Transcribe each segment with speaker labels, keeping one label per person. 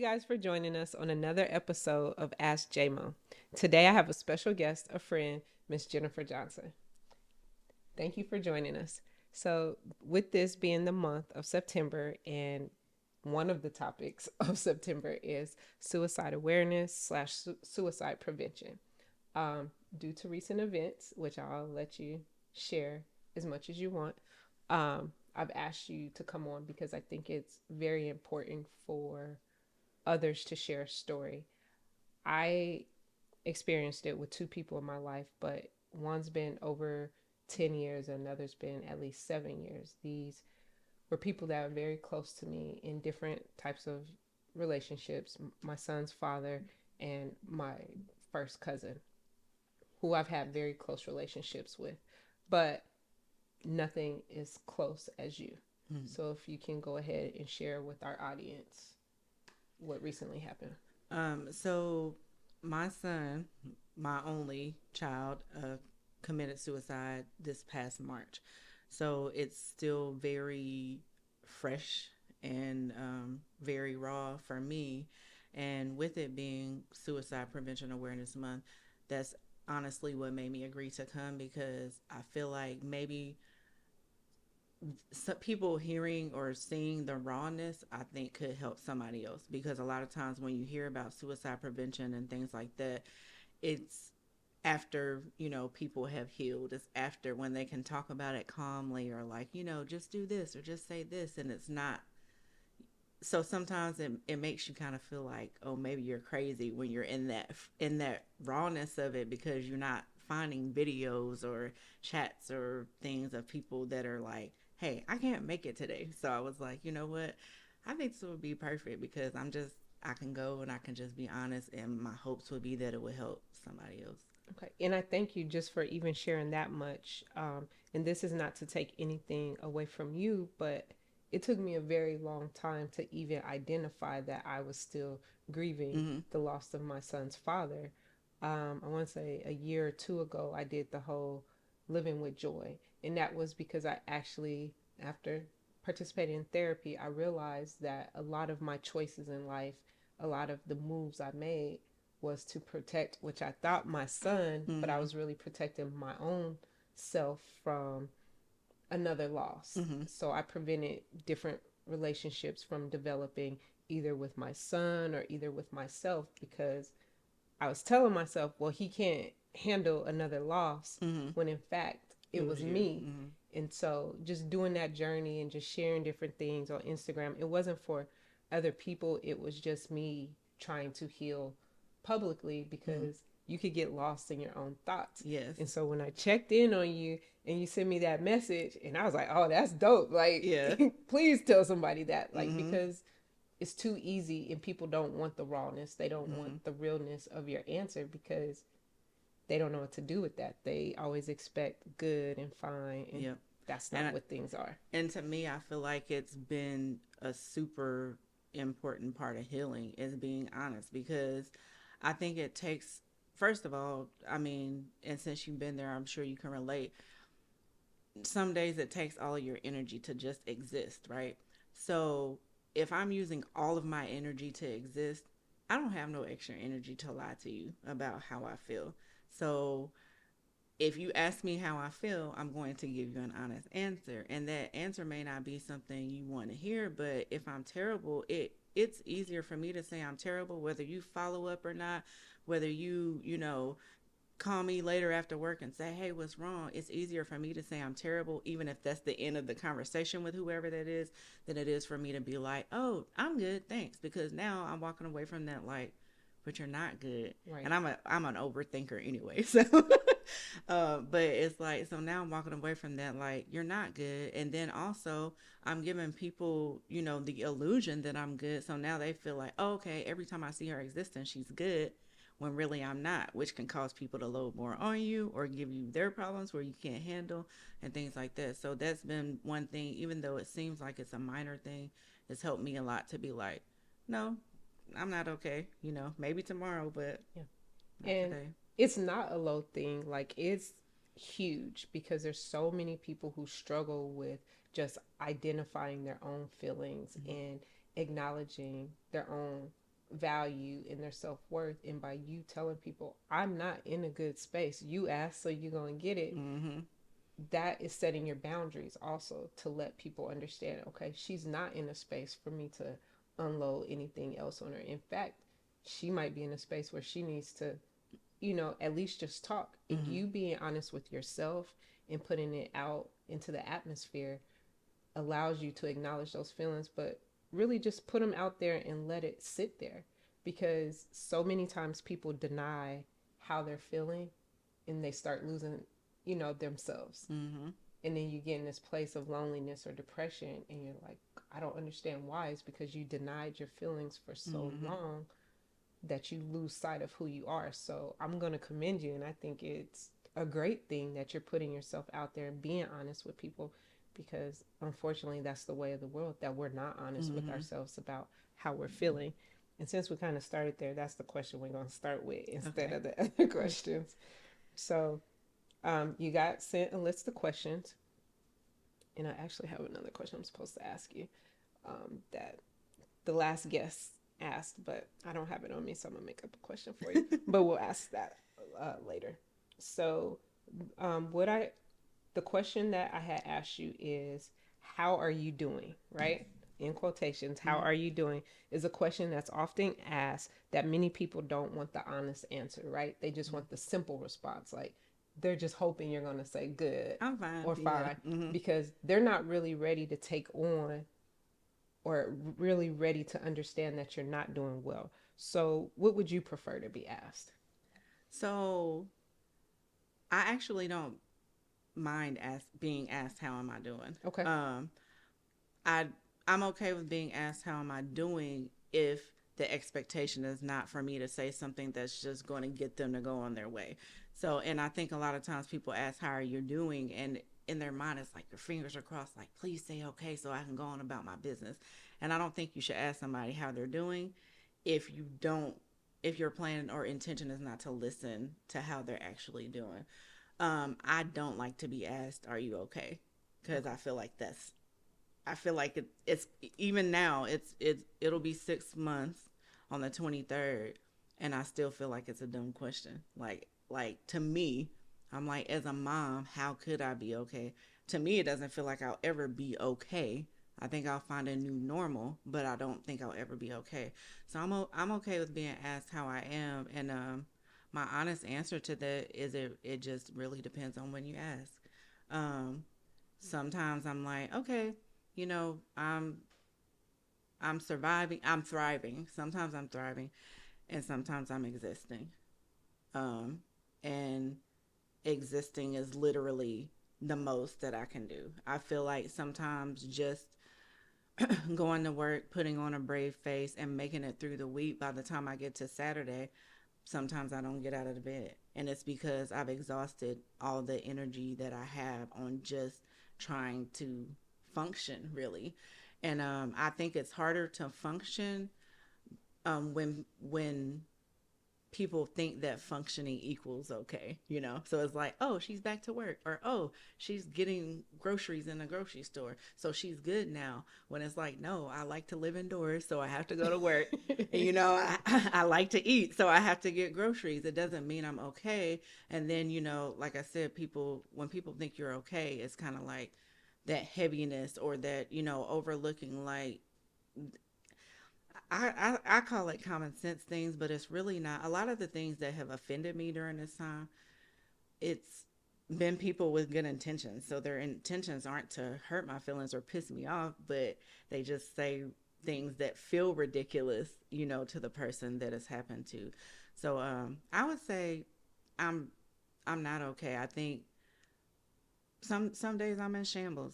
Speaker 1: you guys for joining us on another episode of ASKJMO. Today I have a special guest, a friend, Miss Jennifer Johnson. Thank you for joining us. So, with this being the month of September, and one of the topics of September is suicide awareness slash suicide prevention. Due to recent events, which I'll let you share as much as you want, I've asked you to come on because I think it's very important for others to share a story. I experienced it with two people in my life, but one's been over 10 years and another's been at least 7 years. These were people that are very close to me in different types of relationships. My son's father and my first cousin, who I've had very close relationships with, but nothing is close as you. Mm-hmm. So if you can go ahead and share with our audience what recently happened.
Speaker 2: So my son, my only child, committed suicide this past March. So it's still very fresh and very raw for me. And with it being Suicide Prevention Awareness Month, that's honestly what made me agree to come, because I feel like maybe some people hearing or seeing the rawness, I think, could help somebody else. Because a lot of times when you hear about suicide prevention and things like that, it's after, people have healed. It's after, when they can talk about it calmly, or like, just do this or just say this, and it's not. So sometimes it makes you kind of feel like, oh, maybe you're crazy when you're in that rawness of it, because you're not finding videos or chats or things of people that are like, hey, I can't make it today. So I was like, you know what? I think this would be perfect, because I can go and I can just be honest, and my hopes would be that it would help somebody else.
Speaker 1: Okay. And I thank you just for even sharing that much. And this is not to take anything away from you, but it took me a very long time to even identify that I was still grieving the loss of my son's father. I want to say a year or two ago, I did the whole living with joy. And that was because I actually, after participating in therapy, I realized that a lot of my choices in life, a lot of the moves I made was to protect, which I thought my son, but I was really protecting my own self from another loss. So I prevented different relationships from developing, either with my son or either with myself, because I was telling myself, well, he can't handle another loss, when in fact it was me. And so just doing that journey and just sharing different things on Instagram, it wasn't for other people, it was just me trying to heal publicly, because you could get lost in your own thoughts.
Speaker 2: Yes.
Speaker 1: And so when I checked in on you and you sent me that message, and I was like, oh, that's dope. Like, yeah. Please tell somebody that. Like, because it's too easy, and people don't want the rawness. They don't want the realness of your answer, because they don't know what to do with that. They always expect good and fine, and that's not what things are.
Speaker 2: And to me, I feel like it's been a super important part of healing, is being honest, because I think it takes, first of all, I mean, and since you've been there, I'm sure you can relate. Some days it takes all of your energy to just exist, right? So if I'm using all of my energy to exist, I don't have no extra energy to lie to you about how I feel. So if you ask me how I feel, I'm going to give you an honest answer. And that answer may not be something you want to hear, but if I'm terrible, it's easier for me to say I'm terrible, whether you follow up or not, whether you call me later after work and say, hey, what's wrong? It's easier for me to say I'm terrible, even if that's the end of the conversation with whoever that is, than it is for me to be like, oh, I'm good, thanks. Because now I'm walking away from that like, but you're not good. Right. And I'm an overthinker anyway. So, but it's like, so now I'm walking away from that like, you're not good. And then also I'm giving people, the illusion that I'm good. So now they feel like, oh, okay, every time I see her existence, she's good, when really I'm not, which can cause people to load more on you or give you their problems where you can't handle and things like that. So that's been one thing, even though it seems like it's a minor thing, it's helped me a lot to be like, no, I'm not okay. Maybe tomorrow, but
Speaker 1: not and today. It's not a low thing. Like, it's huge, because there's so many people who struggle with just identifying their own feelings and acknowledging their own value and their self-worth, and by you telling people I'm not in a good space, you ask so you're going to get it,
Speaker 2: Mm-hmm.
Speaker 1: that is setting your boundaries also to let people understand, okay, she's not in a space for me to unload anything else on her. In fact, she might be in a space where she needs to, at least just talk. And
Speaker 2: Mm-hmm.
Speaker 1: you being honest with yourself and putting it out into the atmosphere allows you to acknowledge those feelings, but really just put them out there and let it sit there. Because so many times people deny how they're feeling and they start losing, themselves.
Speaker 2: Mm-hmm.
Speaker 1: And then you get in this place of loneliness or depression, and you're like, I don't understand why. It's because you denied your feelings for so
Speaker 2: Mm-hmm.
Speaker 1: long that you lose sight of who you are. So I'm going to commend you. And I think it's a great thing that you're putting yourself out there and being honest with people, because unfortunately, that's the way of the world, that we're not honest with
Speaker 2: Mm-hmm.
Speaker 1: ourselves about how we're feeling. And since we kind of started there, that's the question we're going to start with instead
Speaker 2: Okay.
Speaker 1: of the other questions. So you got sent a list of questions. And I actually have another question I'm supposed to ask you, that the last guest asked, but I don't have it on me, so I'm gonna make up a question for you. But we'll ask that later. So, what I the question that I had asked you is, "How are you doing?" Right? In quotations, "How
Speaker 2: Mm-hmm.
Speaker 1: are you doing?" is a question that's often asked that many people don't want the honest answer. Right? They just want the simple response, like they're just hoping you're gonna say good
Speaker 2: I'm fine.
Speaker 1: or
Speaker 2: Yeah.
Speaker 1: fine,
Speaker 2: Mm-hmm.
Speaker 1: because they're not really ready to take on or really ready to understand that you're not doing well. So, what would you prefer to be asked?
Speaker 2: So I actually don't mind being asked how am I doing.
Speaker 1: Okay.
Speaker 2: I I'm okay with being asked how am I doing if the expectation is not for me to say something that's just going to get them to go on their way. So, and I think a lot of times people ask how are you doing, and in their mind it's like their fingers are crossed, like please say okay so I can go on about my business. And I don't think you should ask somebody how they're doing if you don't if your plan or intention is not to listen to how they're actually doing. I don't like to be asked, "Are you okay?" Because
Speaker 1: Okay.
Speaker 2: I feel like it's even now it'll be 6 months on the 23rd, and I still feel like it's a dumb question. Like to me, I'm like as a mom, how could I be okay? To me, it doesn't feel like I'll ever be okay. I think I'll find a new normal, but I don't think I'll ever be okay. So I'm okay with being asked how I am, and my honest answer to that is it just really depends on when you ask. Um, Sometimes I'm like, okay, you know, I'm surviving, I'm thriving. Sometimes I'm thriving, and sometimes I'm existing. Um, and existing is literally the most that I can do. I feel like sometimes just going to work, putting on a brave face, and making it through the week. By the time I get to Saturday, sometimes I don't get out of the bed. And it's because I've exhausted all the energy that I have on just trying to function, really. And I think it's harder to function when people think that functioning equals okay, you know? So it's like, oh, she's back to work, or oh, she's getting groceries in a grocery store, so she's good now. When it's like, no, I like to live indoors, so I have to go to work. And, you know, I like to eat, so I have to get groceries. It doesn't mean I'm okay. And then, you know, like I said, when people think you're okay, it's kind of like that heaviness or that, you know, overlooking like I call it common sense things, but it's really not. A lot of the things that have offended me during this time, it's been people with good intentions. So their intentions aren't to hurt my feelings or piss me off, but they just say things that feel ridiculous, you know, to the person that it's happened to. So I would say I'm I'm not okay. I think some days I'm in shambles.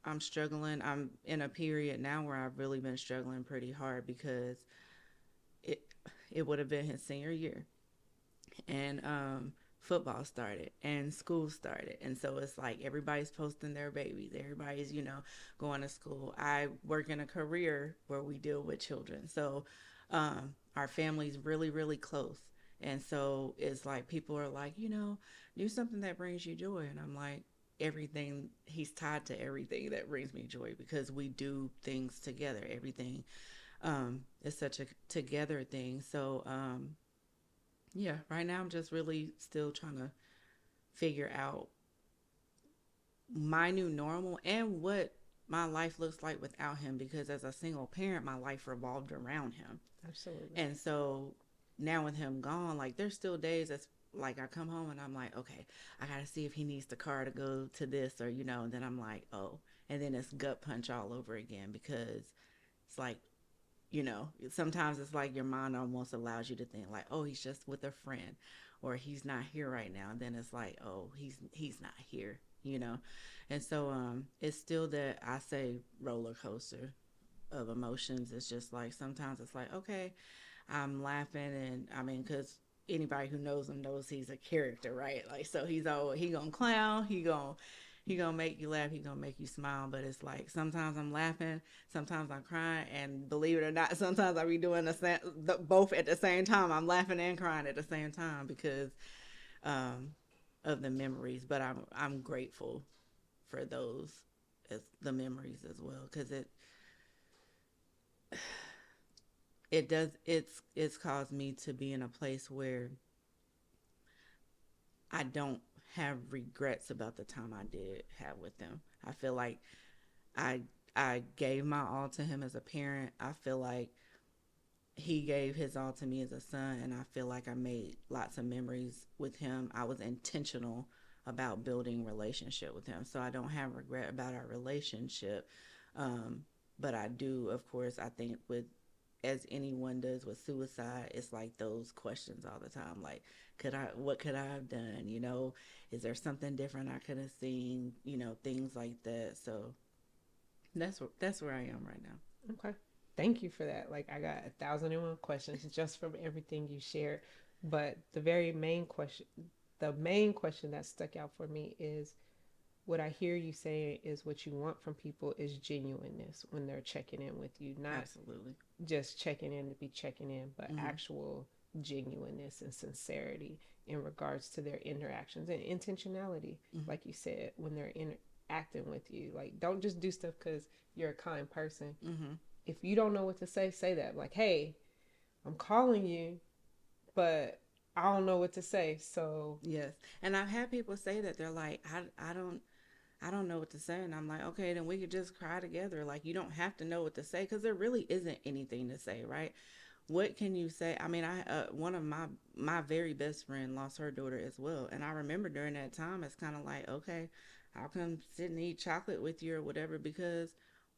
Speaker 2: I'm struggling. I'm in a period now where I've really been struggling pretty hard because it it would have been his senior year, and football started and school started, and so it's like everybody's posting their babies, everybody's, you know, going to school. I work in a career where we deal with children, so our family's really close, and so it's like people are like, you know, do something that brings you joy, and I'm like, everything. He's tied to everything that brings me joy because we do things together. Everything It's such a together thing. So yeah, right now I'm just really still trying to figure out my new normal and what my life looks like without him, because as a single parent my life revolved around him.
Speaker 1: Absolutely.
Speaker 2: And so now with him gone, like there's still days that's like I come home and I'm like, okay, I gotta see if he needs the car to go to this, or and then I'm like, oh, and then it's gut punch all over again, because it's like, sometimes it's like your mind almost allows you to think like, oh, he's just with a friend, or he's not here right now. And then it's like, oh, he's not here. And so it's still that, I say, roller coaster of emotions. It's just like sometimes it's like, okay, I'm laughing, and I mean, because anybody who knows him knows he's a character, right? Like, so he gonna clown, he gonna make you laugh, he gonna make you smile. But it's like sometimes I'm laughing, sometimes I'm crying, and believe it or not, sometimes I be doing both at the same time. I'm laughing and crying at the same time because um, of the memories. But I'm grateful for those, as the memories as well, because it's caused me to be in a place where I don't have regrets about the time I did have with them. I feel like I I gave my all to him as a parent. I feel like he gave his all to me as a son, and I feel like I made lots of memories with him. I was intentional about building relationship with him, so I don't have regret about our relationship. um, but I do, of course, I think with, as anyone does with suicide, it's like those questions all the time, like, what could I have done, is there something different I could have seen, things like that. So that's where I am right now.
Speaker 1: Okay. Thank you for that. Like, I got 1,001 questions just from everything you shared. But the main question that stuck out for me is what I hear you saying is what you want from people is genuineness when they're checking in with you, not
Speaker 2: Absolutely.
Speaker 1: just checking in to be checking in, but
Speaker 2: Mm-hmm.
Speaker 1: actual genuineness and sincerity in regards to their interactions and intentionality,
Speaker 2: Mm-hmm.
Speaker 1: like you said, when they're interacting with you. Like, don't just do stuff because you're a kind person.
Speaker 2: Mm-hmm.
Speaker 1: If you don't know what to say that. Like, hey, I'm calling you, but I don't know what to say. So,
Speaker 2: Yes, and I've had people say that they're like, I don't know what to say, and I'm like, okay, then we could just cry together. Like, you don't have to know what to say, because there really isn't anything to say, right? What can you say? I mean, I one of my very best friend lost her daughter as well, and I remember during that time, it's kind of like, okay, I'll come sit and eat chocolate with you or whatever, because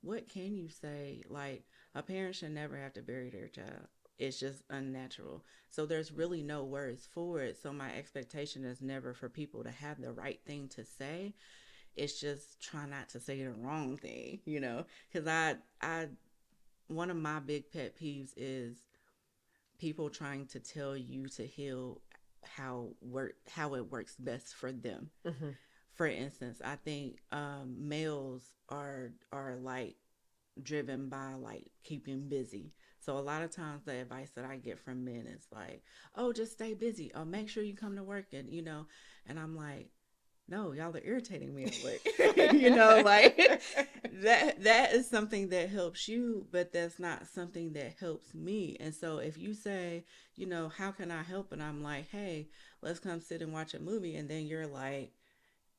Speaker 2: what can you say? Like, a parent should never have to bury their child. It's just unnatural. So there's really no words for it. So my expectation is never for people to have the right thing to say. It's just try not to say the wrong thing. Because I one of my big pet peeves is people trying to tell you to heal how it works best for them.
Speaker 1: mm-hmm,
Speaker 2: For instance, I think males are like driven by like keeping busy. So a lot of times the advice that I get from men is like, "Oh, just stay busy. Oh, make sure you come to work." And I'm like, no, y'all are irritating me at work. Like that is something that helps you, but that's not something that helps me. And so if you say, how can I help? And I'm like, hey, let's come sit and watch a movie. And then you're like,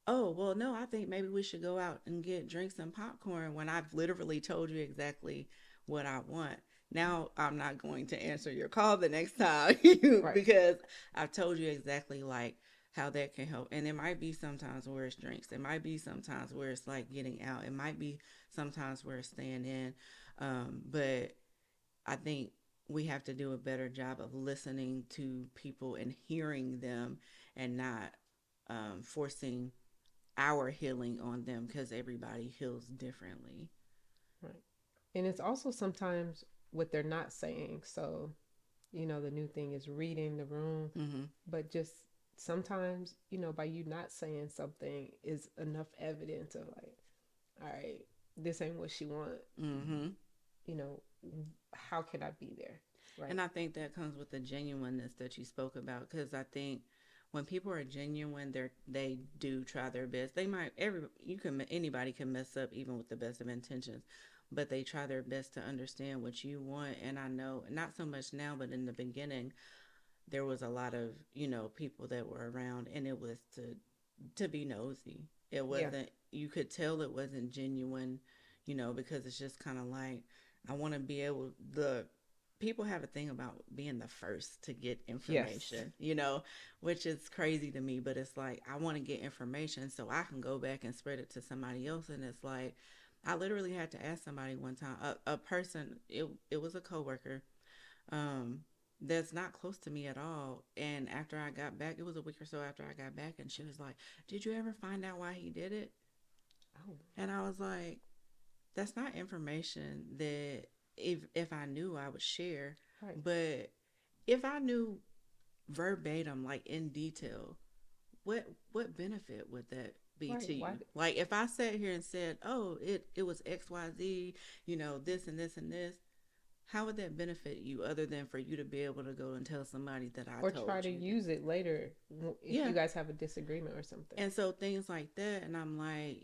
Speaker 2: oh, well, no, I think maybe we should go out and get drinks and popcorn, when I've literally told you exactly what I want. Now I'm not going to answer your call the next time
Speaker 1: right.
Speaker 2: because I've told you exactly like how that can help. And it might be sometimes where it's drinks. It might be sometimes where it's like getting out. It might be sometimes where it's staying in. But I think we have to do a better job of listening to people and hearing them, and not forcing our healing on them, because everybody heals differently.
Speaker 1: Right. And it's also sometimes what they're not saying. So, the new thing is reading the room,
Speaker 2: Mm-hmm.
Speaker 1: but just sometimes, by you not saying something is enough evidence of like, all right, this ain't what she want.
Speaker 2: Mm-hmm.
Speaker 1: You know, how can I be there? Right.
Speaker 2: And I think that comes with the genuineness that you spoke about, because I think when people are genuine, they do try their best. They might every you can anybody can mess up even with the best of intentions, but they try their best to understand what you want. And I know, not so much now, but in the beginning, there was a lot of, people that were around, and it was to be nosy. It
Speaker 1: Yeah.
Speaker 2: wasn't, you could tell it wasn't genuine, because it's just kind of like, I want to be able, the people have a thing about being the first to get
Speaker 1: Yes.
Speaker 2: information, which is crazy to me, but it's like, I want to get information so I can go back and spread it to somebody else. And it's like, I literally had to ask somebody one time, a person, it was a coworker, um, that's not close to me at all. And after I got back, it was a week or so after I got back, and she was like, "Did you ever find out why he did it?"
Speaker 1: Oh,
Speaker 2: And I was like, "That's not information that if I knew I would share,
Speaker 1: right.
Speaker 2: but if I knew verbatim, like in detail, what benefit would that be
Speaker 1: Right.
Speaker 2: to
Speaker 1: Why?
Speaker 2: you? Like if I sat here and said, "Oh, it was XYZ, this and this and this," how would that benefit you other than for you to be able to go and tell somebody that I
Speaker 1: Or try
Speaker 2: told
Speaker 1: to
Speaker 2: you that?
Speaker 1: use it later if
Speaker 2: Yeah.
Speaker 1: you guys have a disagreement or something.
Speaker 2: And so things like that. And I'm like,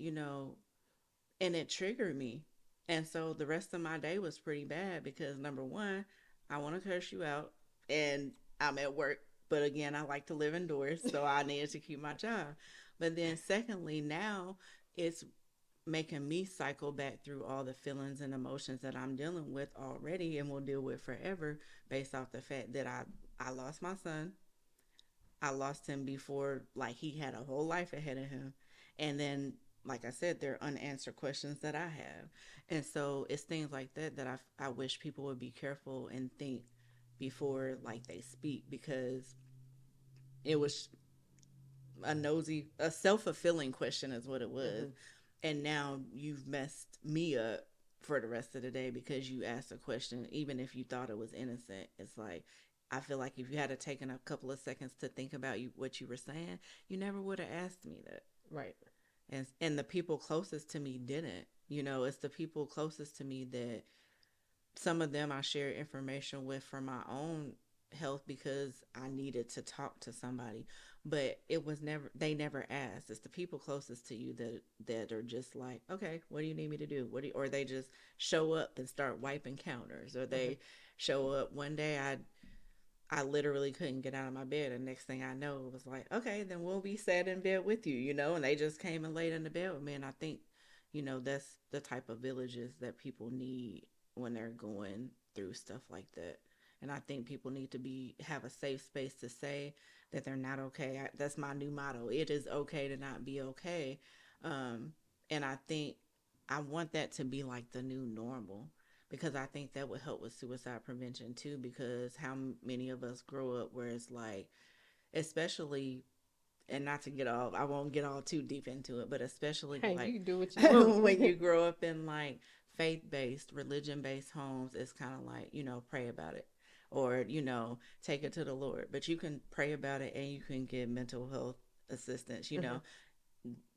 Speaker 2: and it triggered me. And so the rest of my day was pretty bad because number one, I want to curse you out and I'm at work. But again, I like to live indoors. So I needed to keep my job. But then secondly, now it's making me cycle back through all the feelings and emotions that I'm dealing with already and will deal with forever based off the fact that I lost my son. I lost him before like he had a whole life ahead of him. And then like I said, there are unanswered questions that I have. And so it's things like that that I wish people would be careful and think before like they speak because it was a self-fulfilling question is what it was.
Speaker 1: Mm-hmm.
Speaker 2: And now you've messed me up for the rest of the day because you asked a question even if you thought it was innocent. It's like I feel like if you had taken a couple of seconds to think about what you were saying, you never would have asked me that.
Speaker 1: Right.
Speaker 2: And the people closest to me didn't. It's the people closest to me that some of them I share information with for my own health because I needed to talk to somebody. But it was never they never asked. It's the people closest to you that are just like, okay, what do you need me to do? Or they just show up and start wiping counters. Or
Speaker 1: Mm-hmm.
Speaker 2: they show up one day I literally couldn't get out of my bed and next thing I know it was like, okay, then we'll be sat in bed with you, and they just came and laid in the bed with me. And I think, that's the type of villages that people need when they're going through stuff like that. And I think people need to have a safe space to say that they're not okay. That's my new motto. It is okay to not be okay. Um, and I think I want that to be like the new normal because I think that would help with suicide prevention too. Because how many of us grow up where it's like, especially, and not to get all, I won't get all too deep into it, but especially
Speaker 1: Hey,
Speaker 2: like
Speaker 1: you can do what you want.
Speaker 2: when you grow up in like faith based, religion based homes, it's kind of like, pray about it or, take it to the Lord. But you can pray about it and you can get mental health assistance,
Speaker 1: Mm-hmm.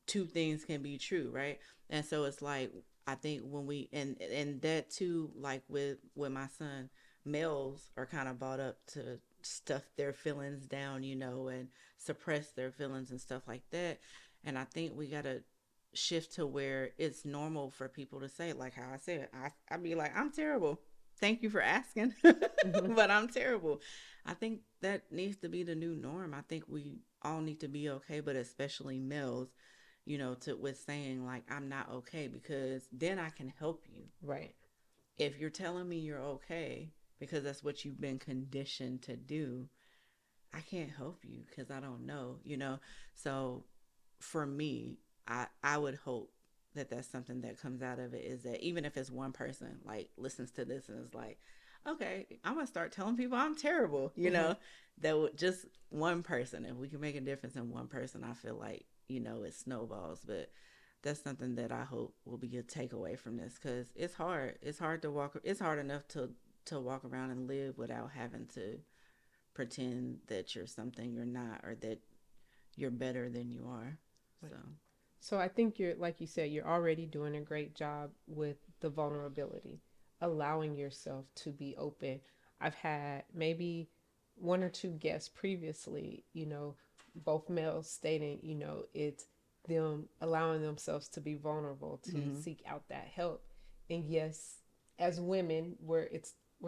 Speaker 2: two things can be true, right? And so it's like I think when we and that too, like with my son, males are kind of brought up to stuff their feelings down, and suppress their feelings and stuff like that. And I think we gotta shift to where it's normal for people to say, like how I said, I'd be like, I'm terrible. Thank you for asking,
Speaker 1: Mm-hmm.
Speaker 2: but I'm terrible. I think that needs to be the new norm. I think we all need to be okay, but especially males, to with saying like I'm not okay because then I can help you.
Speaker 1: Right.
Speaker 2: If you're telling me you're okay because that's what you've been conditioned to do, I can't help you because I don't know. So for me, I would hope that that's something that comes out of it is that even if it's one person like listens to this and is like, okay, I'm gonna start telling people I'm terrible,
Speaker 1: Mm-hmm.
Speaker 2: that would just one person. If we can make a difference in one person, I feel like it snowballs. But that's something that I hope will be a takeaway from this because it's hard. It's hard to walk. It's hard enough to walk around and live without having to pretend that you're something you're not or that you're better than you are.
Speaker 1: Right.
Speaker 2: So,
Speaker 1: So I think you're, like you said, you're already doing a great job with the vulnerability, allowing yourself to be open. I've had maybe one or two guests previously, both males stating, it's them allowing themselves to be vulnerable, to
Speaker 2: mm-hmm.
Speaker 1: seek out that help. And yes, as women, we're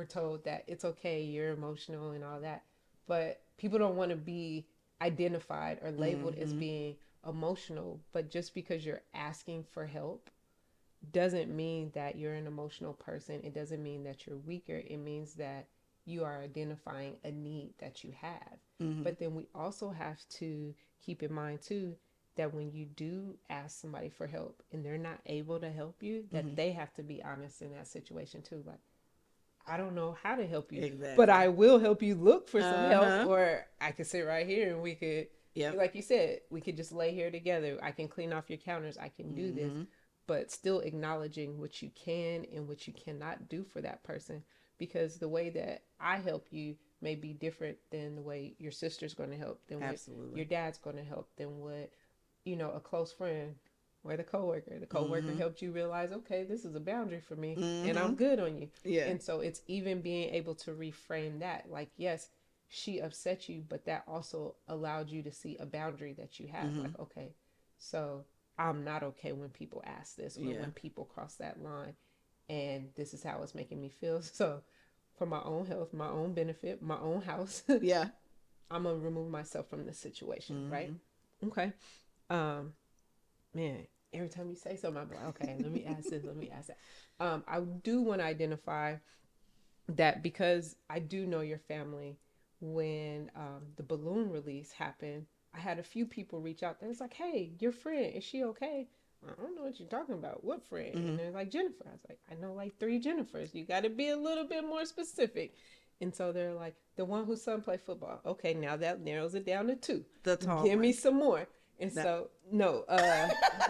Speaker 1: told that it's okay, you're emotional and all that, but people don't want to be identified or labeled as
Speaker 2: Mm-hmm.
Speaker 1: being emotional. But just because you're asking for help doesn't mean that you're an emotional person. It doesn't mean that you're weaker. It means that you are identifying a need that you have.
Speaker 2: Mm-hmm.
Speaker 1: But then we also have to keep in mind too that when you do ask somebody for help and they're not able to help you, that
Speaker 2: Mm-hmm.
Speaker 1: they have to be honest in that situation too. Like, I don't know how to help you, but
Speaker 2: Exactly.
Speaker 1: I will help you look for some help,
Speaker 2: Uh-huh.
Speaker 1: or I could sit right here and we could,
Speaker 2: Yep.
Speaker 1: like you said, we could just lay here together. I can clean off your counters. I can do this,
Speaker 2: Mm-hmm.
Speaker 1: but still acknowledging what you can and what you cannot do for that person. Because the way that I help you may be different than the way your sister's going to help, than what your
Speaker 2: Absolutely.
Speaker 1: dad's going to help, than what, a close friend or the coworker. The coworker
Speaker 2: Mm-hmm.
Speaker 1: helped you realize, okay, this is a boundary for me and
Speaker 2: Mm-hmm.
Speaker 1: I'm good on you.
Speaker 2: Yeah.
Speaker 1: And so it's even being able to reframe that. Like, yes, she upset you, but that also allowed you to see a boundary that you have.
Speaker 2: Mm-hmm.
Speaker 1: Like, okay, so I'm not okay when people ask this or
Speaker 2: Yeah.
Speaker 1: when people cross that line. And this is how it's making me feel. So, for my own health, my own benefit, my own house,
Speaker 2: Yeah.
Speaker 1: I'm going to remove myself from this situation, right?
Speaker 2: Mm-hmm.
Speaker 1: Okay. Um, Man, every time you say something, I'm like, okay, let me ask this, let me ask that. I do want to identify that because I do know your family. When the balloon release happened, I had a few people reach out. They was like, "Hey, your friend, is she okay?" I don't know what you're talking about. What friend?
Speaker 2: Mm-hmm.
Speaker 1: And they're like, Jennifer. I was like, I know like three Jennifers. You got to be a little bit more specific. And so they're like, the one whose son played football. Okay, now that narrows it down to two.
Speaker 2: The tall
Speaker 1: Give me
Speaker 2: one.
Speaker 1: some more. And
Speaker 2: That.
Speaker 1: so, no,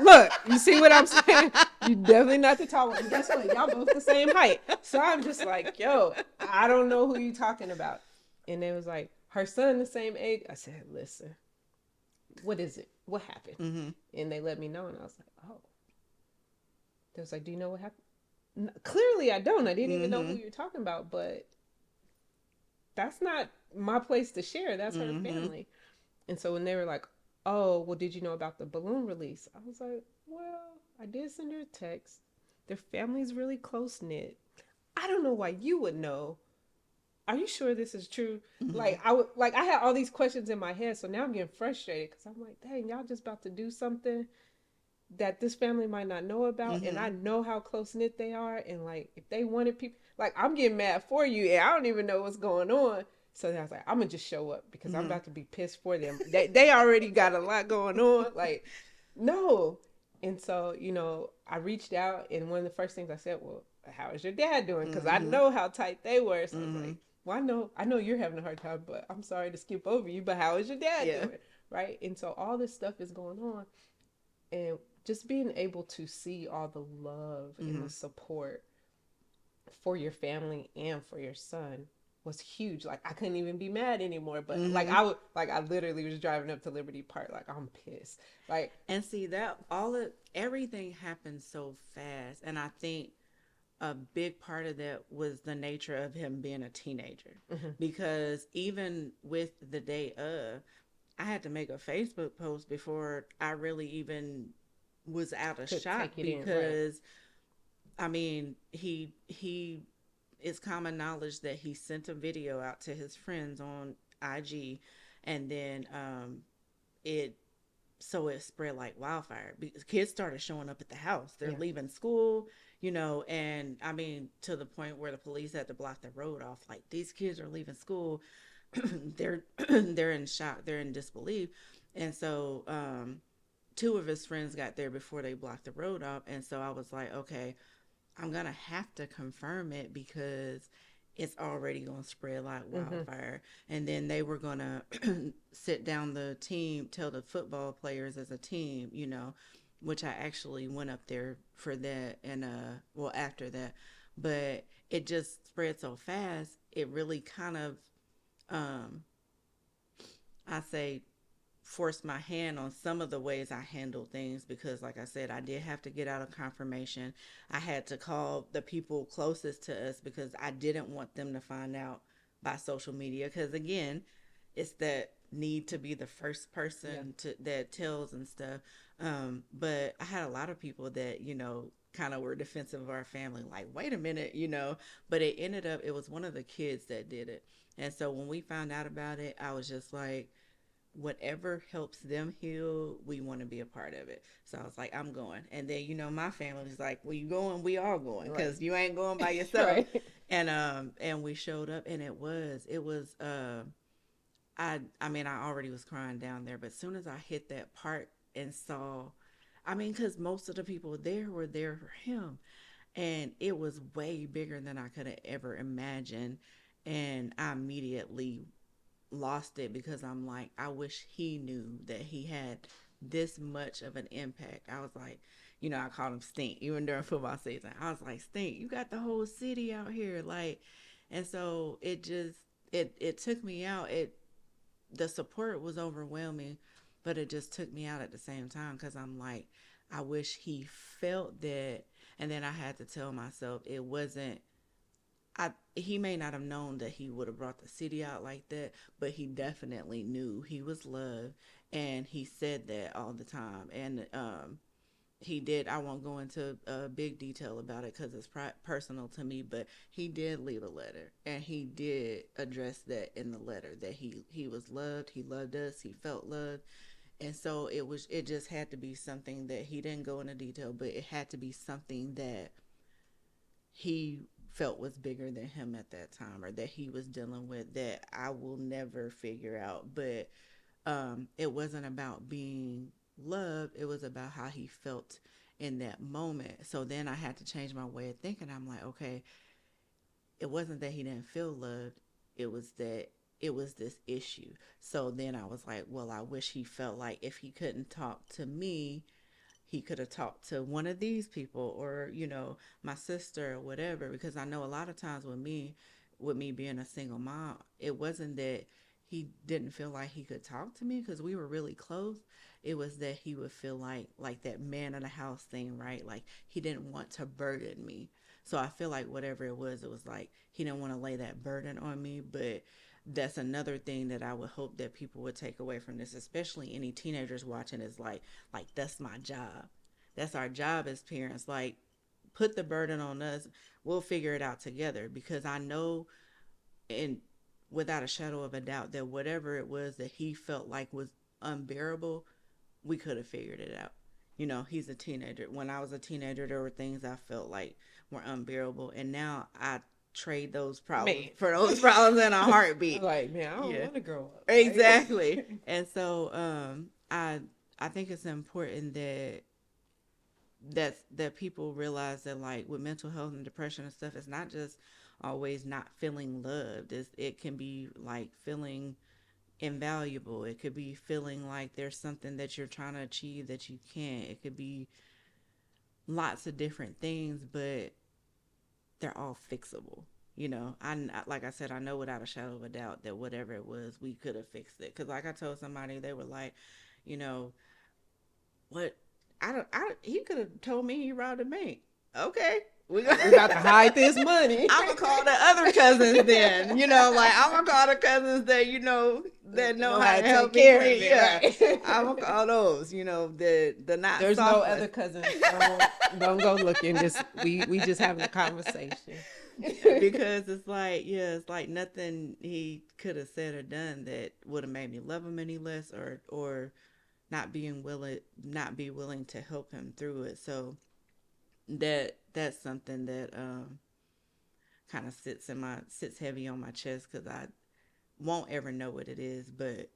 Speaker 1: look, you see what I'm saying? You definitely not the tall one. And guess what? Y'all both the same height. So I'm just like, yo, I don't know who you talking about. And they was like, her son the same age. I said, listen, what is it? What happened?
Speaker 2: Mm-hmm.
Speaker 1: And they let me know, and I was like, oh. They was like, do you know what happened? Clearly, I don't. I didn't even know who
Speaker 2: Mm-hmm.
Speaker 1: you're talking about, but that's not my place to share. That's her
Speaker 2: Mm-hmm.
Speaker 1: family. And so when they were like, oh, well, did you know about the balloon release? I was like, well, I did send her a text. Their family's really close knit. I don't know why you would know. Are you sure this is true?
Speaker 2: Mm-hmm.
Speaker 1: I had all these questions in my head, so now I'm getting frustrated because I'm like, dang, y'all just about to do something that this family might not know about, and
Speaker 2: Mm-hmm.
Speaker 1: I know how close knit they are, and like if they wanted people, like I'm getting mad for you, and I don't even know what's going on. So I was like, I'm gonna just show up because I'm
Speaker 2: Mm-hmm.
Speaker 1: about to be pissed for them. They already got a lot going on, like no. And so I reached out, and one of the first things I said, well, how is your dad doing? Because I
Speaker 2: Mm-hmm.
Speaker 1: know how tight they were. So I was
Speaker 2: Mm-hmm.
Speaker 1: like, well, I know you're having a hard time, but I'm sorry to skip over you. But how is your dad
Speaker 2: Yeah.
Speaker 1: doing? Right? And so all this stuff is going on, and just being able to see all the love and
Speaker 2: Mm-hmm.
Speaker 1: the support for your family and for your son was huge. Like I couldn't even be mad anymore. But like
Speaker 2: Mm-hmm.
Speaker 1: I literally was driving up to Liberty Park like I'm pissed. Like
Speaker 2: And see that all of everything happened so fast, and I think a big part of that was the nature of him being a teenager,
Speaker 1: mhm,
Speaker 2: because even with the day of, I had to make a Facebook post before I really even was out of
Speaker 1: could
Speaker 2: shock,
Speaker 1: take it in, right?
Speaker 2: because I mean, he it's common knowledge that he sent a video out to his friends on IG, and then it so it spread like wildfire because kids started showing up at the house. They're
Speaker 1: Yeah.
Speaker 2: leaving school, and I mean, to the point where the police had to block the road off. Like, these kids are leaving school. They're in shock. They're in disbelief. And so two of his friends got there before they blocked the road off. And so I was like, okay, I'm gonna have to confirm it because it's already gonna spread like
Speaker 1: Mm-hmm.
Speaker 2: wildfire. And then they were gonna sit down the team, tell the football players as a team, which I actually went up there for that, and well, after that. But it just spread so fast, it really kind of um I say forced my hand on some of the ways I handled things, because, like I said, I did have to get out of confirmation. I had to call the people closest to us because I didn't want them to find out by social media, because again, it's that need to be the first
Speaker 1: Yeah.
Speaker 2: person to that tells and stuff. But I had a lot of people that kind of were defensive of our family, like, wait a minute, you know. But it ended up, it was one of the kids that did it. And so when we found out about it, I was just like, whatever helps them heal, we want to be a part of it. So I was like, I'm going. And then, you know, my family's like, well, you going, we all going,
Speaker 1: Right.
Speaker 2: because you ain't going by yourself.
Speaker 1: Right.
Speaker 2: And we showed up, and I mean, I already was crying down there, but as soon as I hit that part and saw, I mean, because most of the people there were there for him, and it was way bigger than I could have ever imagined. And I immediately lost it, because I'm like, I wish he knew that he had this much of an impact. I was like, you know, I called him Stink even during football season. I was like, Stink, you got the whole city out here, like. And so it just, it took me out. The support was overwhelming, but it just took me out at the same time, because I'm like, I wish he felt that. And then I had to tell myself it wasn't, he may not have known that he would have brought the city out like that, but he definitely knew he was loved, and he said that all the time. And he did. I won't go into big detail about it because it's personal to me, but he did leave a letter, and he did address that in the letter, that he was loved. He loved us. He felt loved. And so it just had to be something that he didn't go into detail, but it had to be something that he felt was bigger than him at that time, or that he was dealing with, that I will never figure out. But it wasn't about being loved, it was about how he felt in that moment. So then I had to change my way of thinking. I'm like, okay, it wasn't that he didn't feel loved, it was that it was this issue. So then I was like, well, I wish he felt like if he couldn't talk to me, he could have talked to one of these people, or, you know, my sister or whatever. Because I know a lot of times with me being a single mom, it wasn't that he didn't feel like he could talk to me, because we were really close. It was that he would feel like that man of the house thing, right? Like he didn't want to burden me. So I feel like whatever it was like he didn't want to lay that burden on me. But that's another thing that I would hope that people would take away from this, especially any teenagers watching, is like that's my job. That's our job as parents. Like, put the burden on us. We'll figure it out together, because I know, and without a shadow of a doubt, that whatever it was that he felt like was unbearable, we could have figured it out. You know, he's a teenager. When I was a teenager, there were things I felt like were unbearable, and now I trade those problems
Speaker 1: Man.
Speaker 2: for those problems in a heartbeat.
Speaker 1: Like, man, I don't
Speaker 2: Yeah,
Speaker 1: want to grow up.
Speaker 2: exactly.
Speaker 1: Like,
Speaker 2: And so, I think it's important that people realize that, like, with mental health and depression and stuff, it's not just always not feeling loved. It can be like feeling invaluable. It could be feeling like there's something that you're trying to achieve that you can't. It could be lots of different things, but they're all fixable. You know, like I said, I know without a shadow of a doubt that whatever it was, we could have fixed it. Because, like I told somebody, they were like, you know, what? He could have told me he robbed a bank. Okay, we
Speaker 1: we about to hide this money.
Speaker 2: I'm gonna call the other cousins then. You know, like, I'm gonna call the cousins that, you know, that know how to
Speaker 1: take
Speaker 2: help me
Speaker 1: care
Speaker 2: clean.
Speaker 1: of
Speaker 2: Yeah,
Speaker 1: it, right?
Speaker 2: I'm gonna call those. You know, the not
Speaker 1: There's no
Speaker 2: soft
Speaker 1: other
Speaker 2: ones.
Speaker 1: cousins. Don't go looking. Just we just having a conversation.
Speaker 2: Because it's like, yeah, it's like nothing he could have said or done that would have made me love him any less, or not be willing to help him through it. So that's something that kind of sits heavy on my chest, because I won't ever know what it is, but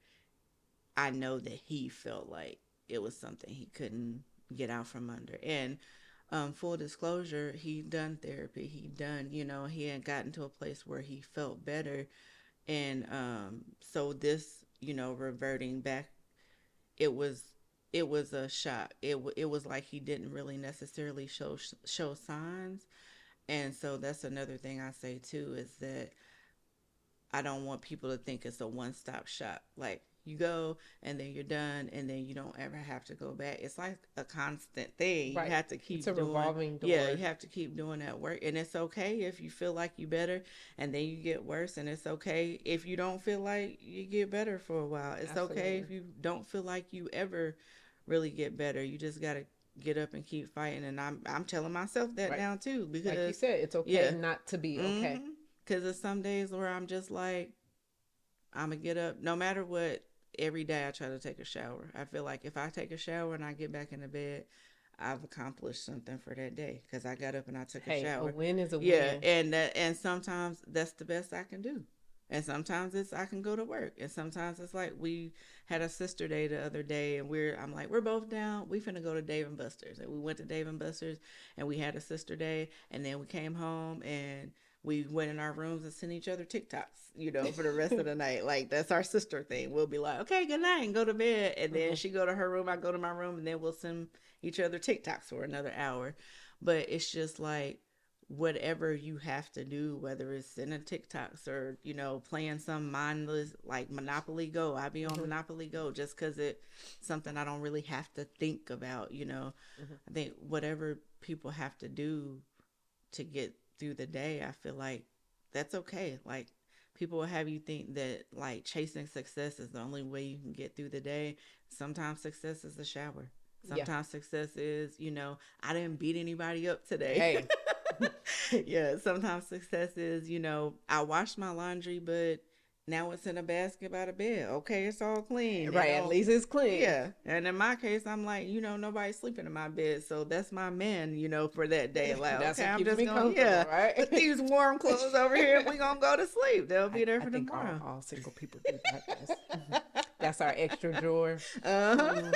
Speaker 2: I know that he felt like it was something he couldn't get out from under. And full disclosure, he done therapy. He had gotten to a place where he felt better. And so this, reverting back, it was it was a shock. It was like he didn't really necessarily show signs. And so that's another thing I say too, is that I don't want people to think it's a one-stop shop. Like, you go and then you're done and then you don't ever have to go back. It's like a constant thing. You
Speaker 1: Right.
Speaker 2: have to
Speaker 1: It's a
Speaker 2: keep doing.
Speaker 1: revolving
Speaker 2: Yeah,
Speaker 1: door.
Speaker 2: you have to keep doing that work. And it's okay if you feel like you better and then you get worse, and it's okay if you don't feel like you get better for a while. It's okay
Speaker 1: Absolutely.
Speaker 2: if you don't feel like you ever really get better. You just got to get up and keep fighting. And I'm telling myself that
Speaker 1: Right.
Speaker 2: now too,
Speaker 1: Like you
Speaker 2: because
Speaker 1: said, it's okay
Speaker 2: yeah.
Speaker 1: not to be okay.
Speaker 2: Mm-hmm. Because there's some days where I'm just like, I'm gonna get up no matter what. Every day I try to take a shower. I feel like if I take a shower and I get back into bed, I've accomplished something for that day because I got up and I took a
Speaker 1: Hey, a
Speaker 2: shower.
Speaker 1: win is a
Speaker 2: Yeah,
Speaker 1: win.
Speaker 2: and sometimes that's the best I can do. And sometimes it's I can go to work. And sometimes it's like we had a sister day the other day and I'm like, we're both down. We finna go to Dave and Buster's. And we went to Dave and Buster's and we had a sister day and then we came home and we went in our rooms and sent each other TikToks, for the rest of the night. Like that's our sister thing. We'll be like, okay, good night, and go to bed. And then
Speaker 1: Mhm.
Speaker 2: she go to her room, I go to my room, and then we'll send each other TikToks for another hour. But it's just like whatever you have to do, whether it's sending TikToks or playing some mindless like Monopoly Go. I be on
Speaker 1: Mhm.
Speaker 2: Monopoly Go just because it's something I don't really have to think about.
Speaker 1: Mhm.
Speaker 2: I think whatever people have to do to get through the day, I feel like that's okay. Like people will have you think that like chasing success is the only way you can get through the day. Sometimes success is a shower.
Speaker 1: Yeah.
Speaker 2: Sometimes success is, I didn't beat anybody up today.
Speaker 1: Hey.
Speaker 2: Yeah, sometimes success is, I washed my laundry, but now it's in a basket by the bed. Okay, it's all clean.
Speaker 1: Right. At least it's clean.
Speaker 2: Yeah. And in my case, I'm like, nobody's sleeping in my bed. So that's my man, for that day. Like,
Speaker 1: That's
Speaker 2: okay,
Speaker 1: what
Speaker 2: I'm
Speaker 1: keeps
Speaker 2: just
Speaker 1: me
Speaker 2: going to, yeah,
Speaker 1: comfortable, right?
Speaker 2: put these warm clothes over here and we're going to go to sleep. They'll be there
Speaker 1: I
Speaker 2: for
Speaker 1: think all,
Speaker 2: tomorrow.
Speaker 1: all single people do that. That's our extra drawer.
Speaker 2: Uh-huh.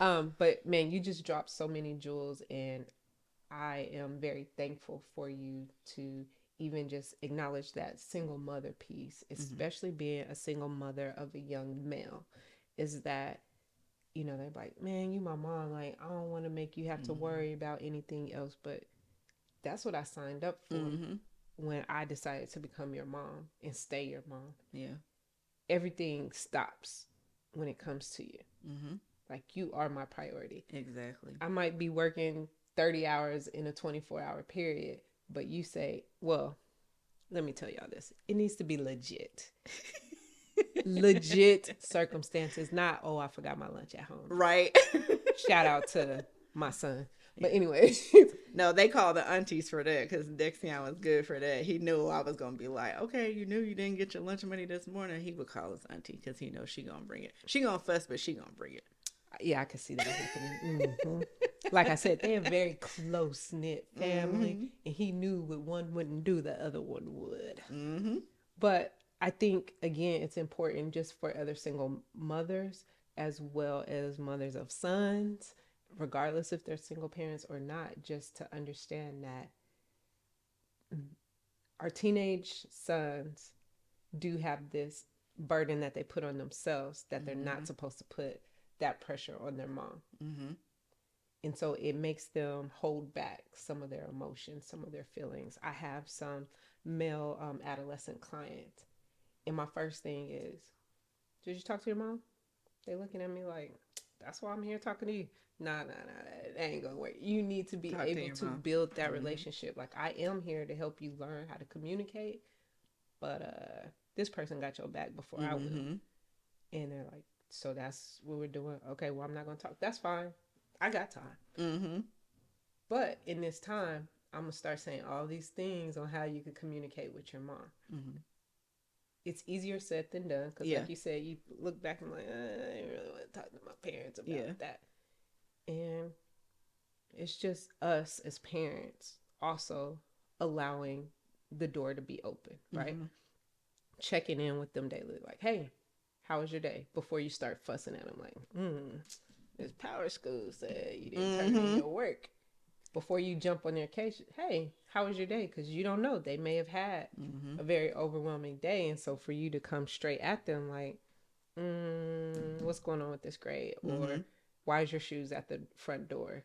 Speaker 1: Hmm. But man, you just dropped so many jewels, and I am very thankful for you to even just acknowledge that single mother piece,
Speaker 2: Mm-hmm.
Speaker 1: especially being a single mother of a young male. Is that, they're like, man, you my mom. Like, I don't want to make you have to
Speaker 2: Mm-hmm.
Speaker 1: worry about anything else. But that's what I signed up for
Speaker 2: Mm-hmm.
Speaker 1: when I decided to become your mom and stay your mom.
Speaker 2: Yeah.
Speaker 1: Everything stops when it comes to you.
Speaker 2: Mm-hmm.
Speaker 1: Like, you are my priority.
Speaker 2: Exactly.
Speaker 1: I might be working 30 hours in a 24-hour period, but you say, well, let me tell y'all this. It needs to be legit. Legit circumstances, not, oh, I forgot my lunch at home.
Speaker 2: Right.
Speaker 1: Shout out to my son. But
Speaker 2: Yeah.
Speaker 1: anyway.
Speaker 2: No, they call the aunties for that because Dexion was good for that. He knew I was gonna be like, okay, you knew you didn't get your lunch money this morning. He would call his auntie because he knows she gonna bring it. She gonna fuss, but she gonna bring it.
Speaker 1: Yeah, I can see that happening. Mm-hmm. Like I said, they're a very close knit family,
Speaker 2: Mm-hmm.
Speaker 1: and he knew what one wouldn't do, the other one would.
Speaker 2: Mm-hmm.
Speaker 1: But I think, again, it's important just for other single mothers as well as mothers of sons, regardless if they're single parents or not, just to understand that our teenage sons do have this burden that they put on themselves that they're
Speaker 2: Mm-hmm.
Speaker 1: not supposed to put that pressure on their mom.
Speaker 2: Mm-hmm.
Speaker 1: And so it makes them hold back some of their emotions, some of their feelings. I have some male adolescent clients, and my first thing is, did you talk to your mom? They looking at me like, that's why I'm here talking to you. Nah, that ain't gonna work. You need to be
Speaker 2: Talk to
Speaker 1: able
Speaker 2: your
Speaker 1: to
Speaker 2: mom.
Speaker 1: build that
Speaker 2: Mm-hmm.
Speaker 1: relationship. Like, I am here to help you learn how to communicate, but this person got your back before I will.
Speaker 2: Mm-hmm.
Speaker 1: And they're like, so that's what we're doing. Okay, well, I'm not gonna talk. That's fine. I got time.
Speaker 2: Mm-hmm.
Speaker 1: But in this time, I'm gonna start saying all these things on how you can communicate with your mom.
Speaker 2: Mm-hmm.
Speaker 1: It's easier said than done because,
Speaker 2: Yeah.
Speaker 1: like you said, you look back and like, I didn't really want to talk to my parents about
Speaker 2: Yeah.
Speaker 1: that. And it's just us as parents also allowing the door to be open, right?
Speaker 2: Mm-hmm.
Speaker 1: Checking in with them daily, like, hey, how was your day? Before you start fussing at them, like, this power school said you didn't turn in
Speaker 2: Mm-hmm.
Speaker 1: your work. Before you jump on their case, hey, how was your day? Because you don't know. They may have had
Speaker 2: Mm-hmm.
Speaker 1: a very overwhelming day. And so for you to come straight at them, like, what's going on with this grade?
Speaker 2: Mm-hmm.
Speaker 1: Or why is your shoes at the front door?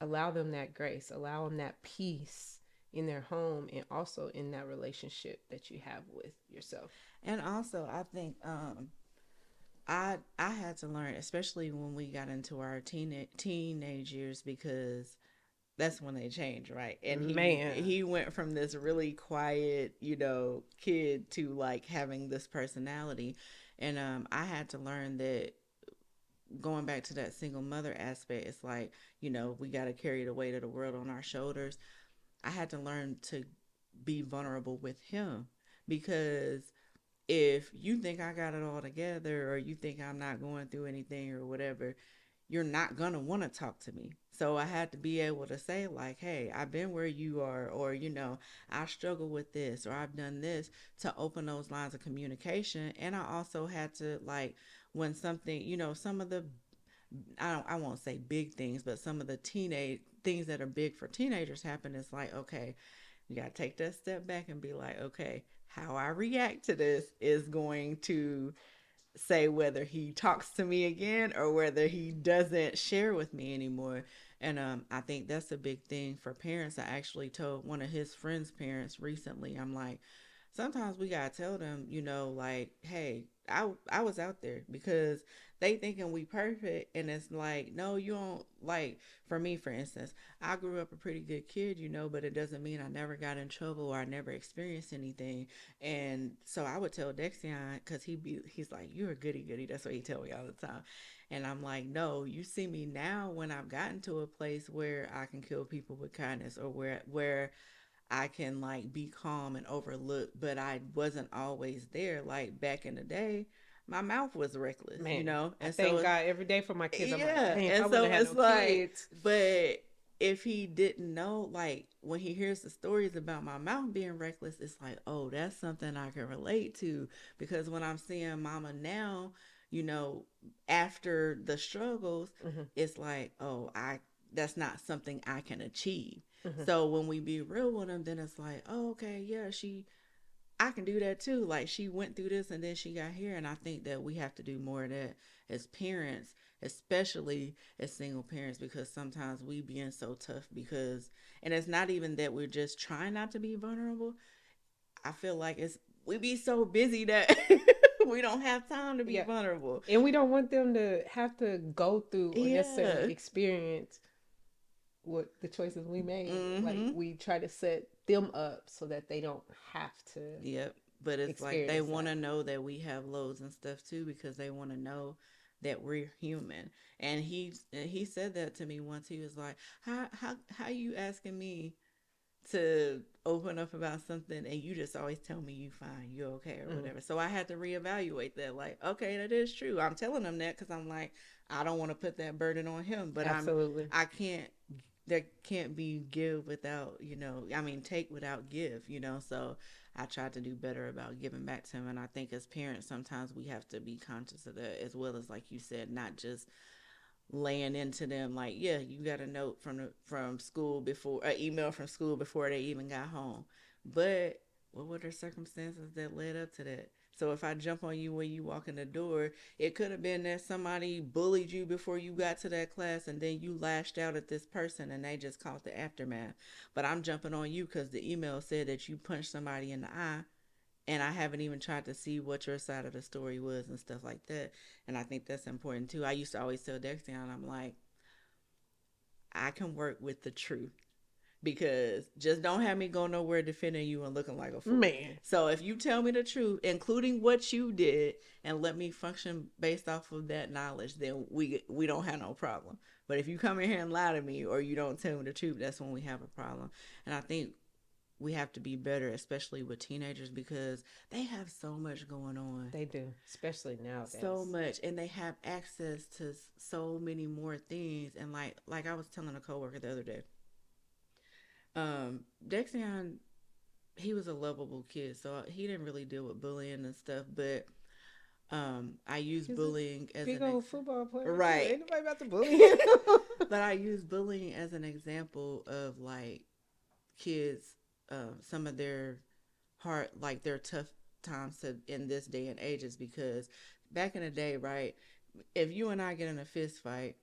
Speaker 1: Allow them that grace, allow them that peace in their home and also in that relationship that you have with yourself.
Speaker 2: And also, I think I had to learn, especially when we got into our teenage years, because that's when they changed, right? And
Speaker 1: Man.
Speaker 2: he went from this really quiet, kid to like having this personality, and I had to learn that going back to that single mother aspect, it's like, we got to carry the weight of the world on our shoulders. I had to learn to be vulnerable with him, because if you think I got it all together, or you think I'm not going through anything or whatever, you're not gonna want to talk to me. So I had to be able to say, like, hey, I've been where you are, or I struggle with this, or I've done this, to open those lines of communication. And I also had to, like, when something, some of the, I won't say big things, but some of the teenage things that are big for teenagers happen, it's like, okay, you got to take that step back and be like, okay, how I react to this is going to say whether he talks to me again or whether he doesn't share with me anymore. And I think that's a big thing for parents. I actually told one of his friends' parents recently, I'm like, sometimes we gotta tell them, like, hey, I was out there, because they thinking we perfect, and it's like, no, you don't. Like, for me, for instance, I grew up a pretty good kid, but it doesn't mean I never got in trouble or I never experienced anything. And so I would tell Dexion, because he's like, you're a goody goody. That's what he tell me all the time. And I'm like, no, you see me now when I've gotten to a place where I can kill people with kindness, or where I can, like, be calm and overlook, but I wasn't always there. Like, back in the day, my mouth was reckless,
Speaker 1: Man, I
Speaker 2: and
Speaker 1: thank
Speaker 2: so,
Speaker 1: God every day for my kids. I'm like,
Speaker 2: yeah,
Speaker 1: dang, if I
Speaker 2: and
Speaker 1: wouldn't
Speaker 2: so
Speaker 1: have had
Speaker 2: it's
Speaker 1: no
Speaker 2: like,
Speaker 1: kids.
Speaker 2: but if he didn't know, like, when he hears the stories about my mouth being reckless, it's like, oh, that's something I can relate to. Because when I'm seeing mama now, you know, after the struggles,
Speaker 1: Hmm.
Speaker 2: it's like, oh, that's not something I can achieve.
Speaker 1: Hmm.
Speaker 2: So when we be real with them, then it's like, oh, okay, yeah, I can do that too. Like, she went through this and then she got here. And I think that we have to do more of that as parents, especially as single parents, because sometimes we being so tough, because, and it's not even that we're just trying not to be vulnerable. I feel like we be so busy that we don't have time to be
Speaker 1: Yeah.
Speaker 2: vulnerable.
Speaker 1: And we don't want them to have to go through or necessarily
Speaker 2: Yeah.
Speaker 1: experience what the choices we made. Like,
Speaker 2: Mm-hmm.
Speaker 1: we try to set them up so that they don't have to
Speaker 2: Yep. But it's like they
Speaker 1: experience
Speaker 2: want
Speaker 1: that.
Speaker 2: to know that we have lows and stuff too, because they want to know that we're human. And he said that to me once. He was like, how you asking me to open up about something, and you just always tell me you fine, you okay, or
Speaker 1: Mm-hmm.
Speaker 2: whatever. So I had to reevaluate that. Like, okay, that is true. I'm telling him that because I'm like, I don't want to put that burden on him, but
Speaker 1: Absolutely.
Speaker 2: I can't. There can't be give without, I mean, take without give, so I tried to do better about giving back to him. And I think as parents, sometimes we have to be conscious of that, as well as, like you said, not just laying into them, like, yeah, you got a note from school before, an email from school before they even got home, but what were the circumstances that led up to that? So if I jump on you when you walk in the door, it could have been that somebody bullied you before you got to that class, and then you lashed out at this person and they just caught the aftermath. But I'm jumping on you because the email said that you punched somebody in the eye, and I haven't even tried to see what your side of the story was and stuff like that. And I think that's important too. I used to always tell Dexion, I'm like, I can work with the truth, because just don't have me go nowhere defending you and looking like a fool.
Speaker 1: Man.
Speaker 2: So if you tell me the truth, including what you did, and let me function based off of that knowledge, then we don't have no problem. But if you come in here and lie to me, or you don't tell me the truth, that's when we have a problem. And I think we have to be better, especially with teenagers, because they have so much going on.
Speaker 1: They do, especially
Speaker 2: So
Speaker 1: nowadays.
Speaker 2: much, and they have access to so many more things. And like I was telling a coworker the other day, Dexion, he was a lovable kid, so he didn't really deal with bullying and stuff. But I use
Speaker 1: He's a
Speaker 2: bullying as
Speaker 1: big
Speaker 2: an
Speaker 1: old football player too.
Speaker 2: right.
Speaker 1: Ain't nobody about to bully him.
Speaker 2: But I use bullying as an example of, like, kids, some of their hard, like, their tough times to in this day and ages, because back in the day, right, if you and I get in a fist fight,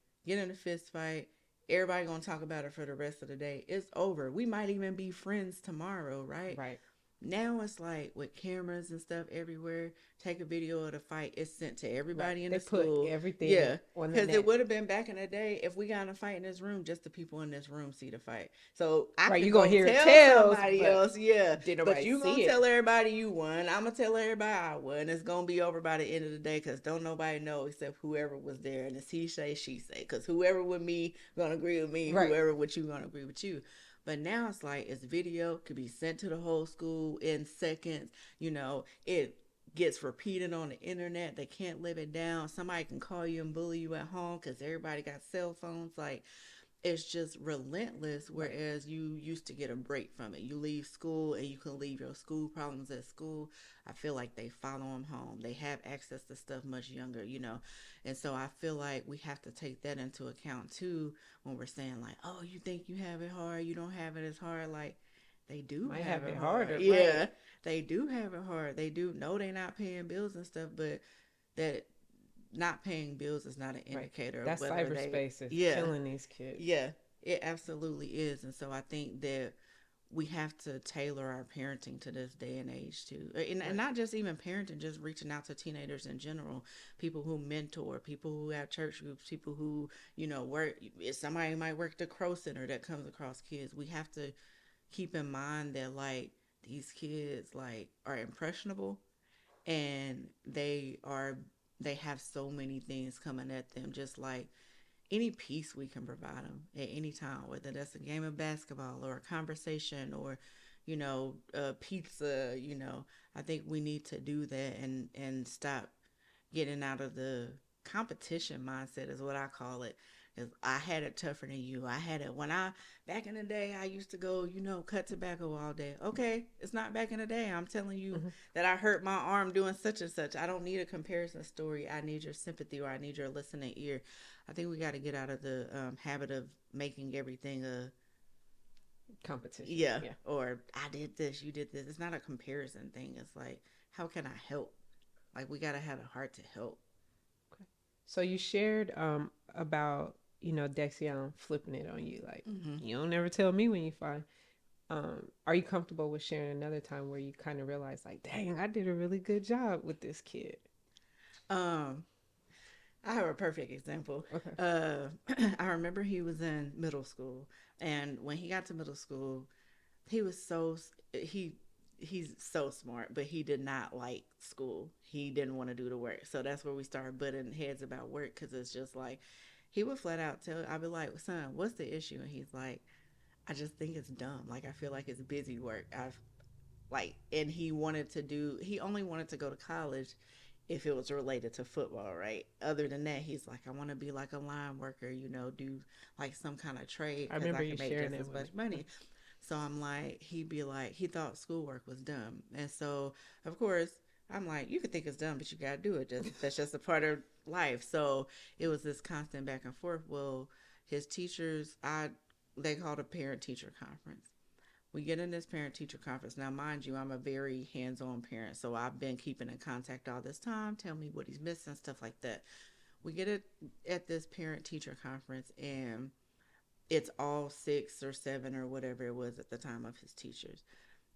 Speaker 2: everybody gonna talk about it for the rest of the day. It's over. We might even be friends tomorrow, right?
Speaker 1: Right.
Speaker 2: Now it's like with cameras and stuff everywhere, take a video of the fight, it's sent to
Speaker 1: Right.
Speaker 2: everybody in
Speaker 1: They
Speaker 2: the
Speaker 1: put
Speaker 2: school.
Speaker 1: everything
Speaker 2: Yeah.
Speaker 1: on the
Speaker 2: Because it
Speaker 1: net.
Speaker 2: would have been back in the day if we got in a fight in this room, just the people in this room see the fight. So I
Speaker 1: Right.
Speaker 2: could
Speaker 1: You're gonna
Speaker 2: go
Speaker 1: hear it
Speaker 2: tell
Speaker 1: tells,
Speaker 2: somebody
Speaker 1: but
Speaker 2: else, yeah.
Speaker 1: did
Speaker 2: But
Speaker 1: nobody
Speaker 2: you gonna
Speaker 1: see
Speaker 2: tell
Speaker 1: it?
Speaker 2: everybody you won. I'm gonna tell everybody I won. It's gonna be over by the end of the day because don't nobody know except whoever was there. And it's he say, she say. Because whoever with me gonna agree with me,
Speaker 1: Right.
Speaker 2: whoever with you gonna agree with you. But now it's like it's video, could be sent to the whole school in seconds. It gets repeated on the internet. They can't live it down. Somebody can call you and bully you at home because everybody got cell phones. Like, it's just relentless.
Speaker 1: Right.
Speaker 2: Whereas you used to get a break from it. You leave school and you can leave your school problems at school. I feel like they follow them home. They have access to stuff much younger. And so I feel like we have to take that into account too when we're saying, like, oh, you think you have it hard, you don't have it as hard. Like, they do
Speaker 1: Might
Speaker 2: have
Speaker 1: have
Speaker 2: it
Speaker 1: it
Speaker 2: hard.
Speaker 1: harder. Right.
Speaker 2: Yeah, they do have it hard. They do know they're not paying bills and stuff, but that not paying bills is not an
Speaker 1: Right.
Speaker 2: indicator of
Speaker 1: That
Speaker 2: whether they,
Speaker 1: cyberspace is
Speaker 2: yeah,
Speaker 1: killing these kids.
Speaker 2: yeah, it absolutely is. And so I think that we have to tailor our parenting to this day and age too. And
Speaker 1: Right.
Speaker 2: not just even parenting, just reaching out to teenagers in general, people who mentor, people who have church groups, people who, work. If somebody might work the Crow Center that comes across kids, we have to keep in mind that, like, these kids, like, are impressionable, and they have so many things coming at them, just like any piece we can provide them at any time, whether that's a game of basketball or a conversation or, pizza. I think we need to do that and stop getting out of the competition mindset, is what I call it. Because I had it tougher than you. I had it when back in the day, I used to go, cut tobacco all day. Okay, it's not back in the day. I'm telling you
Speaker 1: Mm-hmm.
Speaker 2: that I hurt my arm doing such and such. I don't need a comparison story. I need your sympathy, or I need your listening ear. I think we got to get out of the habit of making everything a,
Speaker 1: Competition.
Speaker 2: yeah,
Speaker 1: Yeah.
Speaker 2: or I did this, you did this. It's not a comparison thing. It's like, how can I help? Like, we got to have a heart to help.
Speaker 1: Okay. So you shared about Dexion flipping it on you, like
Speaker 2: Mm-hmm.
Speaker 1: you don't ever tell me when you find. Are you comfortable with sharing another time where you kind of realize, like, dang, I did a really good job with this kid?
Speaker 2: Um, I have a perfect example.
Speaker 1: Okay.
Speaker 2: Uh, I remember he was in middle school, and when he got to middle school, he was he he's so smart, but he did not like school. He didn't want to do the work, so that's where we started butting heads about work, because it's just like he would flat out tell. I'd be like, "Son, what's the issue?" And he's like, "I just think it's dumb. Like, I feel like it's busy work. I've like," and he only wanted to go to college if it was related to football, right? Other than that, he's like, I want to be like a line worker, do like some kind of trade
Speaker 1: I
Speaker 2: because I
Speaker 1: remember you
Speaker 2: can make
Speaker 1: sharing
Speaker 2: just
Speaker 1: that
Speaker 2: as
Speaker 1: with
Speaker 2: much
Speaker 1: me.
Speaker 2: money. So I'm like, he'd be like, he thought schoolwork was dumb. And so, of course, I'm like, you could think it's dumb, but you got to do it. That's just a part of life. So it was this constant back and forth. Well, his teachers, they called a parent teacher conference. We get in this parent teacher conference. Now, mind you, I'm a very hands on parent, so I've been keeping in contact all this time. Tell me what he's missing, stuff like that. We get it at this parent teacher conference, and it's all 6 or 7 or whatever it was at the time of his teachers.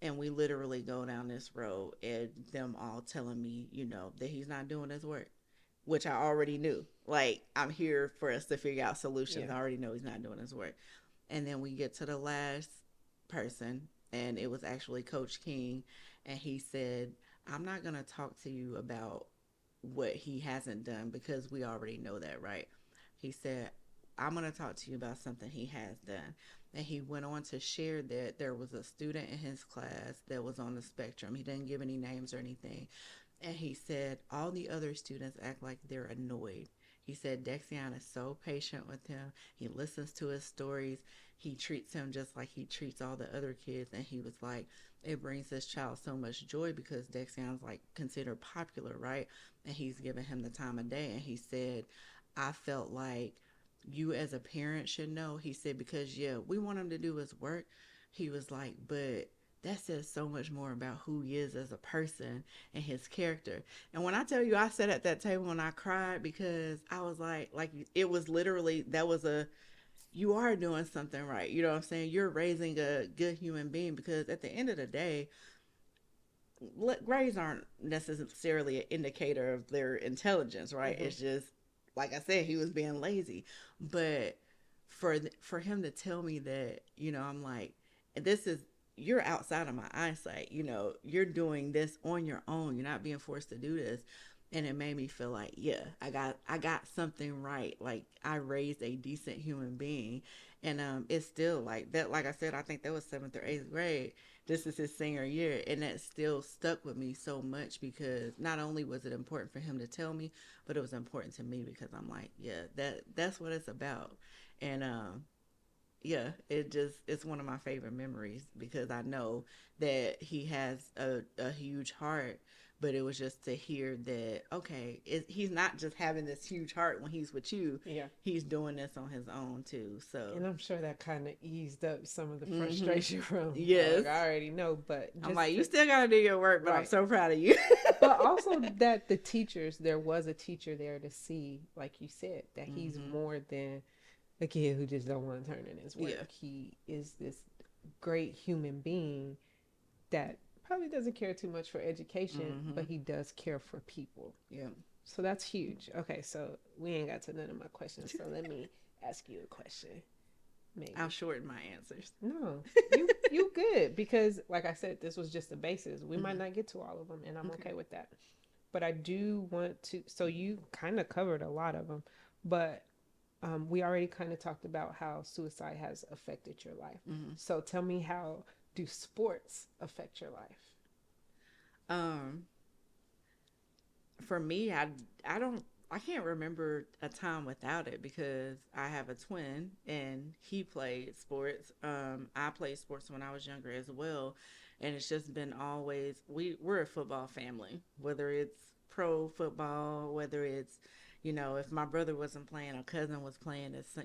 Speaker 2: And we literally go down this road, and them all telling me, that he's not doing his work, which I already knew. Like, I'm here for us to figure out solutions.
Speaker 1: Yeah.
Speaker 2: I already know he's not doing his work. And then we get to the last person, and it was actually Coach King. And he said, I'm not going to talk to you about what he hasn't done because we already know that, right? He said, I'm going to talk to you about something he has done. And he went on to share that there was a student in his class that was on the spectrum. He didn't give any names or anything. And he said, all the other students act like they're annoyed. He said, Dexion is so patient with him. He listens to his stories. He treats him just like he treats all the other kids. And he was like, it brings this child so much joy because Dexion's like considered popular, right? And he's giving him the time of day. And he said, I felt like you as a parent should know. He said, because yeah, we want him to do his work. He was like, but that says so much more about who he is as a person and his character. And when I tell you, I sat at that table and I cried because I was like it was literally, that was you are doing something right. You know what I'm saying? You're raising a good human being, because at the end of the day, grades aren't necessarily an indicator of their intelligence, right?
Speaker 1: Mm-hmm.
Speaker 2: It's just like I said, he was being lazy. But for him to tell me that, I'm like, this is you're outside of my eyesight. You're doing this on your own. You're not being forced to do this. And it made me feel like, yeah, I got something right. Like I raised a decent human being, and it's still like that. Like I said, I think that was 7th or 8th grade. This is his senior year, and that still stuck with me so much because not only was it important for him to tell me, but it was important to me because I'm like, yeah, that's what it's about. And yeah, it's one of my favorite memories because I know that he has a huge heart, but it was just to hear that, okay, he's not just having this huge heart when he's with you,
Speaker 1: Yeah.
Speaker 2: he's doing this on his own too. So
Speaker 1: And I'm sure that kind of eased up some of the
Speaker 2: mm-hmm.
Speaker 1: frustration from,
Speaker 2: Yes,
Speaker 1: like, I already know, but
Speaker 2: I'm
Speaker 1: just
Speaker 2: like, you
Speaker 1: to,
Speaker 2: still gotta do your work, but I'm
Speaker 1: right.
Speaker 2: so proud of you.
Speaker 1: But also that the teachers, there was a teacher there to see, like you said, that he's
Speaker 2: Mm-hmm.
Speaker 1: more than a kid who just don't want to turn in his
Speaker 2: Yeah.
Speaker 1: work. He is this great human being that probably doesn't care too much for education,
Speaker 2: Mm-hmm.
Speaker 1: but he does care for people.
Speaker 2: Yeah.
Speaker 1: So that's huge. Okay, so we ain't got to none of my questions. So let me ask you a question.
Speaker 2: I'll
Speaker 1: Maybe.
Speaker 2: shorten my answers.
Speaker 1: No, you good because like I said, this was just the basis. We might
Speaker 2: Mm-hmm.
Speaker 1: not get to all of them, and I'm
Speaker 2: Okay.
Speaker 1: okay with that. But I do want to. So you kind of covered a lot of them, but we already kind of talked about how suicide has affected your life.
Speaker 2: Mm-hmm.
Speaker 1: So tell me, how do sports affect your life?
Speaker 2: Um, for me, I can't remember a time without it because I have a twin and he played sports. I played sports when I was younger as well, and it's just been always we're a football family. Whether it's pro football, whether it's if my brother wasn't playing, a cousin was playing. It's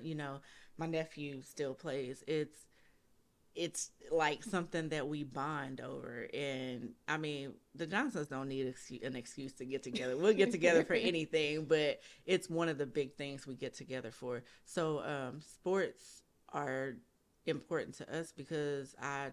Speaker 2: my nephew still plays. It's like something that we bond over. And I mean, the Johnsons don't need an excuse to get together. We'll get together for anything, but it's one of the big things we get together for. So, sports are important to us because I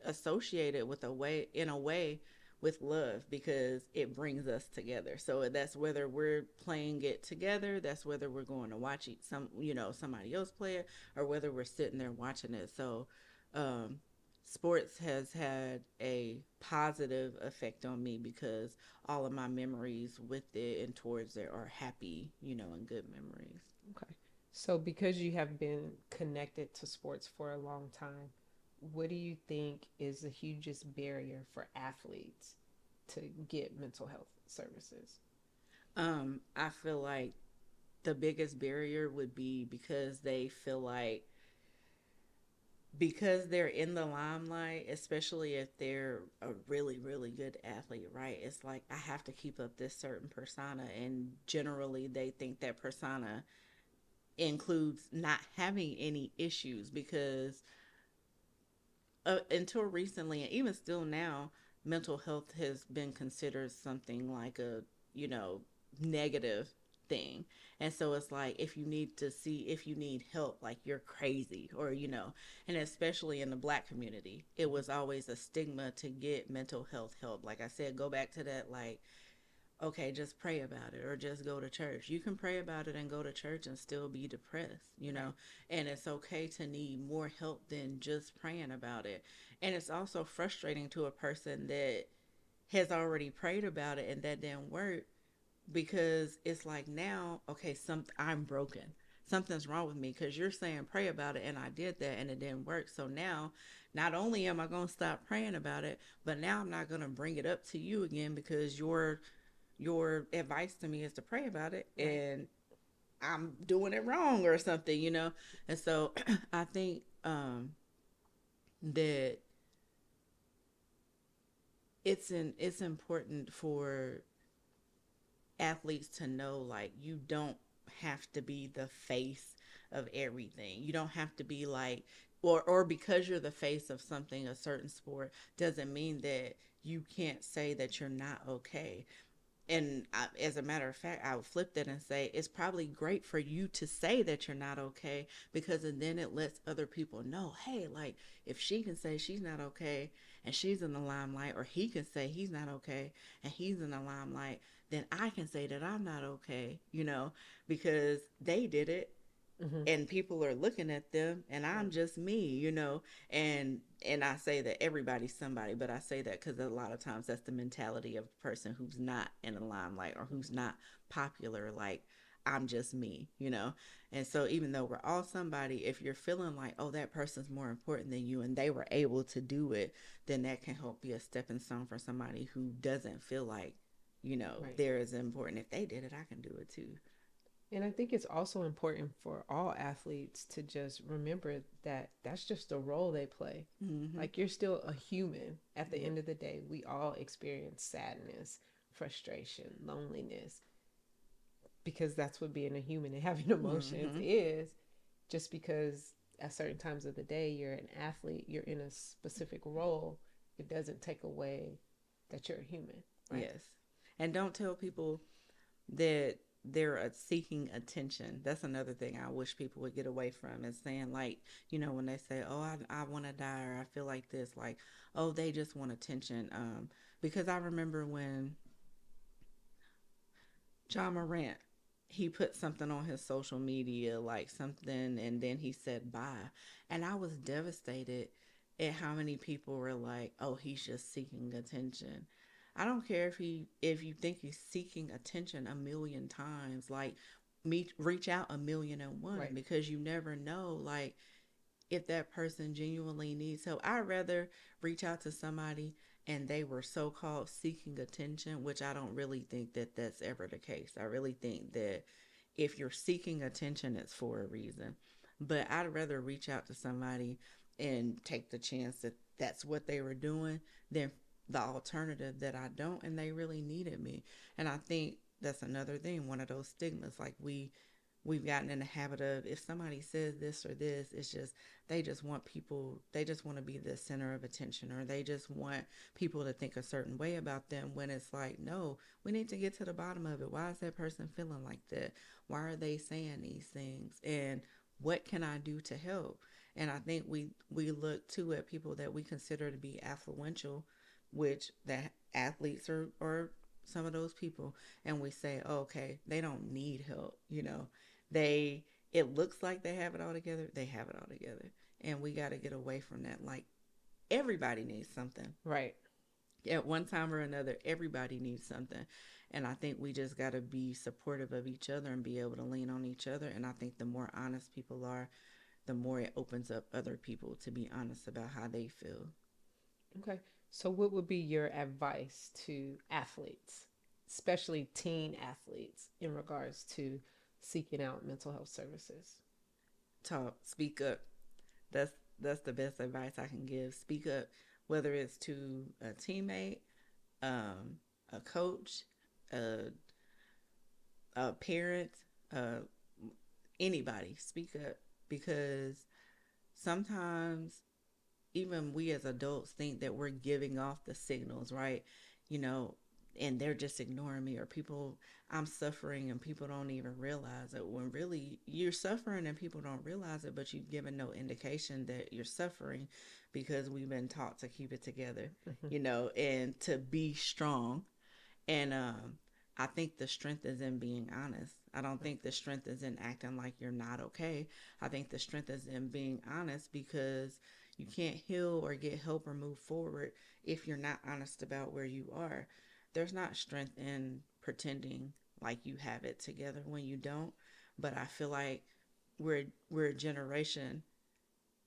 Speaker 2: associate it with in a way, with love because it brings us together. So that's whether we're playing it together, that's whether we're going to watch somebody else play it, or whether we're sitting there watching it. So um, sports has had a positive effect on me because all of my memories with it and towards it are happy, and good memories.
Speaker 1: Okay. So because you have been connected to sports for a long time, what do you think is the hugest barrier for athletes to get mental health services?
Speaker 2: I feel like the biggest barrier would be because they feel like because they're in the limelight, especially if they're a really, really good athlete, right? It's like I have to keep up this certain persona, and generally they think that persona includes not having any issues because until recently, and even still now, mental health has been considered something like a you know negative thing. And so it's like if you need to see if you need help, like you're crazy, or and especially in the black community, it was always a stigma to get mental health help. Like I said, go back to that, like, okay, just pray about it or just go to church. You can pray about it and go to church and still be depressed. And it's okay to need more help than just praying about it. And it's also frustrating to a person that has already prayed about it and that didn't work because it's like now, okay, I'm broken. Something's wrong with me because you're saying pray about it and I did that and it didn't work. So now, not only am I going to stop praying about it, but now I'm not going to bring it up to you again because your advice to me is to pray about it
Speaker 1: Right.
Speaker 2: and I'm doing it wrong or something. And so I think that it's important for athletes to know, like, you don't have to be the face of everything. You don't have to be like, or because you're the face of something, a certain sport, doesn't mean that you can't say that you're not okay. And as a matter of fact, I would flip that and say it's probably great for you to say that you're not okay, because then it lets other people know, hey, like if she can say she's not okay and she's in the limelight, or he can say he's not okay and he's in the limelight, then I can say that I'm not okay, because they did it
Speaker 1: Hmm.
Speaker 2: and people are looking at them and I'm
Speaker 1: Right.
Speaker 2: just me. And I say that everybody's somebody, but I say that because a lot of times that's the mentality of a person who's not in the limelight or who's not popular. Like, I'm just me. And so even though we're all somebody, if you're feeling like, oh, that person's more important than you and they were able to do it, then that can help be a stepping stone for somebody who doesn't feel like
Speaker 1: Right.
Speaker 2: they're as important. If they did it, I can do it too.
Speaker 1: And I think it's also important for all athletes to just remember that that's just the role they play.
Speaker 2: Mm-hmm.
Speaker 1: Like, you're still a human at the
Speaker 2: Yep.
Speaker 1: end of the day. We all experience sadness, frustration, loneliness, because that's what being a human and having emotions
Speaker 2: Mm-hmm.
Speaker 1: is. Just because at certain times of the day you're an athlete, you're in a specific role, it doesn't take away that you're a human, right?
Speaker 2: Yes. And don't tell people that they're seeking attention. That's another thing I wish people would get away from, is saying, like, when they say, oh, I want to die, or I feel like this, like, oh, they just want attention. Because I remember when John Morant, he put something on his social media, like something, and then he said bye. And I was devastated at how many people were like, oh, he's just seeking attention. I don't care if you think he's seeking attention a million times, like, me reach out a million and one,
Speaker 1: Right.
Speaker 2: because you never know, like, if that person genuinely needs help. I'd rather reach out to somebody and they were so called seeking attention, which I don't really think that that's ever the case. I really think that if you're seeking attention, it's for a reason. But I'd rather reach out to somebody and take the chance that that's what they were doing than the alternative that I don't and they really needed me. And I think that's another thing, one of those stigmas. Like, we've gotten in the habit of, if somebody says this or this, it's just, they just want to be the center of attention, or they just want people to think a certain way about them, when it's like, no, we need to get to the bottom of it. Why is that person feeling like that? Why are they saying these things? And what can I do to help? And I think we look too at people that we consider to be affluential, which that athletes or some of those people, and we say, oh, okay, they don't need help. They It looks like they have it all together. They have it all together. And we got to get away from that. Like, everybody needs something.
Speaker 1: Right.
Speaker 2: At one time or another, everybody needs something. And I think we just got to be supportive of each other and be able to lean on each other. And I think the more honest people are, the more it opens up other people to be honest about how they feel.
Speaker 1: Okay. So, what would be your advice to athletes, especially teen athletes, in regards to seeking out mental health services?
Speaker 2: Talk, speak up. That's the best advice I can give. Speak up, whether it's to a teammate, um, a coach, a, a parent, uh, anybody. Speak up, because sometimes even we as adults think that we're giving off the signals, right? You know, and they're just ignoring me, or people, I'm suffering and people don't even realize it, when really you're suffering and people don't realize it, but you've given no indication that you're suffering, because we've been taught to keep it together,
Speaker 1: Mm-hmm.
Speaker 2: and to be strong. And I think the strength is in being honest. I don't
Speaker 1: Right.
Speaker 2: think the strength is in acting like you're not okay. I think the strength is in being honest, because you can't heal or get help or move forward if you're not honest about where you are. There's not strength in pretending like you have it together when you don't. But I feel like we're a generation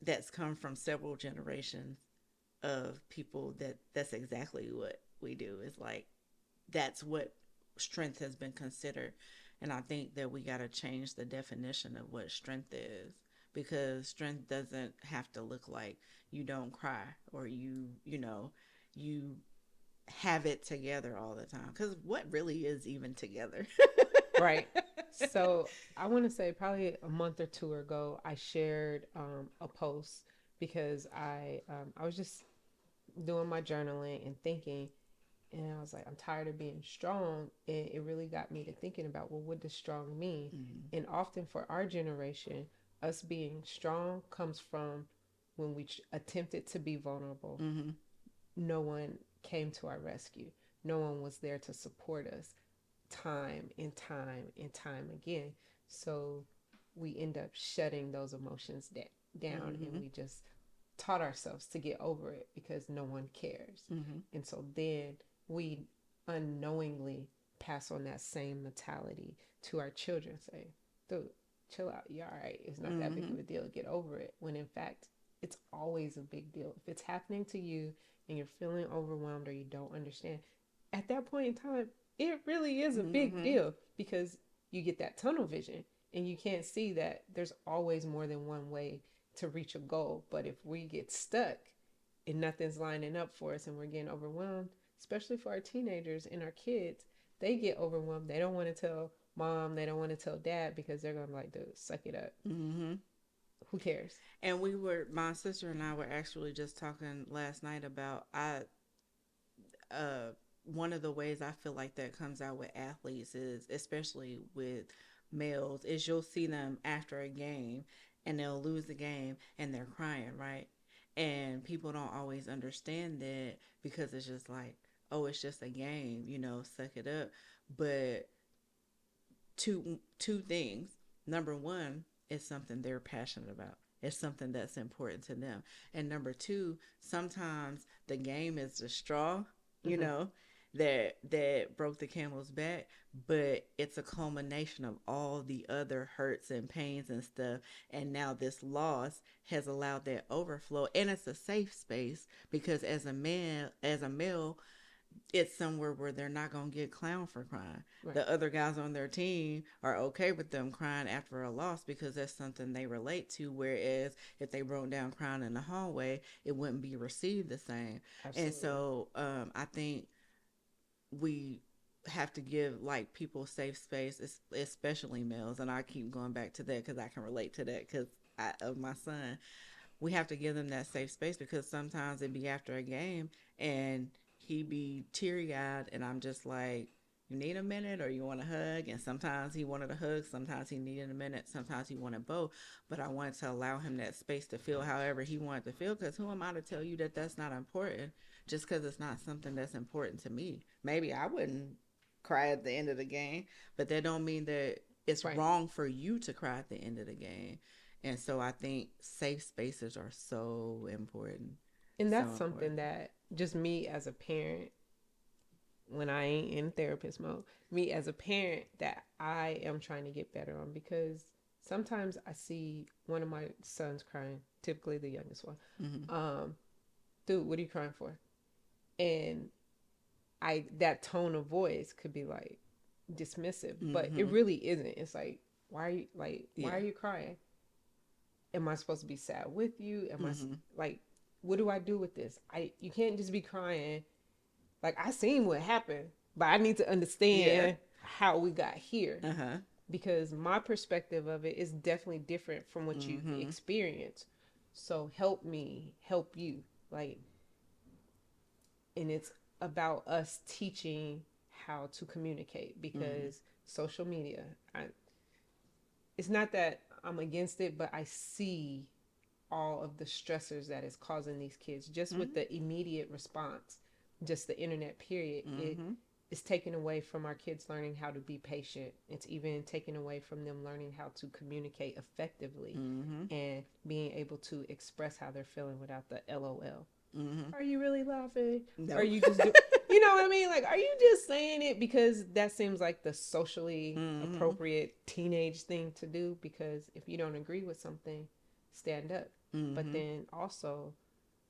Speaker 2: that's come from several generations of people that's exactly what we do. It's like, that's what strength has been considered. And I think that we got to change the definition of what strength is, because strength doesn't have to look like you don't cry, or you have it together all the time, because what really is even together?
Speaker 1: Right. So, I want to say probably a month or two ago, I shared a post because I was just doing my journaling and thinking, And I was like, I'm tired of being strong. And it really got me to thinking about, well, what does strong mean?
Speaker 2: Mm-hmm.
Speaker 1: And often for our generation, us being strong comes from when we attempted to be vulnerable.
Speaker 2: Mm-hmm.
Speaker 1: No one came to our rescue. No one was there to support us time and time and time again. So we end up shutting those emotions down, and
Speaker 2: Mm-hmm.
Speaker 1: we just taught ourselves to get over it because no one cares.
Speaker 2: Mm-hmm.
Speaker 1: And so then we unknowingly pass on that same mentality to our children, say, dude, chill out, you're all right, it's not that big
Speaker 2: Mm-hmm.
Speaker 1: of a deal, get over it. When in fact, it's always a big deal. If it's happening to you and you're feeling overwhelmed or you don't understand, at that point in time, it really is a big
Speaker 2: Mm-hmm.
Speaker 1: deal because you get that tunnel vision and you can't see that there's always more than one way to reach a goal. But if we get stuck and nothing's lining up for us and we're getting overwhelmed, especially for our teenagers and our kids, they get overwhelmed. They don't want to tell mom, they don't want to tell dad because they're going to be like, dude, suck it up.
Speaker 2: Mm-hmm.
Speaker 1: Who cares?
Speaker 2: And my sister and I were actually just talking last night about uh, one of the ways I feel like that comes out with athletes is, especially with males, is you'll see them after a game and they'll lose the game and they're crying, right? And people don't always understand that because it's just like, oh, it's just a game, suck it up. But two things. Number one, it's something they're passionate about. It's something that's important to them. And number two, sometimes the game is the straw, you
Speaker 1: Mm-hmm.
Speaker 2: know, that broke the camel's back, but it's a culmination of all the other hurts and pains and stuff. And now this loss has allowed that overflow, and it's a safe space because as a male, it's somewhere where they're not going to get clowned for crying.
Speaker 1: Right.
Speaker 2: The other guys on their team are okay with them crying after a loss because that's something they relate to. Whereas if they broke down crying in the hallway, it wouldn't be received the same. And
Speaker 1: Absolutely.
Speaker 2: so I think we have to give like people safe space, especially males. And I keep going back to that because I can relate to that because of my son. We have to give them that safe space because sometimes it be after a game and he be teary eyed and I'm just like, you need a minute or you want a hug? And sometimes he wanted a hug, sometimes he needed a minute, sometimes he wanted both. But I wanted to allow him that space to feel however he wanted to feel because who am I to tell you that that's not important just because it's not something that's important to me? Maybe I wouldn't cry at the end of the game, but that don't mean that it's
Speaker 1: Right.
Speaker 2: wrong for you to cry at the end of the game. And so I think safe spaces are so important.
Speaker 1: And
Speaker 2: So
Speaker 1: that's something
Speaker 2: important.
Speaker 1: that just me as a parent, when I ain't in therapist mode, me as a parent, that I am trying to get better on because sometimes I see one of my sons crying, typically the youngest one.
Speaker 2: Mm-hmm.
Speaker 1: Um, dude, what are you crying for? And that tone of voice could be like dismissive, but it
Speaker 2: Mm-hmm.
Speaker 1: really isn't. It's like why
Speaker 2: Yeah.
Speaker 1: are you crying? Am I supposed to be sad with you? Am I
Speaker 2: Mm-hmm.
Speaker 1: like what do I do with this? I You can't just be crying. Like I seen what happened, but I need to
Speaker 2: Yeah.
Speaker 1: understand how we got here
Speaker 2: Uh huh.
Speaker 1: because my perspective of it is definitely different from what you've
Speaker 2: Mm-hmm.
Speaker 1: experienced. So help me help you. Like, and it's about us teaching how to communicate
Speaker 2: Mm-hmm.
Speaker 1: because social media, it's not that I'm against it, but I see all of the stressors that is causing these kids just with the immediate response, just the internet period. It
Speaker 2: Mm-hmm.
Speaker 1: is taken away from our kids learning how to be patient. It's even taken away from them learning how to communicate effectively
Speaker 2: Mm-hmm.
Speaker 1: and being able to express how they're feeling without the LOL.
Speaker 2: Mm-hmm.
Speaker 1: Are you really laughing? Are
Speaker 2: No.
Speaker 1: you just do you know what I mean? Like, are you just saying it because that seems like the socially
Speaker 2: Mm-hmm.
Speaker 1: appropriate teenage thing to do? Because if you don't agree with something, stand up. But
Speaker 2: Mm-hmm.
Speaker 1: then also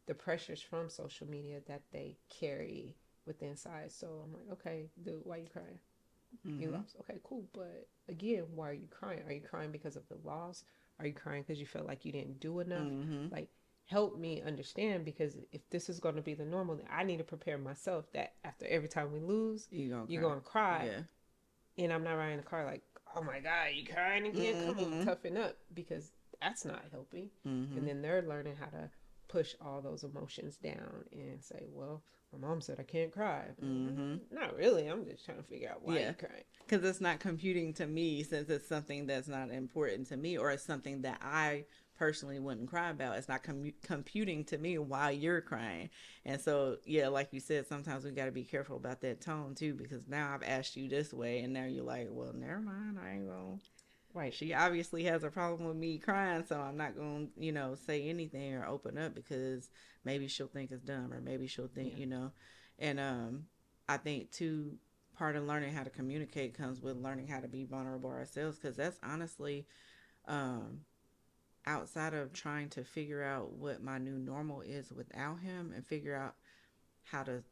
Speaker 1: the pressures from social media that they carry with inside. So I'm like, okay, dude, why are you crying? You
Speaker 2: Mm-hmm.
Speaker 1: lost. Okay, cool. But again, why are you crying? Are you crying because of the loss? Are you crying because you felt like you didn't do enough?
Speaker 2: Mm-hmm.
Speaker 1: Like, help me understand because if this is going to be the normal, then I need to prepare myself that after every time we lose,
Speaker 2: You gonna
Speaker 1: you're
Speaker 2: cry?
Speaker 1: going to cry.
Speaker 2: Yeah.
Speaker 1: And I'm not riding the car like, oh my God, you crying again? Come on,
Speaker 2: Mm-hmm.
Speaker 1: toughen up because that's not helping.
Speaker 2: Mm-hmm.
Speaker 1: And then they're learning how to push all those emotions down and say, well, my mom said I can't cry.
Speaker 2: Mm-hmm.
Speaker 1: Not really. I'm just trying to figure out why
Speaker 2: Yeah.
Speaker 1: you're crying.
Speaker 2: Because it's not computing to me, since it's something that's not important to me, or it's something that I personally wouldn't cry about. It's not computing to me why you're crying. And so, yeah, like you said, sometimes we got to be careful about that tone too, because now I've asked you this way, and now you're like, well, never mind. I ain't going to.
Speaker 1: Right.
Speaker 2: She obviously has a problem with me crying, so I'm not going to, say anything or open up, because maybe she'll think it's dumb, or maybe she'll think,
Speaker 1: Yeah.
Speaker 2: And I think, too, part of learning how to communicate comes with learning how to be vulnerable ourselves, because that's honestly, um, outside of trying to figure out what my new normal is without him, and figure out how to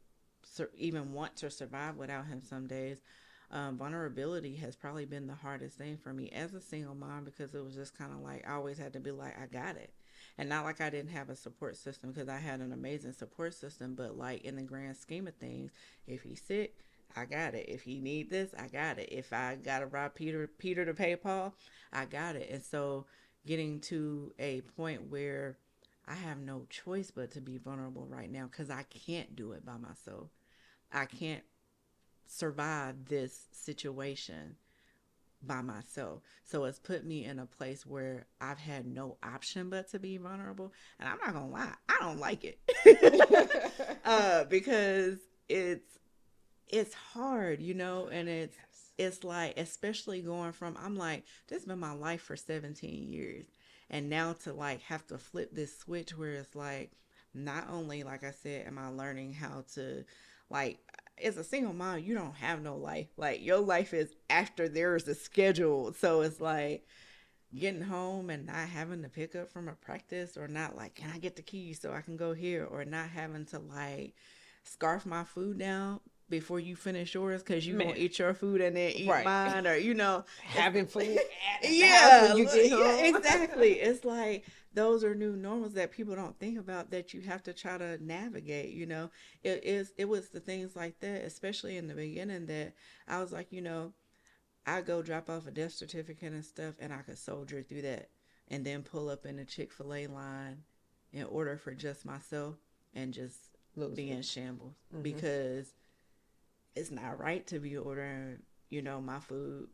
Speaker 2: even want to survive without him some days. Vulnerability has probably been the hardest thing for me as a single mom, because it was just kind of like I always had to be like, I got it. And not like I didn't have a support system, because I had an amazing support system, but like in the grand scheme of things, if he's sick, I got it. If he need this, I got it. If I gotta rob Peter to pay Paul, I got it. And so getting to a point where I have no choice but to be vulnerable right now, because I can't do it by myself. I can't survive this situation by myself. So it's put me in a place where I've had no option but to be vulnerable. And I'm not gonna lie, I don't like it. Because it's hard, and it's like, especially going from, I'm like, this has been my life for 17 years. And now to like have to flip this switch where it's like, not only, like I said, am I learning how to, like, as a single mom, you don't have no life. Like, your life is after there is a schedule. So it's like getting home and not having to pick up from a practice, or not like, can I get the keys so I can go here, or not having to like scarf my food down before you finish yours, because you gonna eat your food and then eat
Speaker 1: Right.
Speaker 2: mine, or
Speaker 1: Having food at the house
Speaker 2: yeah,
Speaker 1: when you get
Speaker 2: yeah,
Speaker 1: home.
Speaker 2: exactly. It's like those are new normals that people don't think about, that you have to try to navigate. It was the things like that, especially in the beginning, that I was like, I go drop off a death certificate and stuff, and I could soldier through that, and then pull up in a Chick-fil-A line and order for just myself, and just
Speaker 1: Lose
Speaker 2: be
Speaker 1: it.
Speaker 2: in shambles,
Speaker 1: Mm-hmm.
Speaker 2: because it's not right to be ordering, my food.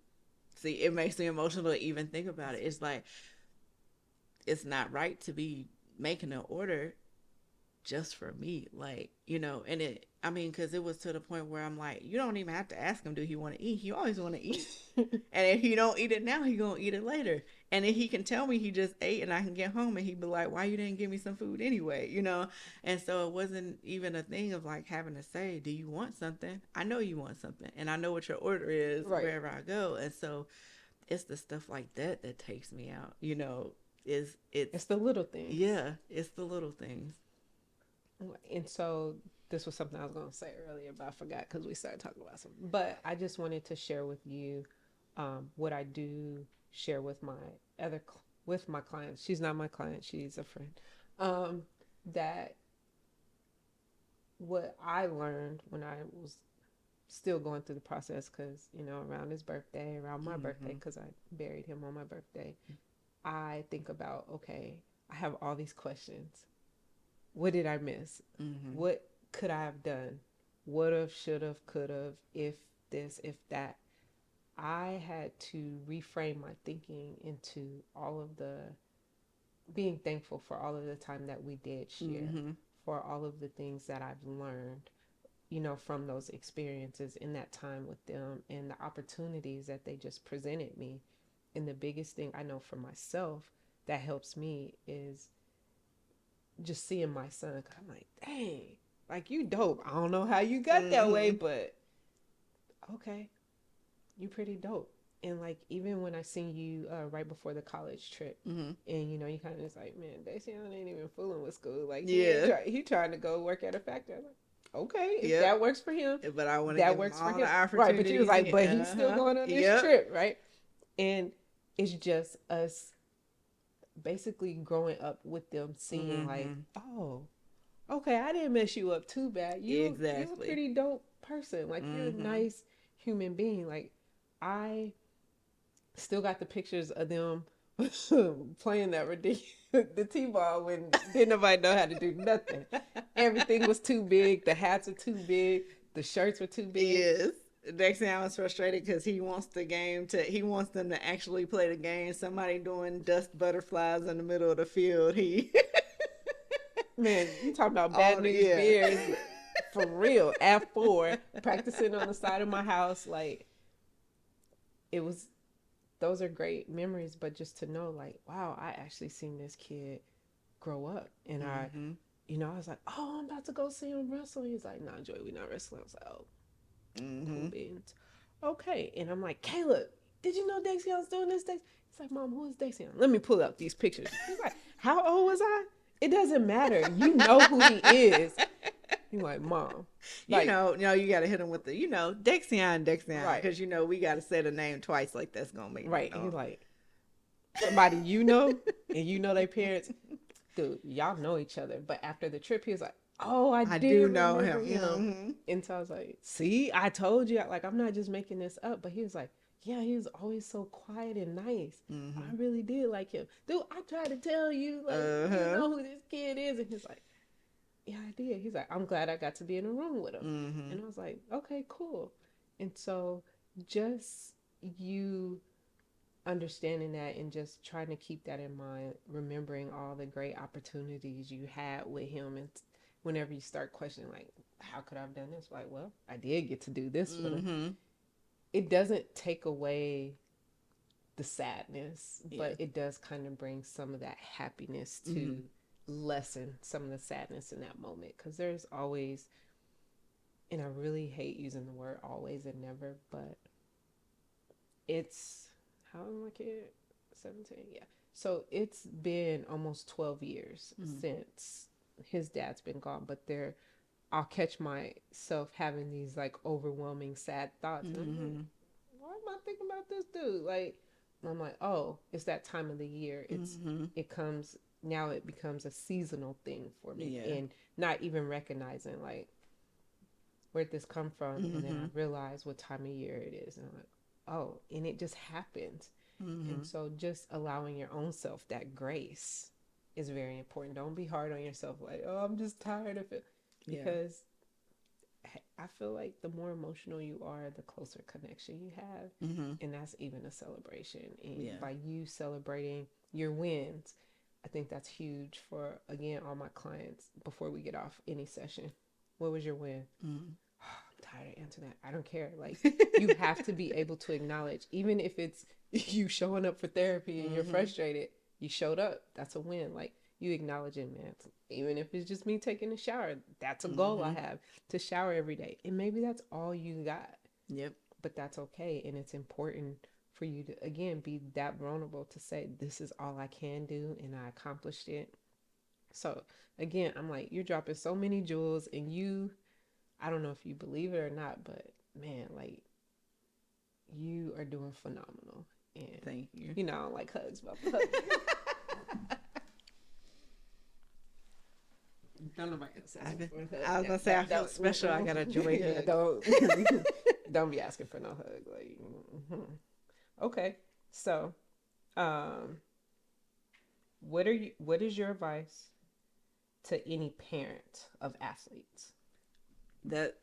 Speaker 2: See, it makes me emotional to even think about it. It's like, it's not right to be making an order just for me, like, and I mean, because it was to the point where I'm like, you don't even have to ask him, do he want to eat? He always want to eat. And if he don't eat it now, he gonna eat it later. And if he can tell me he just ate, and I can get home and he be like, why you didn't give me some food anyway? And so it wasn't even a thing of like having to say, do you want something? I know you want something, and I know what your order is
Speaker 1: Right.
Speaker 2: wherever I go. And so it's the stuff like that that takes me out, is
Speaker 1: It's the little things.
Speaker 2: yeah, it's the little things.
Speaker 1: And so this was something I was going to say earlier, but I forgot because we started talking about something. But I just wanted to share with you what I do share with my with my clients. She's not my client; she's a friend. Um, that what I learned when I was still going through the process, because around his birthday, around my birthday,
Speaker 2: Mm-hmm.
Speaker 1: because I buried him on my birthday, I think about, okay, I have all these questions. What did I miss?
Speaker 2: Mm-hmm.
Speaker 1: What could I have done? Would have, should have, could have, if this, if that. I had to reframe my thinking into all of the being thankful for all of the time that we did share,
Speaker 2: Mm-hmm.
Speaker 1: for all of the things that I've learned, from those experiences in that time with them, and the opportunities that they just presented me. And the biggest thing I know for myself that helps me is just seeing my son. 'Cause I'm like, dang, like, you dope. I don't know how you got that way,
Speaker 2: Mm-hmm.
Speaker 1: but okay, you pretty dope. And like, even when I seen you right before the college trip,
Speaker 2: Mm-hmm.
Speaker 1: and you kind of just like, man, Dacian ain't even fooling with school. Like,
Speaker 2: Yeah.
Speaker 1: he trying to go work at a factory. I'm like, okay, if
Speaker 2: Yep.
Speaker 1: that works for him,
Speaker 2: But I want to
Speaker 1: that
Speaker 2: give him
Speaker 1: works for
Speaker 2: all the
Speaker 1: him, right? But you was
Speaker 2: opportunities.
Speaker 1: like, but he's
Speaker 2: Uh
Speaker 1: still
Speaker 2: huh.
Speaker 1: going on this
Speaker 2: Yep.
Speaker 1: trip, right? And it's just us basically growing up with them, seeing like,
Speaker 2: Mm-hmm.
Speaker 1: oh, okay, I didn't mess you up too bad. You're a
Speaker 2: Exactly.
Speaker 1: pretty dope person. Like, you're a
Speaker 2: Mm-hmm.
Speaker 1: nice human being. Like, I still got the pictures of them playing that ridiculous the t-ball when didn't nobody know how to do nothing. Everything was too big. The hats were too big. The shirts were too big.
Speaker 2: Yes. Next thing I was frustrated because he wants them to actually play the game. Somebody doing dust butterflies in the middle of the field. He
Speaker 1: Man, you talking about bad
Speaker 2: all
Speaker 1: news
Speaker 2: yeah.
Speaker 1: beers for real. At 4, practicing on the side of my house, like it was. Those are great memories, but just to know, like, wow, I actually seen this kid grow up, and
Speaker 2: Mm-hmm.
Speaker 1: I was like, oh, I'm about to go see him wrestle. He's like, nah, Joy, we not wrestling. I was like, oh, cool
Speaker 2: Mm-hmm.
Speaker 1: beans. Okay, and I'm like, Caleb, did you know Dexion's doing this? He's like, Mom, who is Dexion? Let me pull up these pictures. He's like, how old was I? It doesn't matter. You know who he is. He's like, Mom, like,
Speaker 2: You got to hit him with the, Dexion,
Speaker 1: right,
Speaker 2: because we got to say the name twice, like that's gonna make them
Speaker 1: right.
Speaker 2: know.
Speaker 1: He's like, somebody you know, and you know their parents. Dude, y'all know each other. But after the trip, he was like, oh, I
Speaker 2: I
Speaker 1: did
Speaker 2: do know
Speaker 1: remember
Speaker 2: him.
Speaker 1: him.
Speaker 2: Mm-hmm.
Speaker 1: And so I was like, see, I told you. Like, I'm not just making this up. But he was like, yeah, he was always so quiet and nice. I
Speaker 2: Mm-hmm.
Speaker 1: really did like him. Dude, I tried to tell you, like, you
Speaker 2: Uh-huh.
Speaker 1: know who this kid is. And he's like, yeah, I did. He's like, I'm glad I got to be in a room with him.
Speaker 2: Mm-hmm.
Speaker 1: And I was like, okay, cool. And so just you understanding that and just trying to keep that in mind, remembering all the great opportunities you had with him, and whenever you start questioning, like, how could I have done this? Like, well, I did get to do this with him.
Speaker 2: Mm-hmm.
Speaker 1: It doesn't take away the sadness,
Speaker 2: Yeah.
Speaker 1: but it does kind of bring some of that happiness
Speaker 2: Mm-hmm.
Speaker 1: to lessen some of the sadness in that moment. Because there's always, and I really hate using the word always and never, but it's, how old am I kid? 17, yeah. So it's been almost 12 years
Speaker 2: Mm-hmm.
Speaker 1: since his dad's been gone, but I'll catch myself having these like overwhelming sad thoughts, and I'm like,
Speaker 2: Mm-hmm.
Speaker 1: why am I thinking about this dude? Like, I'm like, oh, it's that time of the year.
Speaker 2: Mm-hmm.
Speaker 1: It comes now. It becomes a seasonal thing for me,
Speaker 2: Yeah.
Speaker 1: and not even recognizing like where'd this come from, and then I
Speaker 2: Mm-hmm.
Speaker 1: realize what time of year it is, and I'm like, oh, and it just happens.
Speaker 2: Mm-hmm.
Speaker 1: And so just allowing your own self that grace is very important. Don't be hard on yourself, like, oh, I'm just tired of it.
Speaker 2: Yeah.
Speaker 1: Because I feel like the more emotional you are, the closer connection you have.
Speaker 2: Mm-hmm.
Speaker 1: And that's even a celebration. And
Speaker 2: Yeah.
Speaker 1: by you celebrating your wins, I think that's huge for, again, all my clients before we get off any session. What was your win?
Speaker 2: Mm-hmm.
Speaker 1: I'm tired of answering that. I don't care. Like, you have to be able to acknowledge, even if it's you showing up for therapy and you're
Speaker 2: Mm-hmm.
Speaker 1: frustrated, you showed up. That's a win. Like, you acknowledging, man. Even if it's just me taking a shower, that's a goal I
Speaker 2: Mm-hmm.
Speaker 1: have, to shower every day. And maybe that's all you got,
Speaker 2: Yep.
Speaker 1: but that's okay. And it's important for you to, again, be that vulnerable to say, this is all I can do and I accomplished it. So, again, I'm like, you're dropping so many jewels, and I don't know if you believe it or not, but man, like, you are doing phenomenal. And
Speaker 2: Thank you.
Speaker 1: I don't like hugs, but I'm hug you. Don't nobody else ask me for a hug.
Speaker 2: I was gonna say I feel special. I got a joy
Speaker 1: Yeah,
Speaker 2: hug.
Speaker 1: don't be asking for no hug. Like, okay. So, um, what is your advice to any parent of athletes?
Speaker 2: That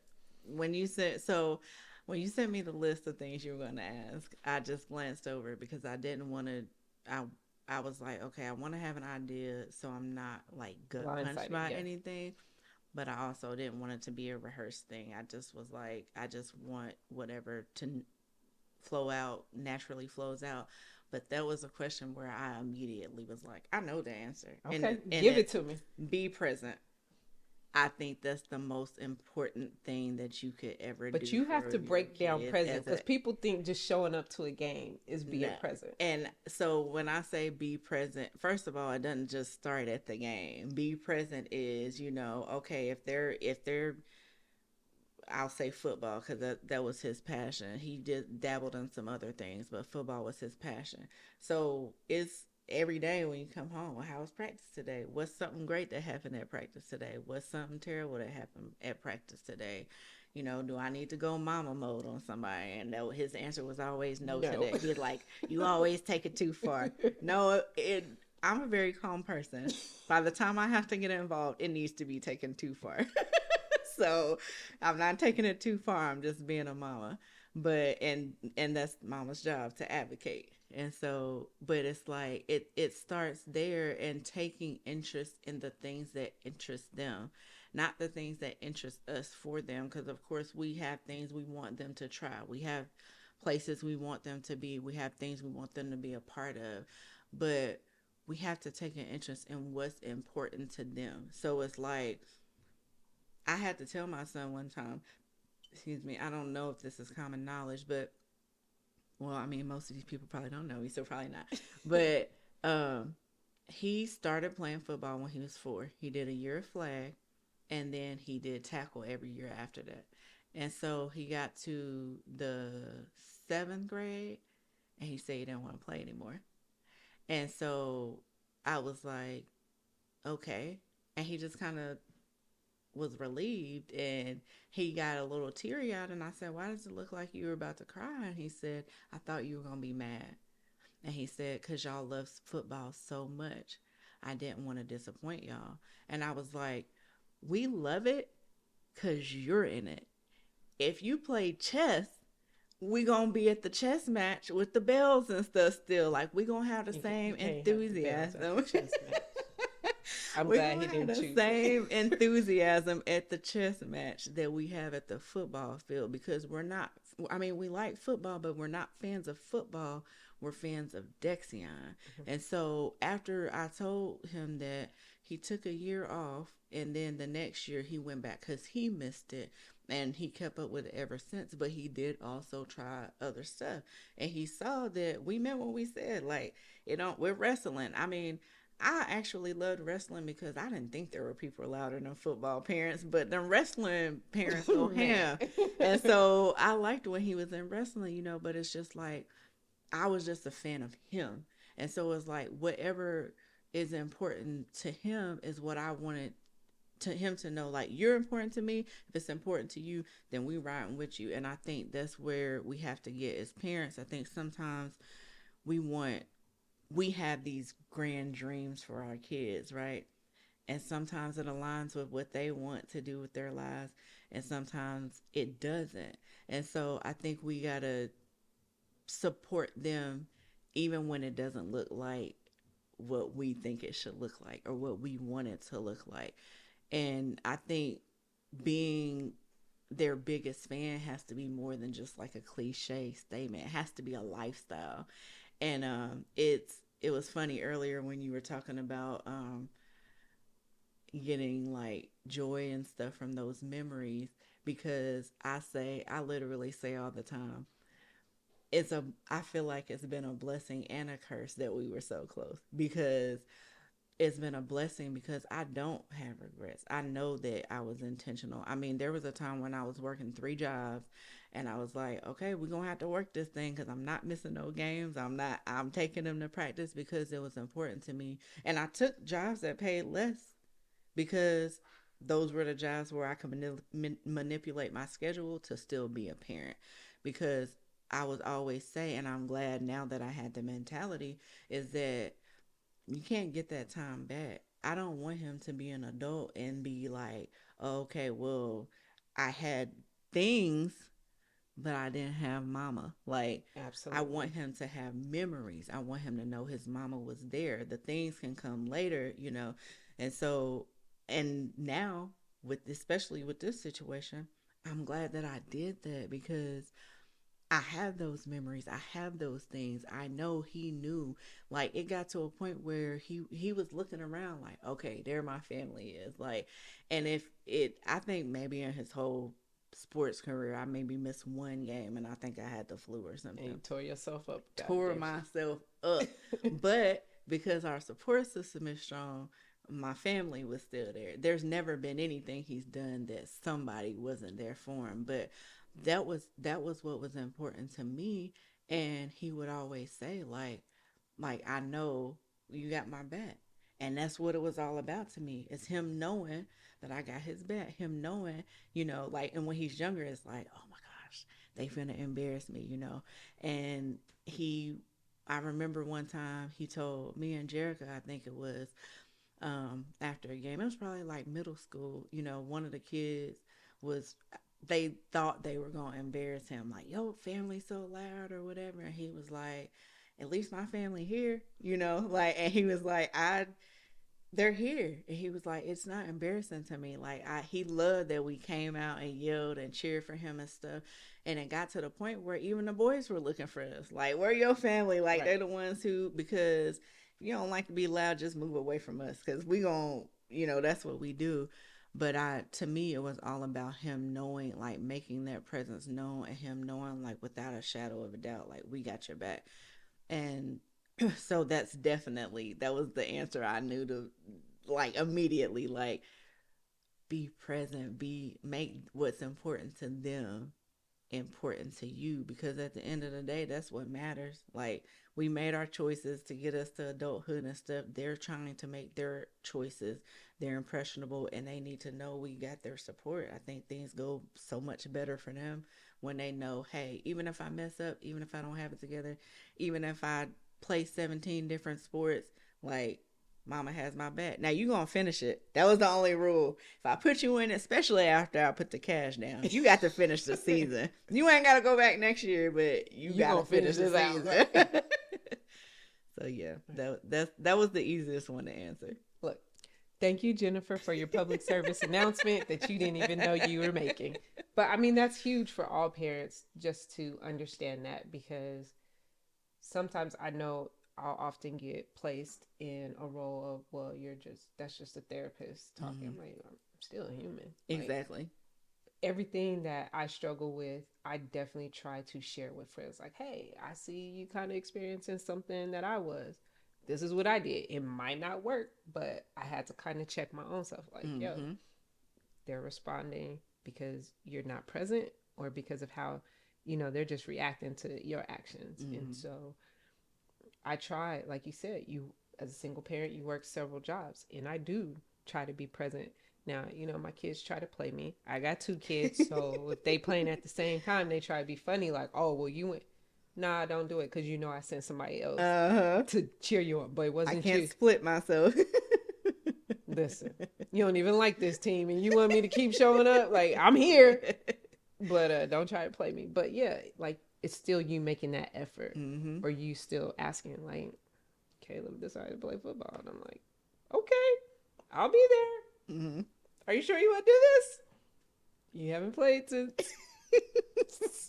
Speaker 2: when you said so, when you sent me the list of things you were going to ask, I just glanced over it because I didn't want to. I I was like, okay, I want to have an idea, so I'm not like gut punched
Speaker 1: Blindsided,
Speaker 2: by
Speaker 1: yeah.
Speaker 2: anything. But I also didn't want it to be a rehearsed thing. I just was like, I just want whatever to flow out naturally flows out. But that was a question where I immediately was like, I know the answer,
Speaker 1: Okay,
Speaker 2: and
Speaker 1: give it
Speaker 2: it's
Speaker 1: to me.
Speaker 2: be present. I think that's the most important thing that you could ever
Speaker 1: But
Speaker 2: do
Speaker 1: you have
Speaker 2: for
Speaker 1: to
Speaker 2: your
Speaker 1: break down
Speaker 2: kids
Speaker 1: present,
Speaker 2: as
Speaker 1: because
Speaker 2: a
Speaker 1: people think just showing up to a game is being
Speaker 2: no.
Speaker 1: present.
Speaker 2: And so when I say be present, first of all, it doesn't just start at the game. Be present is, okay, if they're I'll say football because that was his passion. He did dabbled in some other things, but football was his passion. So it's every day when you come home. Well, how was practice today? What's something great that happened at practice today? What's something terrible that happened at practice today? do I need to go mama mode on somebody? And his answer was always no to
Speaker 1: No.
Speaker 2: that. He's like, you always take it too far. No, I'm a very calm person. By the time I have to get involved, it needs to be taken too far. So I'm not taking it too far. I'm just being a mama. But and that's mama's job to advocate. And so, but it's like it starts there and taking interest in the things that interest them, not the things that interest us for them. Because of course we have things we want them to try. We have places we want them to be. We have things we want them to be a part of. But we have to take an interest in what's important to them. So it's like I had to tell my son one time, excuse me, I don't know if this is common knowledge, but well, I mean, most of these people probably don't know me, so probably not. But he started playing football when he was 4. He did a year of flag, and then he did tackle every year after that. And so he got to the 7th grade, and he said he didn't want to play anymore. And so I was like, okay. And he just kind of was relieved, and he got a little teary eyed, and I said, why does it look like you were about to cry? And he said, I thought you were going to be mad. And he said, because y'all love football so much, I didn't want to disappoint y'all. And I was like, we love it because you're in it. If you play chess, we gonna be at the chess match with the bells and stuff still. Like we gonna have the
Speaker 1: You
Speaker 2: same
Speaker 1: can't have the bells at the
Speaker 2: enthusiasm.
Speaker 1: chess match. I'm
Speaker 2: We're
Speaker 1: glad he
Speaker 2: gonna have
Speaker 1: didn't
Speaker 2: the
Speaker 1: choose it.
Speaker 2: same enthusiasm at the chess match that we have at the football field because we're not. I mean, we like football, but we're not fans of football. We're fans of Dexion. And so after I told him that, he took a year off, and then the next year he went back because he missed it. And he kept up with it ever since, but he did also try other stuff. And he saw that we meant what we said. Like, we're wrestling. I mean, I actually loved wrestling because I didn't think there were people louder than football parents, but the wrestling parents go
Speaker 1: Man.
Speaker 2: ham. And so I liked when he was in wrestling, but it's just like I was just a fan of him. And so it's like whatever is important to him is what I wanted to him to know, like, you're important to me. If it's important to you, then we riding with you. And I think that's where we have to get as parents. I think sometimes we want we have these grand dreams for our kids, right? And sometimes it aligns with what they want to do with their lives, and sometimes it doesn't. And so I think we got to support them even when it doesn't look like what we think it should look like or what we want it to look like. And I think being their biggest fan has to be more than just like a cliche statement. It has to be a lifestyle. And it was funny earlier when you were talking about getting like joy and stuff from those memories, because I literally say all the time, I feel like it's been a blessing and a curse that we were so close, because it's been a blessing because I don't have regrets. I know that I was intentional. I mean, there was a time when I was working 3 jobs, and I was like, okay, we're going to have to work this thing because I'm not missing no games. I'm taking them to practice because it was important to me. And I took jobs that paid less because those were the jobs where I could manipulate my schedule to still be a parent. Because I was always saying, and I'm glad now that I had the mentality, is that you can't get that time back. I don't want him to be an adult and be like, oh, okay, well, I had things, but I didn't have mama. Like, I want
Speaker 1: Absolutely.
Speaker 2: him to have memories. I want him to know his mama was there. The things can come later. And so, and now, especially with this situation, I'm glad that I did that because I have those memories. I have those things. I know he knew. Like, it got to a point where he was looking around like, okay, there my family is. Like, and if it I think maybe in his whole sports career, I maybe missed one game, and I think I had the flu or
Speaker 1: And you
Speaker 2: something.
Speaker 1: tore yourself up,
Speaker 2: Tore
Speaker 1: didn't
Speaker 2: myself up.
Speaker 1: you?
Speaker 2: But because our support system is strong, my family was still there. There's never been anything he's done that somebody wasn't there for him. But that was what was important to me. And he would always say, like I know you got my back. And that's what it was all about to me. It's him knowing that I got his back. Him knowing, like, and when he's younger, it's like, oh my gosh, they finna embarrass me, And I remember one time he told me and Jerica, I think it was, after a game, it was probably like middle school, one of the kids was, they thought they were gonna embarrass him, like, yo, family's so loud or whatever. And he was like, at least my family here, like, and he was like, they're here. And he was like, it's not embarrassing to me. Like, he loved that we came out and yelled and cheered for him and stuff. And it got to the point where even the boys were looking for us. Like, where your family? Like, they're the ones who, because if you don't like to be loud, just move away from us. Because we gon', that's what we do. But to me, it was all about him knowing, like, making that presence known, and him knowing, like, without a shadow of a doubt, like, we got your back. And so that was the answer I knew to, like, immediately, like, be present, make what's important to them important to you, because at the end of the day, that's what matters. Like, we made our choices to get us to adulthood and stuff. They're trying to make their choices. They're impressionable, and they need to know we got their support. I think things go so much better for them when they know, hey, even if I mess up, even if I don't have it together, even if I play 17 different sports, like, mama has my back. Now you gonna finish it. That was the only rule. If I put you in, especially after I put the cash down, you got to finish the season. You ain't gotta go back next year, but you gotta finish the season. Right? So yeah, that was the easiest one to answer.
Speaker 1: Look, thank you, Jennifer, for your public service announcement that you didn't even know you were making. But I mean, that's huge for all parents just to understand that, because sometimes I know I'll often get placed in a role of, well, that's just a therapist talking. I'm like, I'm still a human.
Speaker 2: Exactly.
Speaker 1: Like, everything that I struggle with, I definitely try to share with friends. Like, hey, I see you kind of experiencing something that I was. This is what I did. It might not work, but I had to kind of check my own self. Like, yo, they're responding because you're not present, or because of how, they're just reacting to your actions. And so I try, like you said, you, as a single parent, you work several jobs, and I do try to be present. Now, my kids try to play me. I got two kids, so if they playing at the same time, they try to be funny, like, oh, well, you went. Nah, don't do it, because I sent somebody else to cheer you up, but it wasn't you.
Speaker 2: I can't split myself.
Speaker 1: Listen, you don't even like this team, and you want me to keep showing up? Like, I'm here, but don't try to play me. But yeah, like, it's still you making that effort, or you still asking, like, Caleb decided to play football, and I'm like, okay, I'll be there. Are you sure you want to do this? You haven't played since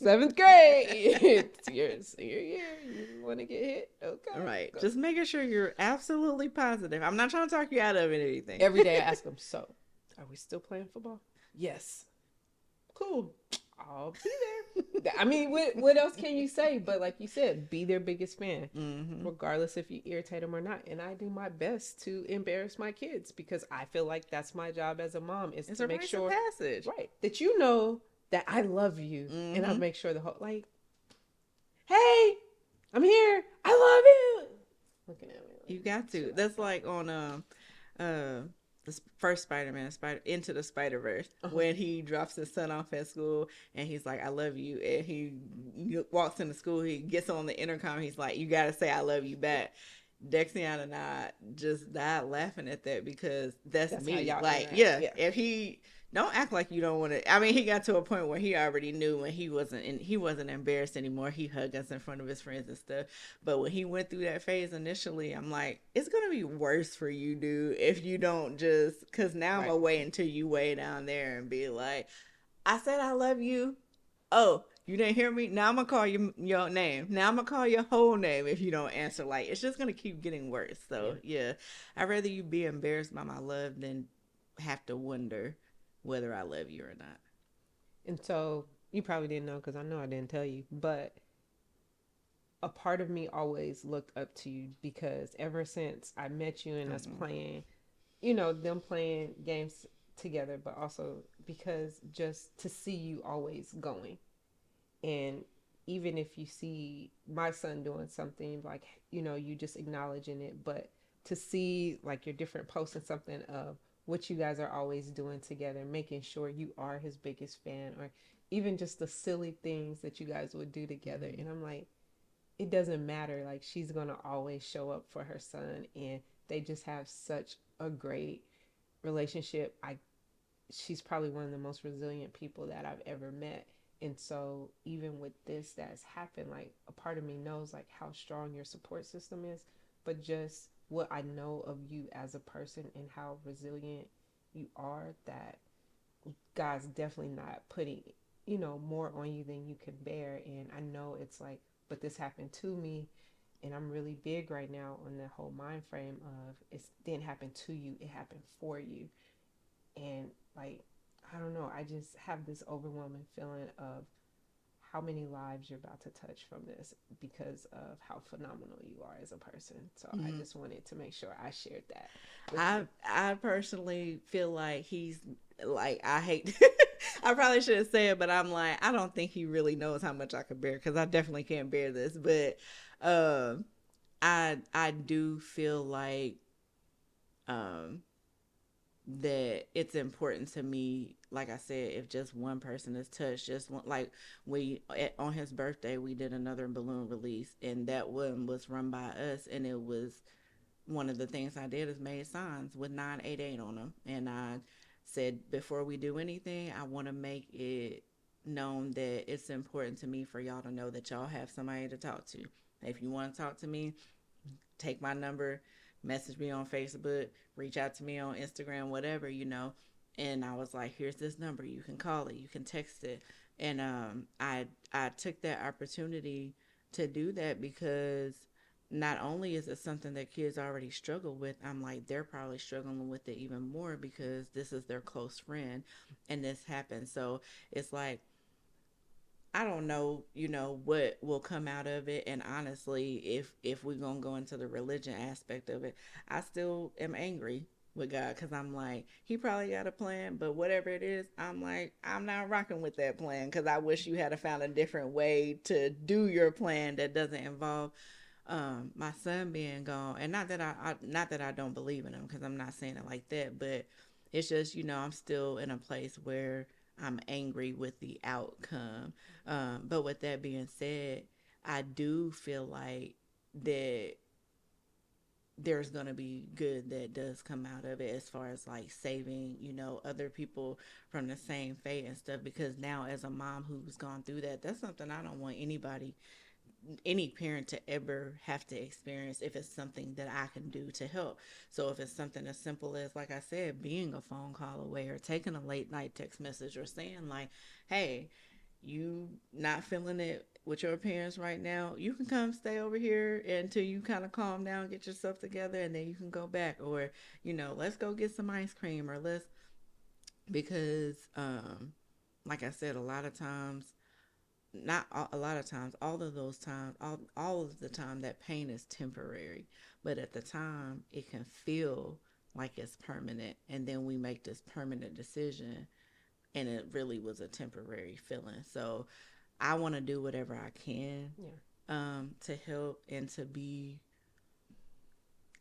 Speaker 1: 7th grade. It's your senior year. You want to get hit? Okay.
Speaker 2: All right. Just making sure you're absolutely positive. I'm not trying to talk you out of anything.
Speaker 1: Every day I ask them, so, are we still playing football? Yes. Cool. I'll be there. I mean, what else can you say? But like you said, be their biggest fan, regardless if you irritate them or not. And I do my best to embarrass my kids, because I feel like that's my job as a mom, is to make sure,
Speaker 2: passage,
Speaker 1: right, that you know that I love you, and I make sure the whole, like, hey, I'm here. I love you. Looking at me. Like,
Speaker 2: you got to. That's like on the first Spider-Man, Into the Spider-Verse, when he drops his son off at school and he's like, I love you. And he walks into school, he gets on the intercom, he's like, you got to say I love you back. Dexiana and I just died laughing at that, because that's me. Like, yeah, if he... Don't act like you don't want to. I mean, he got to a point where he already knew when he wasn't embarrassed anymore. He hugged us in front of his friends and stuff. But when he went through that phase initially, I'm like, it's going to be worse for you, dude, if you don't just, because now I'm going to wait until you way down there and be like, I said I love you. Oh, you didn't hear me? Now I'm going to call your name. Now I'm going to call your whole name if you don't answer. Like, it's just going to keep getting worse. So, yeah, I'd rather you be embarrassed by my love than have to wonder whether I love you or not.
Speaker 1: And so you probably didn't know, because I know I didn't tell you, but a part of me always looked up to you, because ever since I met you and us playing, them playing games together, but also because just to see you always going. And even if you see my son doing something, like, you just acknowledging it, but to see like your different posts and something of what you guys are always doing together, making sure you are his biggest fan, or even just the silly things that you guys would do together.
Speaker 2: Mm-hmm.
Speaker 1: And I'm like, it doesn't matter. Like, she's gonna always show up for her son, and they just have such a great relationship. I She's probably one of the most resilient people that I've ever met. And so even with this that's happened, like a part of me knows like how strong your support system is, but just what I know of you as a person and how resilient you are, that God's definitely not putting, more on you than you can bear. And I know it's like, but this happened to me, and I'm really big right now on the whole mind frame of it didn't happen to you, it happened for you. And like, I don't know, I just have this overwhelming feeling of how many lives you're about to touch from this because of how phenomenal you are as a person. So I
Speaker 2: Mm-hmm.
Speaker 1: just wanted to make sure I shared that with
Speaker 2: I
Speaker 1: you.
Speaker 2: I personally feel like he's like I hate. I probably shouldn't say it, but I'm like I don't think he really knows how much I could bear because I definitely can't bear this. But um, I do feel like um that it's important to me, like I said, if just one person is touched, just one, like on his birthday we did another balloon release, and that one was run by us, and it was one of the things I did is made signs with 988 on them, and I said before we do anything I want to make it known that it's important to me for y'all to know that y'all have somebody to talk to. If you want to talk to me, take my number, message me on Facebook, reach out to me on Instagram, whatever, And I was like, here's this number. You can call it, you can text it. And I took that opportunity to do that because not only is it something that kids already struggle with, I'm like, they're probably struggling with it even more because this is their close friend and this happened. So it's like, I don't know, what will come out of it. And honestly, if we're gonna go into the religion aspect of it, I still am angry with God because I'm like, He probably got a plan, but whatever it is, I'm like, I'm not rocking with that plan because I wish you had found a different way to do your plan that doesn't involve my son being gone. And not that I don't believe in him, because I'm not saying it like that, but it's just, I'm still in a place where I'm angry with the outcome. But with that being said, I do feel like that there's going to be good that does come out of it as far as like saving, other people from the same fate and stuff, because now as a mom who's gone through that, that's something I don't want any parent to ever have to experience if it's something that I can do to help. So if it's something as simple as, like I said, being a phone call away or taking a late night text message or saying like, hey, you not feeling it with your parents right now, you can come stay over here until you kind of calm down, get yourself together, and then you can go back. Or, let's go get some ice cream, or let's, because like I said, a lot of times, not a lot of times, all of those times, all of the time, that pain is temporary, but at the time it can feel like it's permanent, and then we make this permanent decision and it really was a temporary feeling. So I want to do whatever I can
Speaker 1: Yeah.
Speaker 2: to help and to be,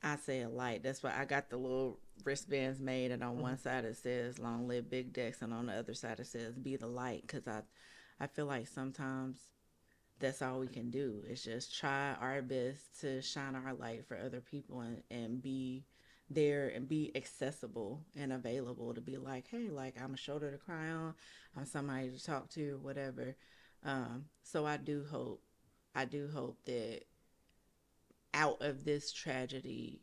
Speaker 2: I say, a light. That's why I got the little wristbands made, and on
Speaker 1: Mm-hmm.
Speaker 2: one side it says "Long live Big Dex," and on the other side it says "Be the light." Because I feel like sometimes that's all we can do is just try our best to shine our light for other people, and be there and be accessible and available to be like, hey, like I'm a shoulder to cry on, I'm somebody to talk to, or whatever. So I do hope that out of this tragedy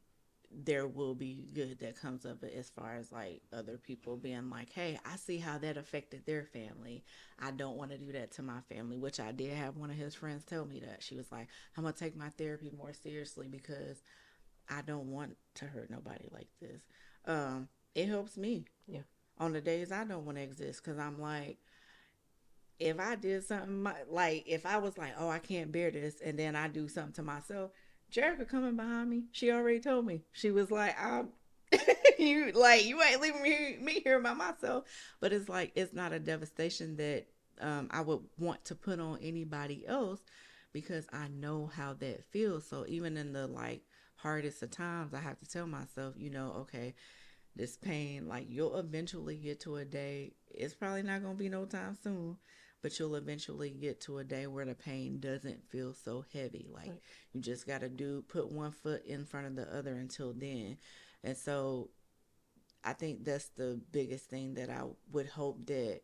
Speaker 2: there will be good that comes of it, as far as like other people being like, hey, I see how that affected their family, I don't want to do that to my family. Which I did have one of his friends tell me that. She was like, I'm gonna take my therapy more seriously because I don't want to hurt nobody like this. It helps me
Speaker 1: Yeah.
Speaker 2: on the days I don't want to exist, because I'm like, if I did something, like if I was like, oh, I can't bear this, and then I do something to myself, Jerica coming behind me, she already told me. She was like, I'm you ain't leaving me here by myself. But it's like, it's not a devastation that I would want to put on anybody else, because I know how that feels. So even in the like hardest of times, I have to tell myself, okay, this pain, like you'll eventually get to a day, it's probably not going to be no time soon, but you'll eventually get to a day where the pain doesn't feel so heavy. Like
Speaker 1: Right.
Speaker 2: you just got to put one foot in front of the other until then. And so I think that's the biggest thing that I would hope that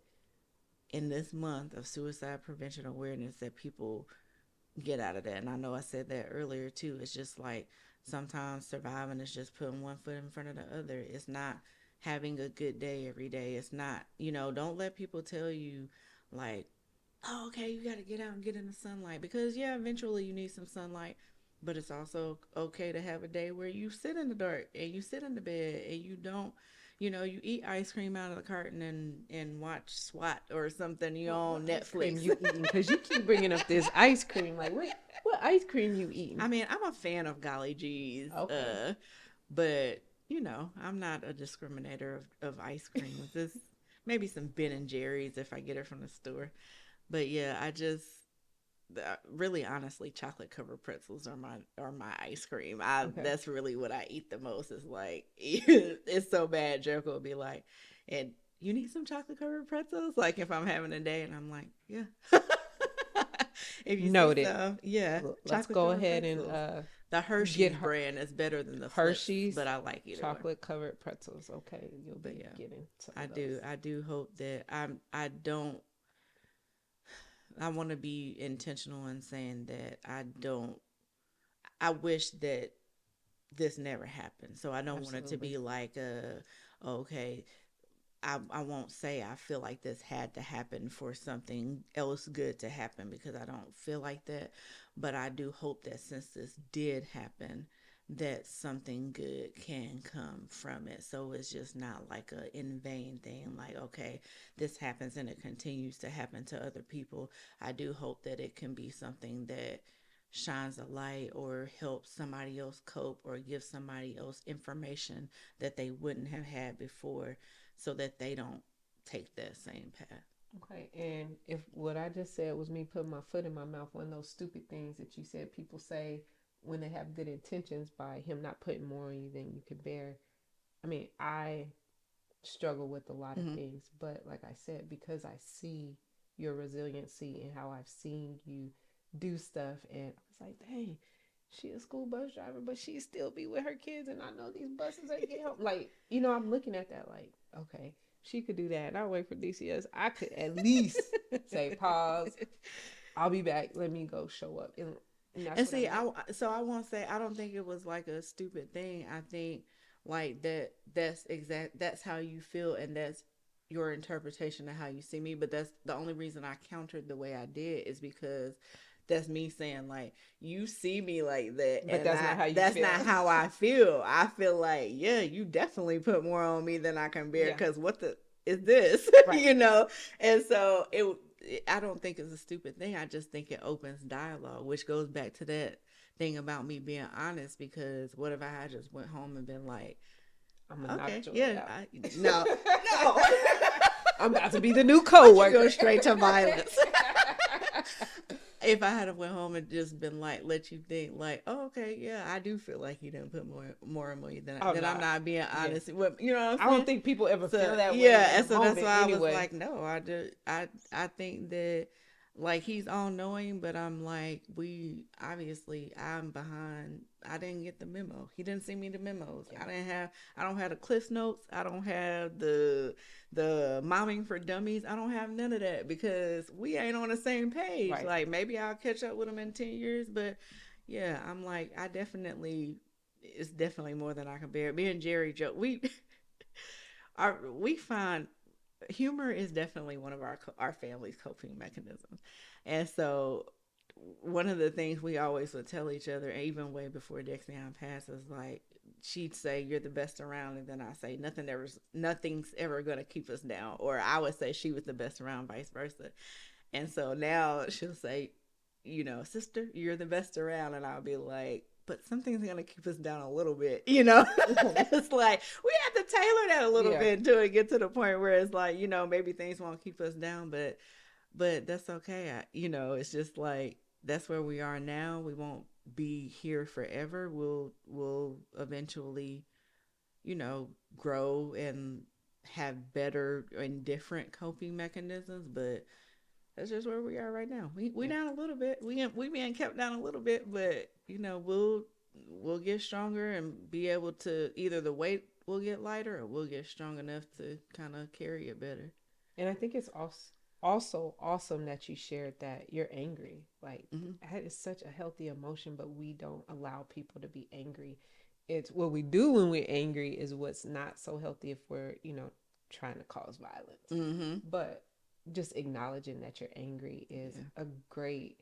Speaker 2: in this month of suicide prevention awareness that people get out of that. And I know I said that earlier too. It's just like sometimes surviving is just putting one foot in front of the other. It's not having a good day every day. It's not, don't let people tell you like, oh, okay, you got to get out and get in the sunlight, because yeah, eventually you need some sunlight. But it's also okay to have a day where you sit in the dark and you sit in the bed and you don't, you eat ice cream out of the carton and watch SWAT or something,
Speaker 1: What
Speaker 2: on
Speaker 1: ice cream
Speaker 2: Netflix.
Speaker 1: you eating? Because you keep bringing up this ice cream. Like, what ice cream you
Speaker 2: I
Speaker 1: eating?
Speaker 2: mean, I'm a fan of Golly G's,
Speaker 1: Okay.
Speaker 2: but I'm not a discriminator of ice creams. It's maybe some Ben and Jerry's if I get it from the store. But yeah, I just really honestly, chocolate covered pretzels are my ice cream. I
Speaker 1: Okay.
Speaker 2: That's really what I eat the most. Is like it's so bad. Jericho will be like, and you need some chocolate covered pretzels. Like if I'm having a day, and I'm like, yeah. If you see
Speaker 1: Noted.
Speaker 2: some, yeah,
Speaker 1: Let's
Speaker 2: chocolate
Speaker 1: go
Speaker 2: covered
Speaker 1: ahead and
Speaker 2: pretzels. The
Speaker 1: get
Speaker 2: Hershey's brand is better than the Flips, but
Speaker 1: Hershey's
Speaker 2: I like either one.
Speaker 1: chocolate covered pretzels. Okay, you'll
Speaker 2: But
Speaker 1: be
Speaker 2: yeah,
Speaker 1: getting some
Speaker 2: I
Speaker 1: of
Speaker 2: do.
Speaker 1: those.
Speaker 2: I do hope that I don't. I want to be intentional in saying that I don't. I wish that this never happened. So I don't want it to
Speaker 1: Absolutely.
Speaker 2: be like okay, I won't say I feel like this had to happen for something else good to happen, because I don't feel like that. But I do hope that since this did happen, that something good can come from it. So it's just not like a in vain thing, like, okay, this happens and it continues to happen to other people. I do hope that it can be something that shines a light or helps somebody else cope or gives somebody else information that they wouldn't have had before, so that they don't take that same path.
Speaker 1: Okay, and if what I just said was me putting my foot in my mouth, one of those stupid things that you said people say when they have good intentions by him not putting more on you than you could bear. I mean, I struggle with a lot of
Speaker 2: Mm-hmm.
Speaker 1: things, but like I said, because I see your resiliency and how I've seen you do stuff, and I was like, dang, she a school bus driver, but she still be with her kids, and I know these buses ain't get home. Like, I'm looking at that like, okay, she could do that. And I wait for DCS. I could at least say pause. I'll be back. Let me go show up, and that's
Speaker 2: And
Speaker 1: what I
Speaker 2: see,
Speaker 1: meant.
Speaker 2: I won't say I don't think it was like a stupid thing. I think like that's how you feel, and that's your interpretation of how you see me. But that's the only reason I countered the way I did, is because that's me saying like, you see me like that,
Speaker 1: But
Speaker 2: and
Speaker 1: that's
Speaker 2: I
Speaker 1: not how you
Speaker 2: that's
Speaker 1: feel.
Speaker 2: not how I feel. I feel like, yeah, you definitely put more on me than I can bear,
Speaker 1: Yeah.
Speaker 2: because what the is this?
Speaker 1: Right.
Speaker 2: And so I don't think it's a stupid thing. I just think it opens dialogue, which goes back to that thing about me being honest. Because what if I had just went home and been like,
Speaker 1: I'm gonna knock
Speaker 2: okay,
Speaker 1: Joy
Speaker 2: yeah,
Speaker 1: out.
Speaker 2: no, no,
Speaker 1: I'm about to be the new
Speaker 2: why'd you
Speaker 1: co-worker.
Speaker 2: go straight to violence? If I had went home and just been like, let you think like, oh, okay, yeah, I do feel like you didn't put more and more than
Speaker 1: I'm
Speaker 2: then I'm
Speaker 1: not.
Speaker 2: not being
Speaker 1: Yeah.
Speaker 2: honest. You know what I'm
Speaker 1: I don't
Speaker 2: saying?
Speaker 1: think people ever
Speaker 2: So
Speaker 1: feel that way
Speaker 2: yeah,
Speaker 1: in
Speaker 2: and
Speaker 1: the
Speaker 2: so that's
Speaker 1: moment
Speaker 2: why I was
Speaker 1: anyway.
Speaker 2: like, no, I think that like he's all knowing, but I'm like, I'm behind. I didn't get the memo. He didn't send me the memos.
Speaker 1: Yeah.
Speaker 2: I don't have the cliff notes. I don't have the momming for dummies. I don't have none of that, because we ain't on the same page.
Speaker 1: Right.
Speaker 2: Like maybe I'll catch up with him in 10 years, but yeah, I'm like, it's definitely more than I can bear. Me and Jerry joke. We find humor is definitely one of our family's coping mechanisms, and so one of the things we always would tell each other, even way before Dexion passed, is like, she'd say, "You're the best around," and then I say, "Nothing's ever gonna keep us down," or I would say she was the best around, vice versa. And so now she'll say, "Sister, you're the best around," and I'll be like, but something's gonna keep us down a little bit. It's like we have to tailor that a little
Speaker 1: Yeah.
Speaker 2: bit until it get to the point where it's like, maybe things won't keep us down, but that's okay. It's just like, that's where we are now. We won't be here forever. We'll eventually, you know, grow and have better and different coping mechanisms, but that's just where we are right now. We
Speaker 1: Yeah.
Speaker 2: down a little bit. We being kept down a little bit, but you know, we'll get stronger and be able to, either the weight will get lighter or we'll get strong enough to kind of carry it better.
Speaker 1: And I think it's also awesome that you shared that you're angry. Like,
Speaker 2: Hmm.
Speaker 1: that is such a healthy emotion, but we don't allow people to be angry. It's what we do when we're angry is what's not so healthy if we're, trying to cause violence.
Speaker 2: Hmm.
Speaker 1: But just acknowledging that you're angry is
Speaker 2: Yeah.
Speaker 1: a great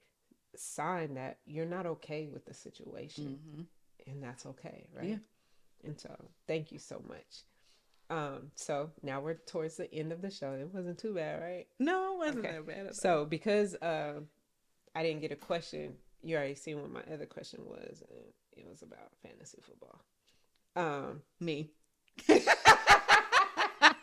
Speaker 1: sign that you're not okay with the situation.
Speaker 2: Hmm.
Speaker 1: And that's okay,
Speaker 2: Yeah.
Speaker 1: right? And so, thank you so much. So now we're towards the end of the show. It wasn't too bad, right?
Speaker 2: No, it wasn't
Speaker 1: Okay.
Speaker 2: that bad at all.
Speaker 1: So because I didn't get a question, you already seen what my other question was, and it was about fantasy football. Um,
Speaker 2: Me.
Speaker 1: I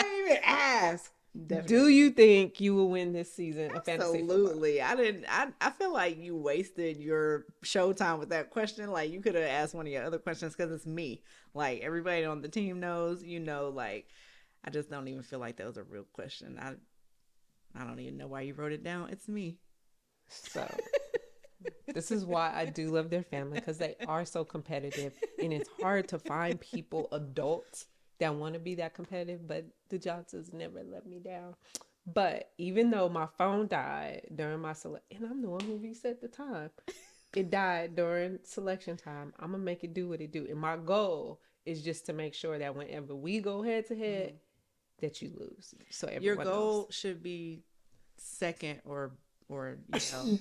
Speaker 1: didn't even ask. Do
Speaker 2: Definitely
Speaker 1: you
Speaker 2: me.
Speaker 1: think you will win this season of fantasy football?
Speaker 2: Absolutely. I didn't I feel like you wasted your showtime with that question. Like you could have asked one of your other questions because it's me. Like everybody on the team knows, you know, like I just don't even feel like that was a real question. I don't even know why you wrote it down. It's me.
Speaker 1: So this is why I do love their family, because they are so competitive, and it's hard to find people, adults, that want to be that competitive. But the Johnsons never let me down. But even though my phone died during my select, and I'm the one who reset the time, it died during selection time. I'm gonna make it do what it do, and my goal is just to make sure that whenever we go head to head,
Speaker 2: Mhm.
Speaker 1: that you lose, so
Speaker 2: Your
Speaker 1: everyone knows.
Speaker 2: goal should be second or you know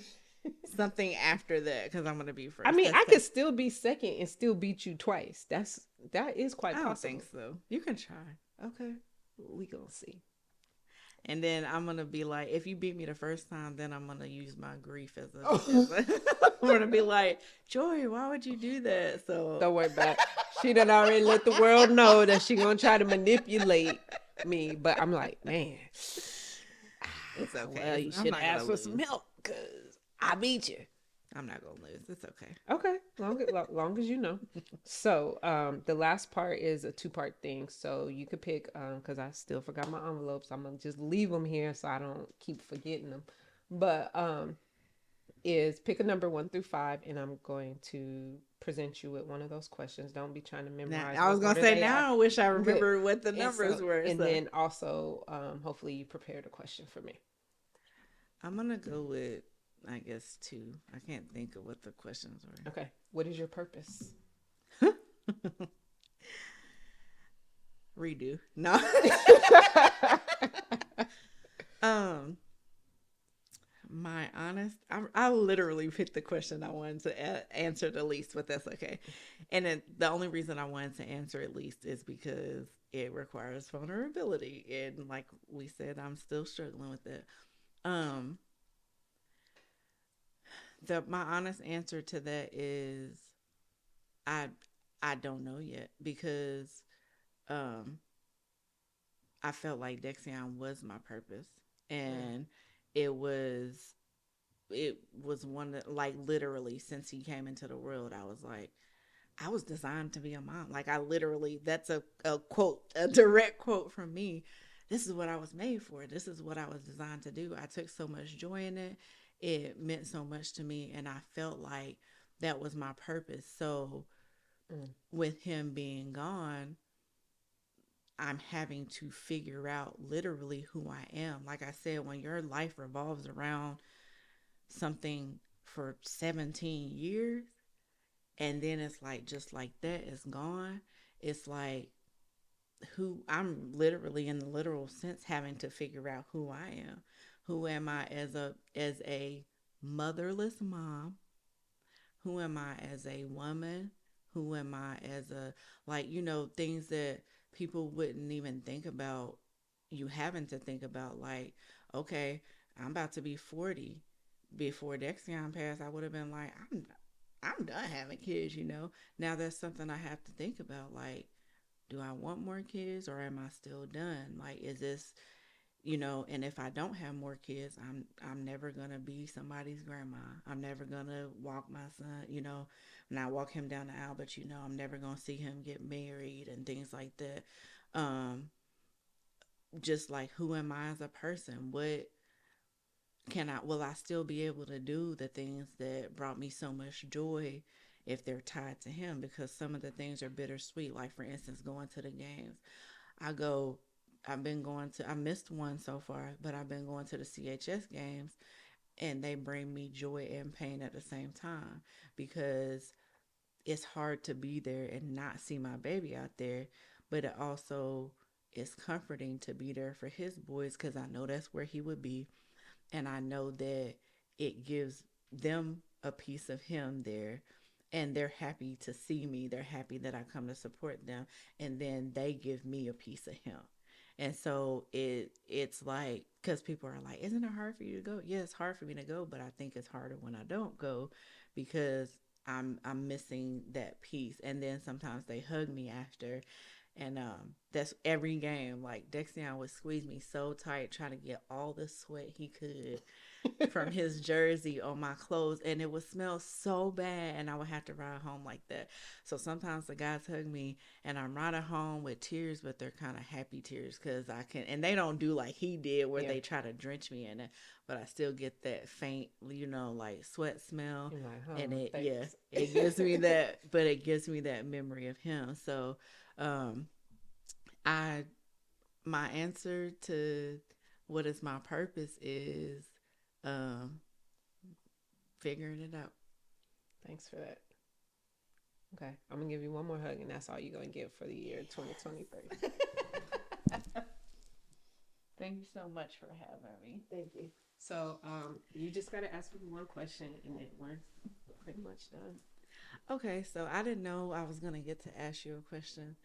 Speaker 2: something after that because I'm gonna be
Speaker 1: I
Speaker 2: first.
Speaker 1: mean,
Speaker 2: That's
Speaker 1: I could
Speaker 2: that.
Speaker 1: still be second and still beat you twice. That is
Speaker 2: I
Speaker 1: quite
Speaker 2: don't think
Speaker 1: possible.
Speaker 2: so. You can try.
Speaker 1: Okay, we gonna see.
Speaker 2: And then I'm gonna be like, if you beat me the first time, then I'm gonna use my grief as a
Speaker 1: Oh,
Speaker 2: as a. I'm gonna be like, Joy, why would you do that? So
Speaker 1: don't worry about it. She done already let the world know that she gonna try to manipulate me. But I'm like, man,
Speaker 2: it's okay.
Speaker 1: well, you
Speaker 2: I'm
Speaker 1: should
Speaker 2: not gonna
Speaker 1: ask for some
Speaker 2: lose.
Speaker 1: milk because I beat you.
Speaker 2: I'm not gonna lose. It's okay.
Speaker 1: Okay, long as you know. So, the last part is a two-part thing. So you could pick, because I still forgot my envelopes. I'm gonna just leave them here so I don't keep forgetting them. But is pick a number 1 through 5, and I'm going to present you with one of those questions. Don't be trying to
Speaker 2: Now
Speaker 1: memorize
Speaker 2: I was
Speaker 1: what
Speaker 2: gonna
Speaker 1: order
Speaker 2: say
Speaker 1: they are.
Speaker 2: now I wish I
Speaker 1: Good.
Speaker 2: remember what the
Speaker 1: And
Speaker 2: numbers
Speaker 1: so,
Speaker 2: were.
Speaker 1: and
Speaker 2: So
Speaker 1: then also, hopefully you prepared a question for me.
Speaker 2: I'm gonna go with I guess two. I can't think of what the questions
Speaker 1: Okay. What is your purpose?
Speaker 2: were. Redo. No. um my honest I literally picked the question I wanted to answer the least, but that's okay. And then the only reason I wanted to answer it least is because it requires vulnerability, and like we said, I'm still struggling with it. um the my honest answer to that is i I don't know yet, because um I felt like Dexion was my purpose,
Speaker 1: Mm,
Speaker 2: and it was it was one that, like, literally since he came into the world, I was like, I was designed to be a mom. Like, I literally, that's a quote, a direct quote from me. This is what I was made for. This is what I was designed to do. I took so much joy in it. It meant so much to me, and I felt like that was my purpose. So
Speaker 1: mm,
Speaker 2: with him being gone, I'm having to figure out literally who I am. Like I said, when your life revolves around something for 17 years, and then it's like just like that, it's gone. It's like, who I'm literally, in the literal sense, having to figure out who I am. Who am I as a motherless mom? Who am I as a woman? Who am I as a, like, things that people wouldn't even think about, you having to think about, like, okay, I'm about to be 40. Before Dexion passed, I would have been like, I'm done having kids. Now that's something I have to think about. Like, do I want more kids, or am I still done? Like, is this, and if I don't have more kids, I'm never gonna be somebody's grandma. I'm never gonna walk my son, when I walk him down the aisle, but I'm never gonna see him get married and things like that. Um, just like, who am I as a person? What will I still be able to do the things that brought me so much joy if they're tied to him? Because some of the things are bittersweet. Like, for instance, going to the games. I go, I missed one so far, but I've been going to the CHS games, and they bring me joy and pain at the same time, because it's hard to be there and not see my baby out there, but it also is comforting to be there for his boys, because I know that's where he would be, and I know that it gives them a piece of him there, and they're happy to see me. They're happy that I come to support them, and then they give me a piece of him. And so it's like, because people are like, isn't it hard for you to go? Yeah, it's hard for me to go, but I think it's harder when I don't go, because I'm missing that piece. And then sometimes they hug me after, and that's every game. Like, Dexion would squeeze me so tight, trying to get all the sweat he could from his jersey on my clothes, and it would smell so bad, and I would have to ride home like that. So sometimes the guys hug me, and I'm riding home with tears, but they're kind of happy tears, because I can, and they don't do like he did where
Speaker 1: Yeah.
Speaker 2: they try to drench me in it, but I still get that faint, like, sweat smell.
Speaker 1: You're like,
Speaker 2: And
Speaker 1: oh,
Speaker 2: it, yeah,
Speaker 1: thanks.
Speaker 2: it gives me that, but it gives me that memory of him. So um I my answer to what is my purpose is um figuring it out.
Speaker 1: Thanks for that. Okay, I'm gonna give you one more hug, and that's all you're gonna get for the year 2023.
Speaker 2: Thank you so much for having me.
Speaker 1: Thank you. So, you just gotta ask me one question, and then we're pretty much done.
Speaker 2: Okay, so I didn't know I was gonna get to ask you a question.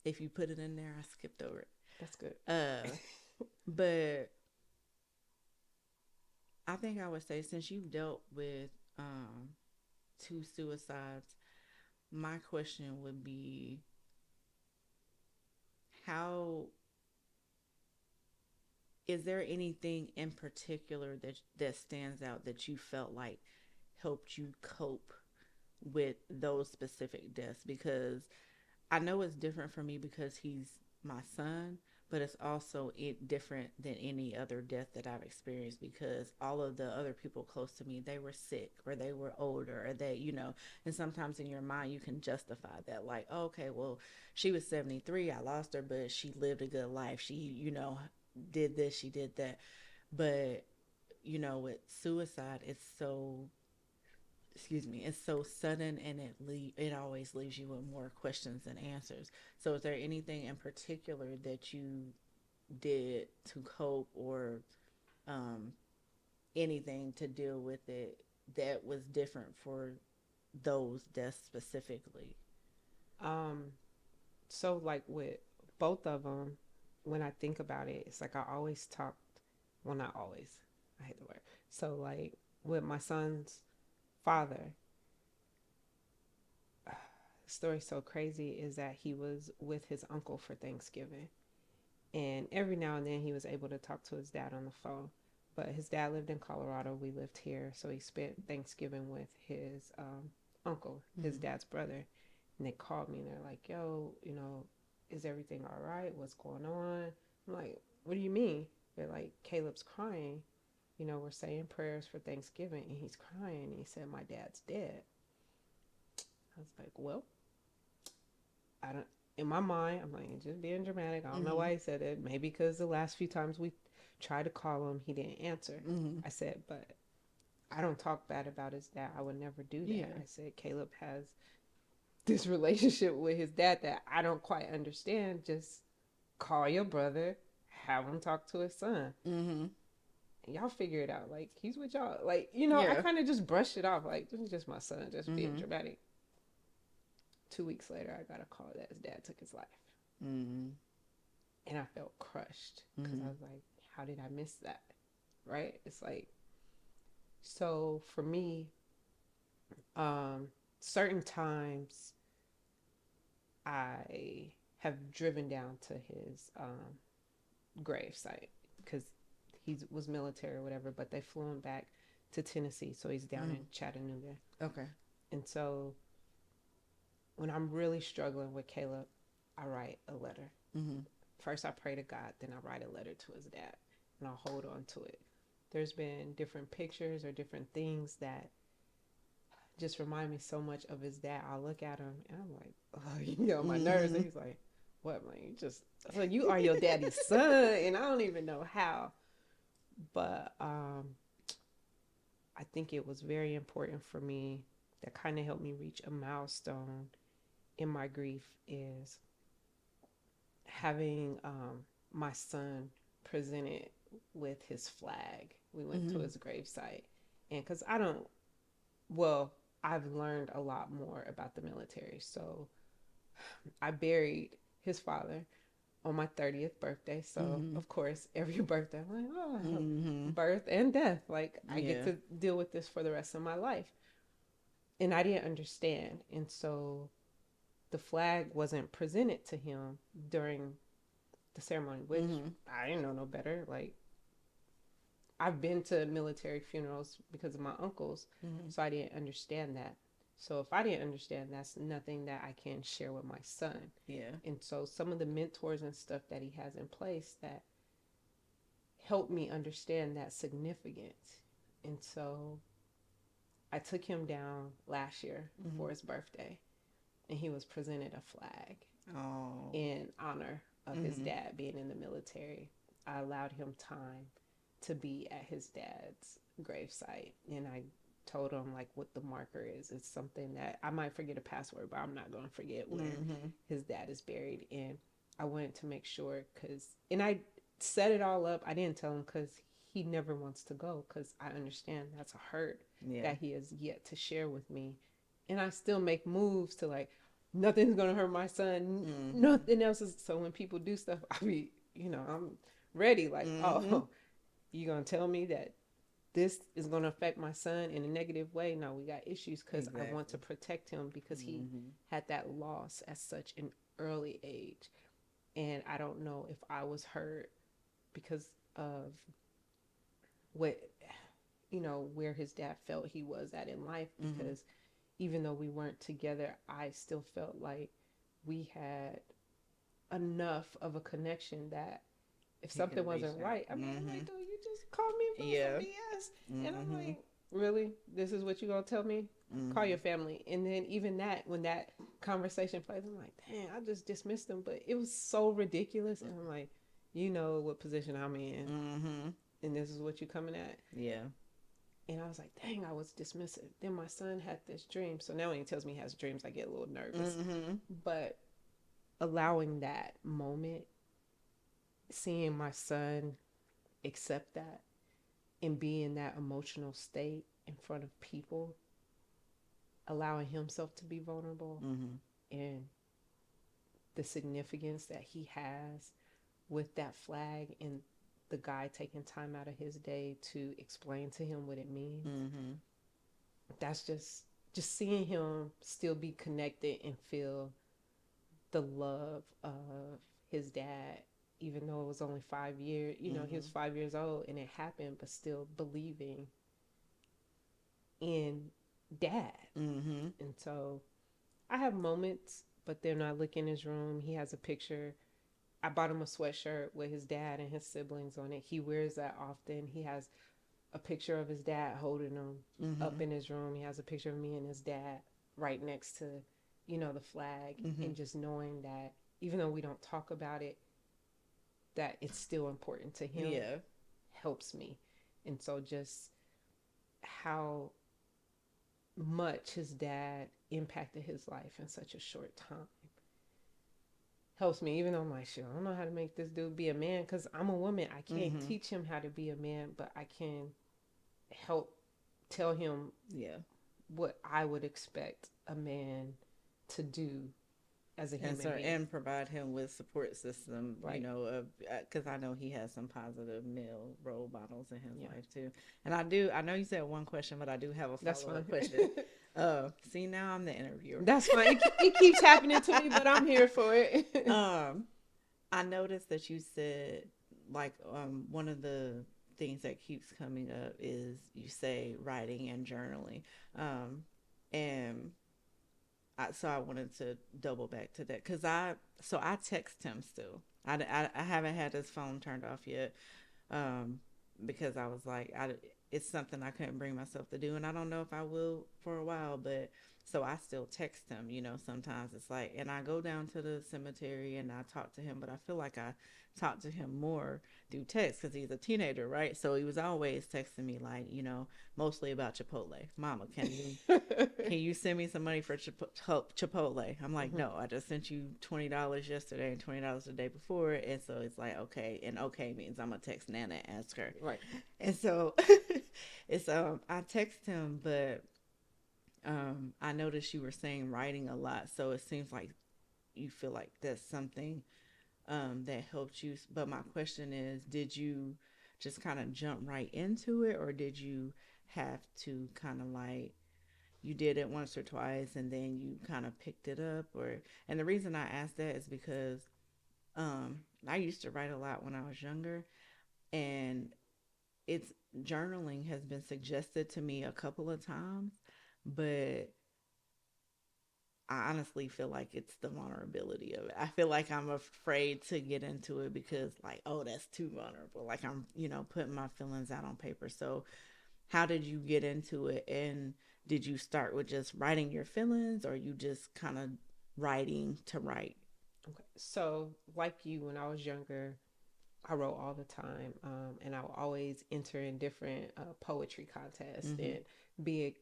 Speaker 2: If you put it in there, I skipped over it.
Speaker 1: That's good.
Speaker 2: But I think I would say, since you've dealt with two suicides, my question would be, how is there anything in particular that stands out that you felt like helped you cope with those specific deaths? Because I know it's different for me because he's my son, but it's also different than any other death that I've experienced, because all of the other people close to me, they were sick, or they were older, or and sometimes in your mind you can justify that, like, oh, okay, well, she was 73, I lost her, but she lived a good life. She, did this, she did that. But, with suicide, it's so, excuse me, it's so sudden, and it always leaves you with more questions than answers. So is there anything in particular that you did to cope, or um, anything to deal with it, that was different for those deaths specifically?
Speaker 1: Um, so like with both of them, when I think about it, it's like I always talked. Well, not always. I hate the word. So like with my son's father, the story's so crazy is that he was with his uncle for Thanksgiving, and every now and then he was able to talk to his dad on the phone. But his dad lived in Colorado. We lived here, so he spent Thanksgiving with his uncle, his
Speaker 2: Mm-hmm.
Speaker 1: dad's brother. And they called me and they're like, "Yo, is everything all right? What's going on?" I'm like, "What do you mean?" They're like, "Caleb's crying. We're saying prayers for Thanksgiving, and he's crying. And he said my dad's dead." I was like, "Well, I don't." In my mind, I'm like, just being dramatic. I don't know
Speaker 2: Mm-hmm.
Speaker 1: why he said it. Maybe because the last few times we tried to call him, he didn't answer.
Speaker 2: Mm-hmm.
Speaker 1: I said, but I don't talk bad about his dad. I would never do that.
Speaker 2: Yeah.
Speaker 1: I said, Caleb has this relationship with his dad that I don't quite understand. Just call your brother, have him talk to his son.
Speaker 2: Mm-hmm.
Speaker 1: And y'all figure it out. Like, he's with y'all. Like, I
Speaker 2: Yeah.
Speaker 1: kind of just brushed it off. Like, this is just my son, just being
Speaker 2: Mm-hmm.
Speaker 1: dramatic. 2 weeks later, I got a call that his dad took his life.
Speaker 2: Mm-hmm.
Speaker 1: And I felt crushed because I
Speaker 2: Mm-hmm.
Speaker 1: was like, how did I miss that? Right? It's like, so for me, certain times I have driven down to his grave site because he was military or whatever, but they flew him back to Tennessee, so he's down in Chattanooga.
Speaker 2: Okay.
Speaker 1: And so when I'm really struggling with Caleb, I write a letter. First I pray to God, then I write a letter to his dad, and I'll hold on to it. There's been different pictures or different things that just remind me so much of his dad. I'll look at him and I'm like, oh, you know, my nerves. And he's like, what, man? You are your daddy's son, and I don't even know how. But I think it was very important for me, that kind of helped me reach a milestone in my grief, is having my son presented with his flag. We went to his gravesite, and because I've learned a lot more about the military. So I buried his father on my 30th birthday. So of course, every birthday I'm like, oh, birth and death. Like I get to deal with this for the rest of my life. And I didn't understand. And so the flag wasn't presented to him during the ceremony, which I didn't know no better. Like, I've been to military funerals because of my uncles, so I didn't understand that. So if I didn't understand, that's nothing that I can share with my son.
Speaker 2: Yeah.
Speaker 1: And so some of the mentors and stuff that he has in place that helped me understand that significance. And so I took him down last year for his birthday, and he was presented a flag in honor of his dad being in the military. I allowed him time to be at his dad's gravesite, and I told him like what the marker is. It's something that I might forget a password, but I'm not going to forget where his dad is buried. And I wanted to make sure, and I set it all up. I didn't tell him because he never wants to go, because I understand that's a hurt that he has yet to share with me. And I still make moves to like, nothing's going to hurt my son. Nothing else is. So when people do stuff, I'm ready. Like, oh, you going to tell me that this is going to affect my son in a negative way? No, we got issues, because I want to protect him, because he had that loss at such an early age. And I don't know if I was hurt because of what, where his dad felt he was at in life, because even though we weren't together, I still felt like we had enough of a connection that if something wasn't right, I mean, like, dude, you just called me about some BS. And I'm like, really? This is what you gonna tell me? Call your family. And then even that, when that conversation plays, I'm like, dang, I just dismissed him. But it was so ridiculous. And I'm like, you know what position I'm in. And this is what you coming at?
Speaker 2: Yeah.
Speaker 1: And I was like, dang, I was dismissive. Then my son had this dream. So now when he tells me he has dreams, I get a little nervous. But allowing that moment, seeing my son accept that and be in that emotional state in front of people, allowing himself to be vulnerable, and the significance that he has with that flag, and the guy taking time out of his day to explain to him what it means. That's just seeing him still be connected and feel the love of his dad, even though it was only 5 years, he was 5 years old and it happened, but still believing in dad. And so I have moments, but then I look in his room, he has a picture. I bought him a sweatshirt with his dad and his siblings on it. He wears that often. He has a picture of his dad holding him up in his room. He has a picture of me and his dad right next to, the flag. And just knowing that even though we don't talk about it, that it's still important to him helps me. And so just how much his dad impacted his life in such a short time helps me, even though I'm like, shit, I don't know how to make this dude be a man, because I'm a woman. I can't teach him how to be a man, but I can help tell him what I would expect a man to do as a human being.
Speaker 2: And provide him with support system, because I know he has some positive male role models in his life too. And I know you said one question, but I do have a follow-up question. See, now I'm the interviewer.
Speaker 1: That's fine. It keeps happening to me, but I'm here for it.
Speaker 2: I noticed that you said like one of the things that keeps coming up is you say writing and journaling. And so I wanted to double back to that because I text him still. I haven't had his phone turned off yet, um, because I was like, it's something I couldn't bring myself to do, and I don't know if I will for a while. But so I still text him. Sometimes it's like, and I go down to the cemetery and I talk to him, but I feel like I talk to him more through text because he's a teenager, right? So he was always texting me like, mostly about Chipotle. Mama, can you send me some money for Chipotle? I'm like,
Speaker 1: Mhm.
Speaker 2: no, I just sent you $20 yesterday and $20 the day before. And so it's like, okay. And okay means I'm going to text Nana and ask her.
Speaker 1: Right.
Speaker 2: And so I text him, but I noticed you were saying writing a lot. So it seems like you feel like that's something that helped you. But my question is, did you just kind of jump right into it, or did you have to kind of like, you did it once or twice and then you kind of picked it up? Or and the reason I asked that is because I used to write a lot when I was younger, and it's journaling has been suggested to me a couple of times, but I honestly feel like it's the vulnerability of it. I feel like I'm afraid to get into it because, like, oh, that's too vulnerable. Like, I'm, putting my feelings out on paper. So how did you get into it? And did you start with just writing your feelings, or you just kind of writing to write?
Speaker 1: Okay. So, like you, when I was younger, I wrote all the time, and I would always enter in different poetry contests
Speaker 2: Mm-hmm.
Speaker 1: and be it.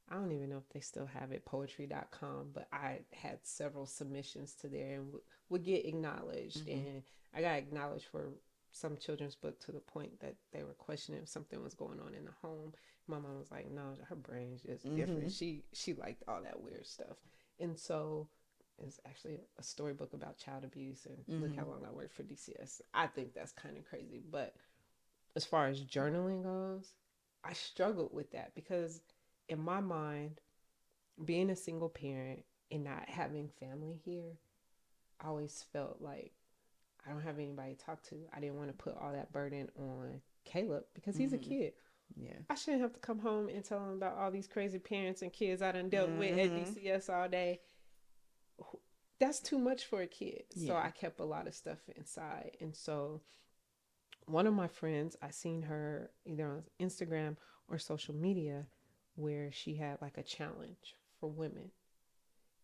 Speaker 1: I don't even know if they still have it, poetry.com, but I had several submissions to there and would get acknowledged.
Speaker 2: Mm-hmm.
Speaker 1: And I got acknowledged for some children's book to the point that they were questioning if something was going on in the home. My mom was like, no, her brain's just
Speaker 2: Mm-hmm.
Speaker 1: different. She liked all that weird stuff. And so it's actually a storybook about child abuse, and look
Speaker 2: Mm-hmm.
Speaker 1: how long I worked for DCS. I think that's kind of crazy. But as far as journaling goes, I struggled with that because in my mind, being a single parent and not having family here, I always felt like I don't have anybody to talk to. I didn't want to put all that burden on Caleb because he's a
Speaker 2: Mm-hmm.
Speaker 1: kid.
Speaker 2: Yeah.
Speaker 1: I shouldn't have to come home and tell him about all these crazy parents and kids I done dealt with at
Speaker 2: Mm-hmm.
Speaker 1: DCS all day. That's too much for a kid. So
Speaker 2: Yeah.
Speaker 1: I kept a lot of stuff inside. And so one of my friends, I seen her either on Instagram or social media where she had like a challenge for women,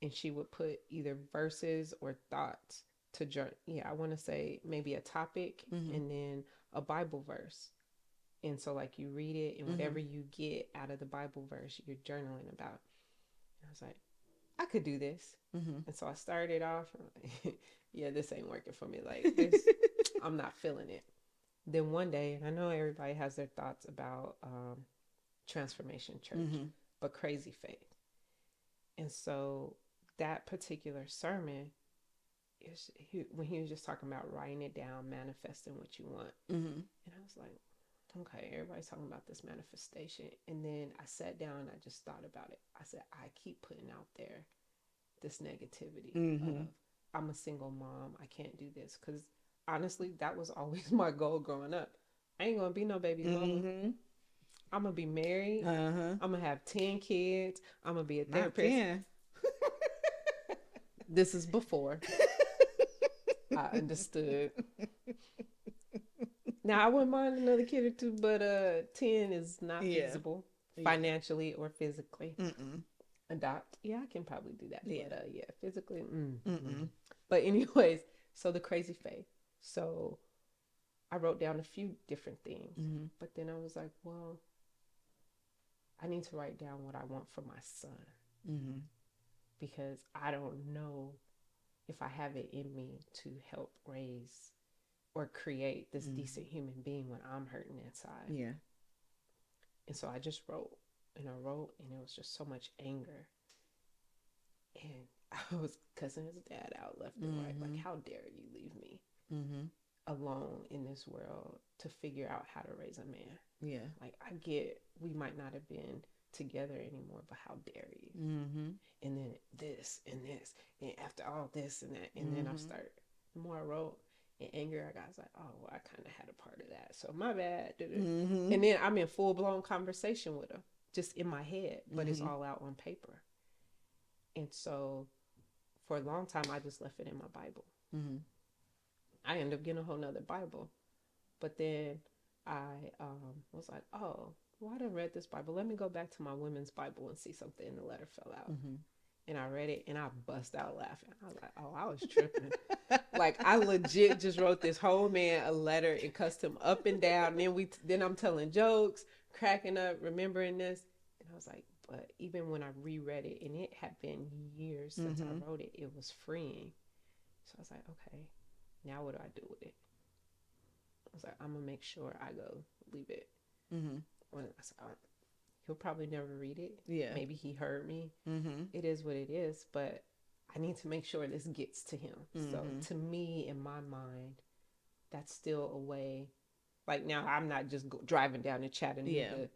Speaker 1: and she would put either verses or thoughts to journal. Yeah, I want to say maybe a topic
Speaker 2: Mm-hmm.
Speaker 1: and then a Bible verse. And so like you read it and
Speaker 2: Mm-hmm.
Speaker 1: whatever you get out of the Bible verse, you're journaling about. And I was like, I could do this.
Speaker 2: Mm-hmm.
Speaker 1: And so I started off, yeah, this ain't working for me. Like this, I'm not feeling it. Then one day, and I know everybody has their thoughts about Transformation Church,
Speaker 2: Mm-hmm.
Speaker 1: but Crazy Faith. And so that particular sermon when he was just talking about writing it down, manifesting what you want.
Speaker 2: Mm-hmm.
Speaker 1: And I was like, okay, everybody's talking about this manifestation. And then I sat down and I just thought about it. I said, I keep putting out there this negativity
Speaker 2: Mm-hmm.
Speaker 1: of I'm a single mom. I can't do this. Because honestly, that was always my goal growing up. I ain't going to be no baby mama.
Speaker 2: Mm-hmm.
Speaker 1: I'm going to be married.
Speaker 2: Uh-huh.
Speaker 1: I'm going to have 10 kids. I'm going to be a
Speaker 2: Not
Speaker 1: therapist.
Speaker 2: 10.
Speaker 1: This is before I understood. Now, I wouldn't mind another kid or two, but 10 is not
Speaker 2: Yeah.
Speaker 1: feasible
Speaker 2: Yeah.
Speaker 1: financially or physically.
Speaker 2: Mm-mm.
Speaker 1: Adopt. Yeah, I can probably do that.
Speaker 2: Yeah.
Speaker 1: But yeah, physically.
Speaker 2: Mm-mm.
Speaker 1: But anyways, so the crazy faith. So I wrote down a few different things,
Speaker 2: Mm-hmm.
Speaker 1: but then I was like, well, I need to write down what I want for my son
Speaker 2: Mm-hmm.
Speaker 1: because I don't know if I have it in me to help raise or create this
Speaker 2: Mm-hmm.
Speaker 1: decent human being when I'm hurting inside.
Speaker 2: Yeah.
Speaker 1: And so I just wrote and I wrote, and it was just so much anger. And I was cussing his dad out left and right. Like,
Speaker 2: Mm-hmm.
Speaker 1: how dare you leave me
Speaker 2: Mm-hmm.
Speaker 1: alone in this world to figure out how to raise a man?
Speaker 2: Yeah.
Speaker 1: Like, I get we might not have been together anymore, but how dare you?
Speaker 2: Mm-hmm.
Speaker 1: And then this, and after all this and that, and then I
Speaker 2: Mm-hmm.
Speaker 1: start. The more I wrote, in anger. I was like, oh, well, I kind of had a part of that. So my bad.
Speaker 2: Mm-hmm.
Speaker 1: And then I'm in full blown conversation with her, just in my head, but it's
Speaker 2: Mm-hmm.
Speaker 1: all out on paper. And so for a long time, I just left it in my Bible.
Speaker 2: Mm-hmm.
Speaker 1: I ended up getting a whole nother Bible. But then I was like, oh, well, I done read this Bible. Let me go back to my women's Bible and see something. And the letter fell out.
Speaker 2: Mm-hmm.
Speaker 1: And I read it and I bust out laughing. I was like, oh, I was tripping. Like I legit just wrote this whole man a letter and cussed him up and down. And then I'm telling jokes, cracking up, remembering this. And I was like, but even when I reread it, and it had been years since
Speaker 2: Mm-hmm.
Speaker 1: I wrote it, it was freeing. So I was like, okay, now what do I do with it? I was like, I'm gonna make sure I go leave it.
Speaker 2: Mm-hmm.
Speaker 1: When I said, he'll probably never read it.
Speaker 2: Yeah.
Speaker 1: Maybe he heard me.
Speaker 2: Mm-hmm.
Speaker 1: It is what it is, but I need to make sure this gets to him.
Speaker 2: Mm-hmm.
Speaker 1: So to me, in my mind, that's still a way. Like now, I'm not just driving down to Chattanooga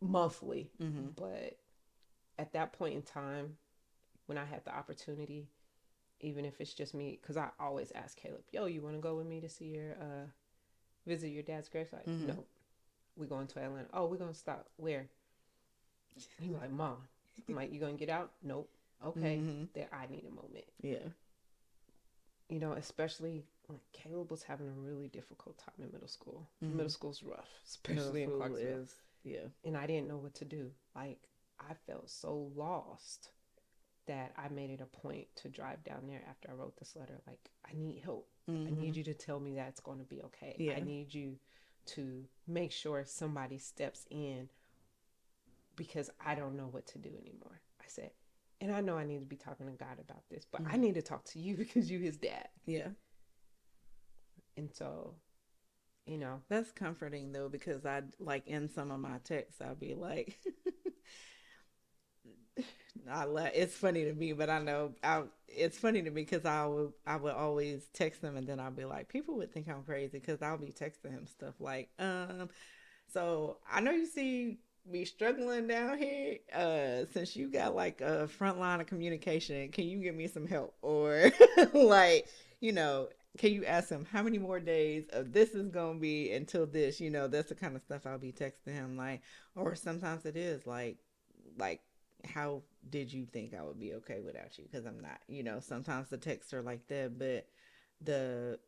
Speaker 1: monthly,
Speaker 2: Mm-hmm.
Speaker 1: but at that point in time, when I had the opportunity, even if it's just me, because I always ask Caleb, "Yo, you want to go with me to see your visit your dad's grave?" Like,
Speaker 2: Mm-hmm.
Speaker 1: no, we're going to Atlanta. Oh, we're gonna stop where? He's like, Mom. I'm like, you gonna get out? Nope. Okay,
Speaker 2: Mm-hmm.
Speaker 1: there. I need a moment.
Speaker 2: Yeah.
Speaker 1: Especially when Caleb was having a really difficult time in middle school.
Speaker 2: Mm-hmm.
Speaker 1: Middle school's rough, especially in Clarksville.
Speaker 2: Yeah.
Speaker 1: And I didn't know what to do. Like, I felt so lost that I made it a point to drive down there after I wrote this letter. Like, I need help.
Speaker 2: Mm-hmm.
Speaker 1: I need you to tell me that it's going to be okay.
Speaker 2: Yeah.
Speaker 1: I need you to make sure somebody steps in because I don't know what to do anymore. I said, and I know I need to be talking to God about this, but I need to talk to you because you his dad.
Speaker 2: Yeah.
Speaker 1: And so,
Speaker 2: That's comforting though, because I like in some of my texts I'll be like it's funny to me, but I know it's funny to me because I would always text them and then I'll be like, people would think I'm crazy because I'll be texting him stuff like, so I know you see me struggling down here. Since you got like a front line of communication, can you give me some help? Or like, can you ask him how many more days of this is gonna be until this? That's the kind of stuff I'll be texting him like, or sometimes it is like how did you think I would be okay without you? Because I'm not. Sometimes the texts are like that, but the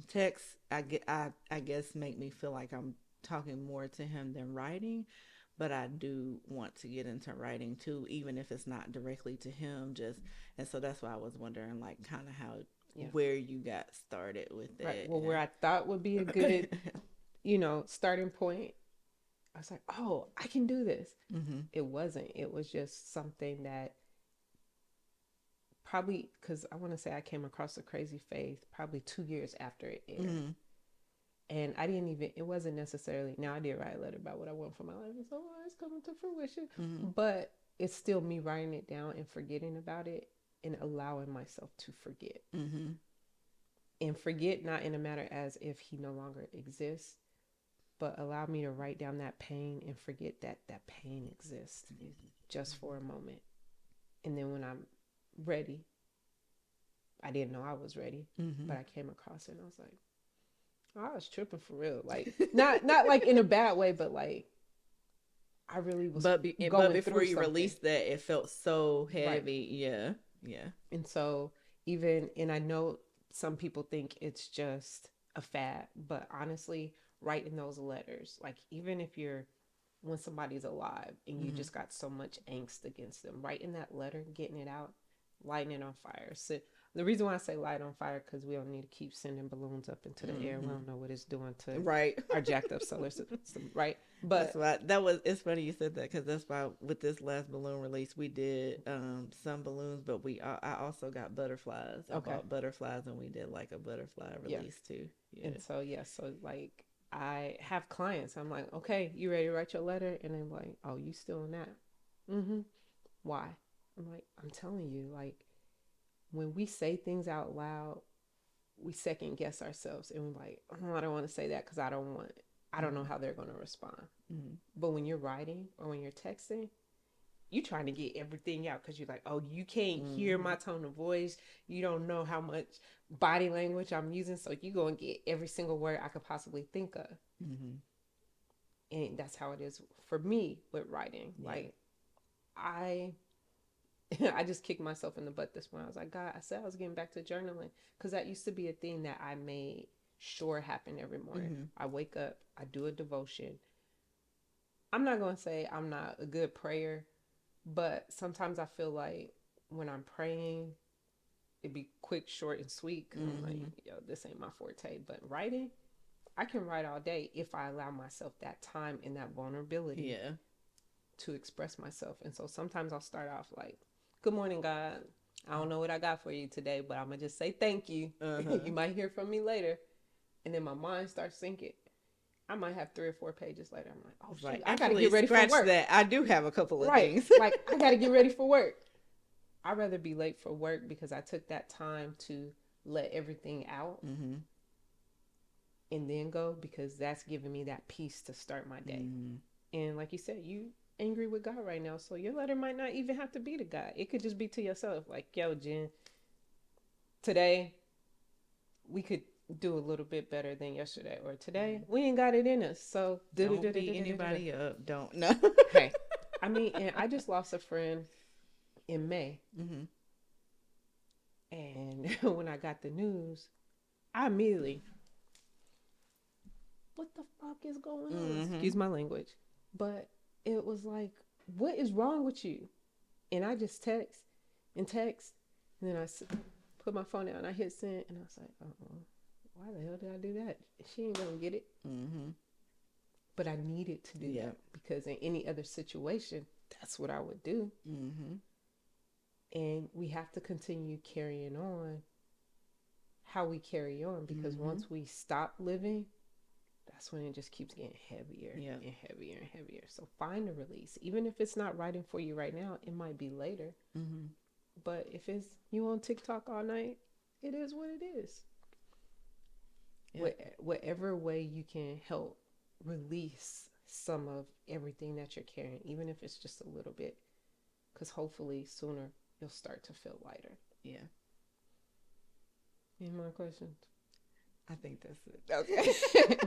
Speaker 2: texts I guess make me feel like I'm talking more to him than writing, but I do want to get into writing too, even if it's not directly to him. And so that's why I was wondering, like, kind of how where you got started with it.
Speaker 1: Right. Well, where I thought would be a good, starting point, I was like, oh, I can do this.
Speaker 2: Mm-hmm.
Speaker 1: It wasn't. It was just something that probably, because I want to say I came across a crazy faith probably 2 years after it aired.
Speaker 2: Mm-hmm.
Speaker 1: And it wasn't necessarily, now I did write a letter about what I want for my life. And so it's coming to fruition.
Speaker 2: Mm-hmm.
Speaker 1: But it's still me writing it down and forgetting about it and allowing myself to forget.
Speaker 2: Mm-hmm.
Speaker 1: And forget not in a matter as if he no longer exists, but allow me to write down that pain and forget that that pain exists just for a moment. And then when I'm ready, I didn't know I was ready, but I came across it and I was like, I was tripping for real. Like, not like in a bad way, but like, I really was
Speaker 2: but
Speaker 1: going
Speaker 2: before
Speaker 1: through
Speaker 2: you
Speaker 1: something.
Speaker 2: Released that, it felt so heavy.
Speaker 1: Right.
Speaker 2: Yeah.
Speaker 1: And so and I know some people think it's just a fad, but honestly, writing those letters, like even if when somebody's alive and you just got so much angst against them, writing that letter, getting it out, lighting it on fire. So the reason why I say light on fire, because we don't need to keep sending balloons up into the air. We don't know what it's doing to our jacked up solar system, right? But
Speaker 2: it's funny you said that, because that's why with this last balloon release we did some balloons, but I also got butterflies. I bought butterflies and we did like a butterfly release too.
Speaker 1: Yeah. And so so like I have clients. I'm like, okay, you ready to write your letter? And I'm like, oh, you still in that? Mm-hmm. Why? I'm like, I'm telling you, like, when we say things out loud, we second guess ourselves, and we're like, oh, I don't want to say that because I don't know how they're going to respond. But when you're writing or when you're texting, you trying to get everything out because you're like, oh, you can't hear my tone of voice. You don't know how much body language I'm using. So you go and get every single word I could possibly think of. And that's how it is for me with writing. Yeah. Like, I just kicked myself in the butt this morning. I was like, God, I said I was getting back to journaling because that used to be a thing that I made sure happened every morning. I wake up, I do a devotion. I'm not going to say I'm not a good prayer, but sometimes I feel like when I'm praying, it'd be quick, short, and sweet. Cause I'm like, yo, this ain't my forte. But writing, I can write all day if I allow myself that time and that vulnerability to express myself. And so sometimes I'll start off like, good morning, God. I don't know what I got for you today, but I'm going to just say thank you. You might hear from me later. And then my mind starts sinking. I might have 3 or 4 pages later. I'm like, oh, shit,
Speaker 2: like,
Speaker 1: I got to get ready for work.
Speaker 2: That. I do have a couple of things.
Speaker 1: Like, I got to get ready for work. I'd rather be late for work because I took that time to let everything out and then go, because that's giving me that peace to start my day. And like you said, you angry with God right now. So your letter might not even have to be to God. It could just be to yourself. Like, yo, Jen, today we could do a little bit better than yesterday, or today we ain't got it in us, so
Speaker 2: don't beat anybody up. Don't. No.
Speaker 1: Hey, I mean, and I just lost a friend in May, and when I got the news, I immediately, what the fuck is going on? Excuse my language, but it was like, what is wrong with you? And I just text, and then I put my phone down and I hit send, and I was like, why the hell did I do that? She ain't gonna get it. But I needed to do that, because in any other situation, that's what I would do. And we have to continue carrying on how we carry on, because once we stop living, that's when it just keeps getting heavier and heavier and heavier. So find a release. Even if it's not writing for you right now, it might be later. But if it's you on TikTok all night, it is what it is. Whatever way you can help release some of everything that you're carrying, even if it's just a little bit, because hopefully sooner you'll start to feel lighter. Any more questions?
Speaker 2: I think that's it.
Speaker 1: Okay.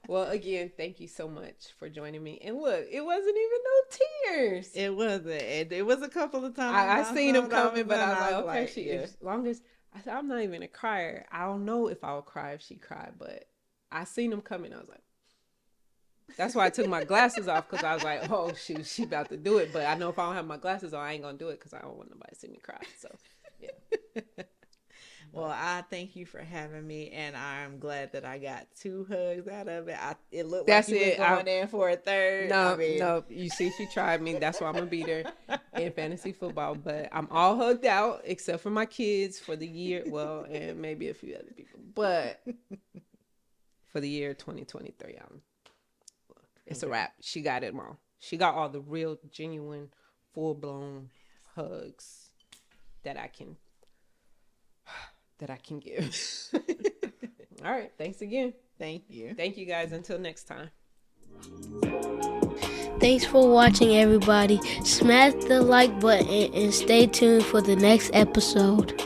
Speaker 1: Well, again, thank you so much for joining me. And look, it wasn't even no tears.
Speaker 2: It wasn't. It was a couple of times.
Speaker 1: I seen them coming, but I was like, okay, as long as I said, I'm not even a crier. I don't know if I'll cry if she cried, but I seen them coming. I was like, that's why I took my glasses off, because I was like, oh, shoot, she about to do it. But I know if I don't have my glasses on, I ain't going to do it, because I don't want nobody to see me cry. So, yeah.
Speaker 2: Well, I thank you for having me, and I'm glad that I got 2 hugs out of it. It looked like you was going in for a third.
Speaker 1: No. You see, she tried me. That's why I'm going to beat her in fantasy football. But I'm all hugged out, except for my kids for the year. Well, and maybe a few other people. But for the year 2023, it's a wrap. She got it all. She got all the real, genuine, full-blown hugs that I can give. All right. Thanks again.
Speaker 2: Thank you.
Speaker 1: Thank you, guys. Until next time.
Speaker 3: Thanks for watching, everybody. Smash the like button and stay tuned for the next episode.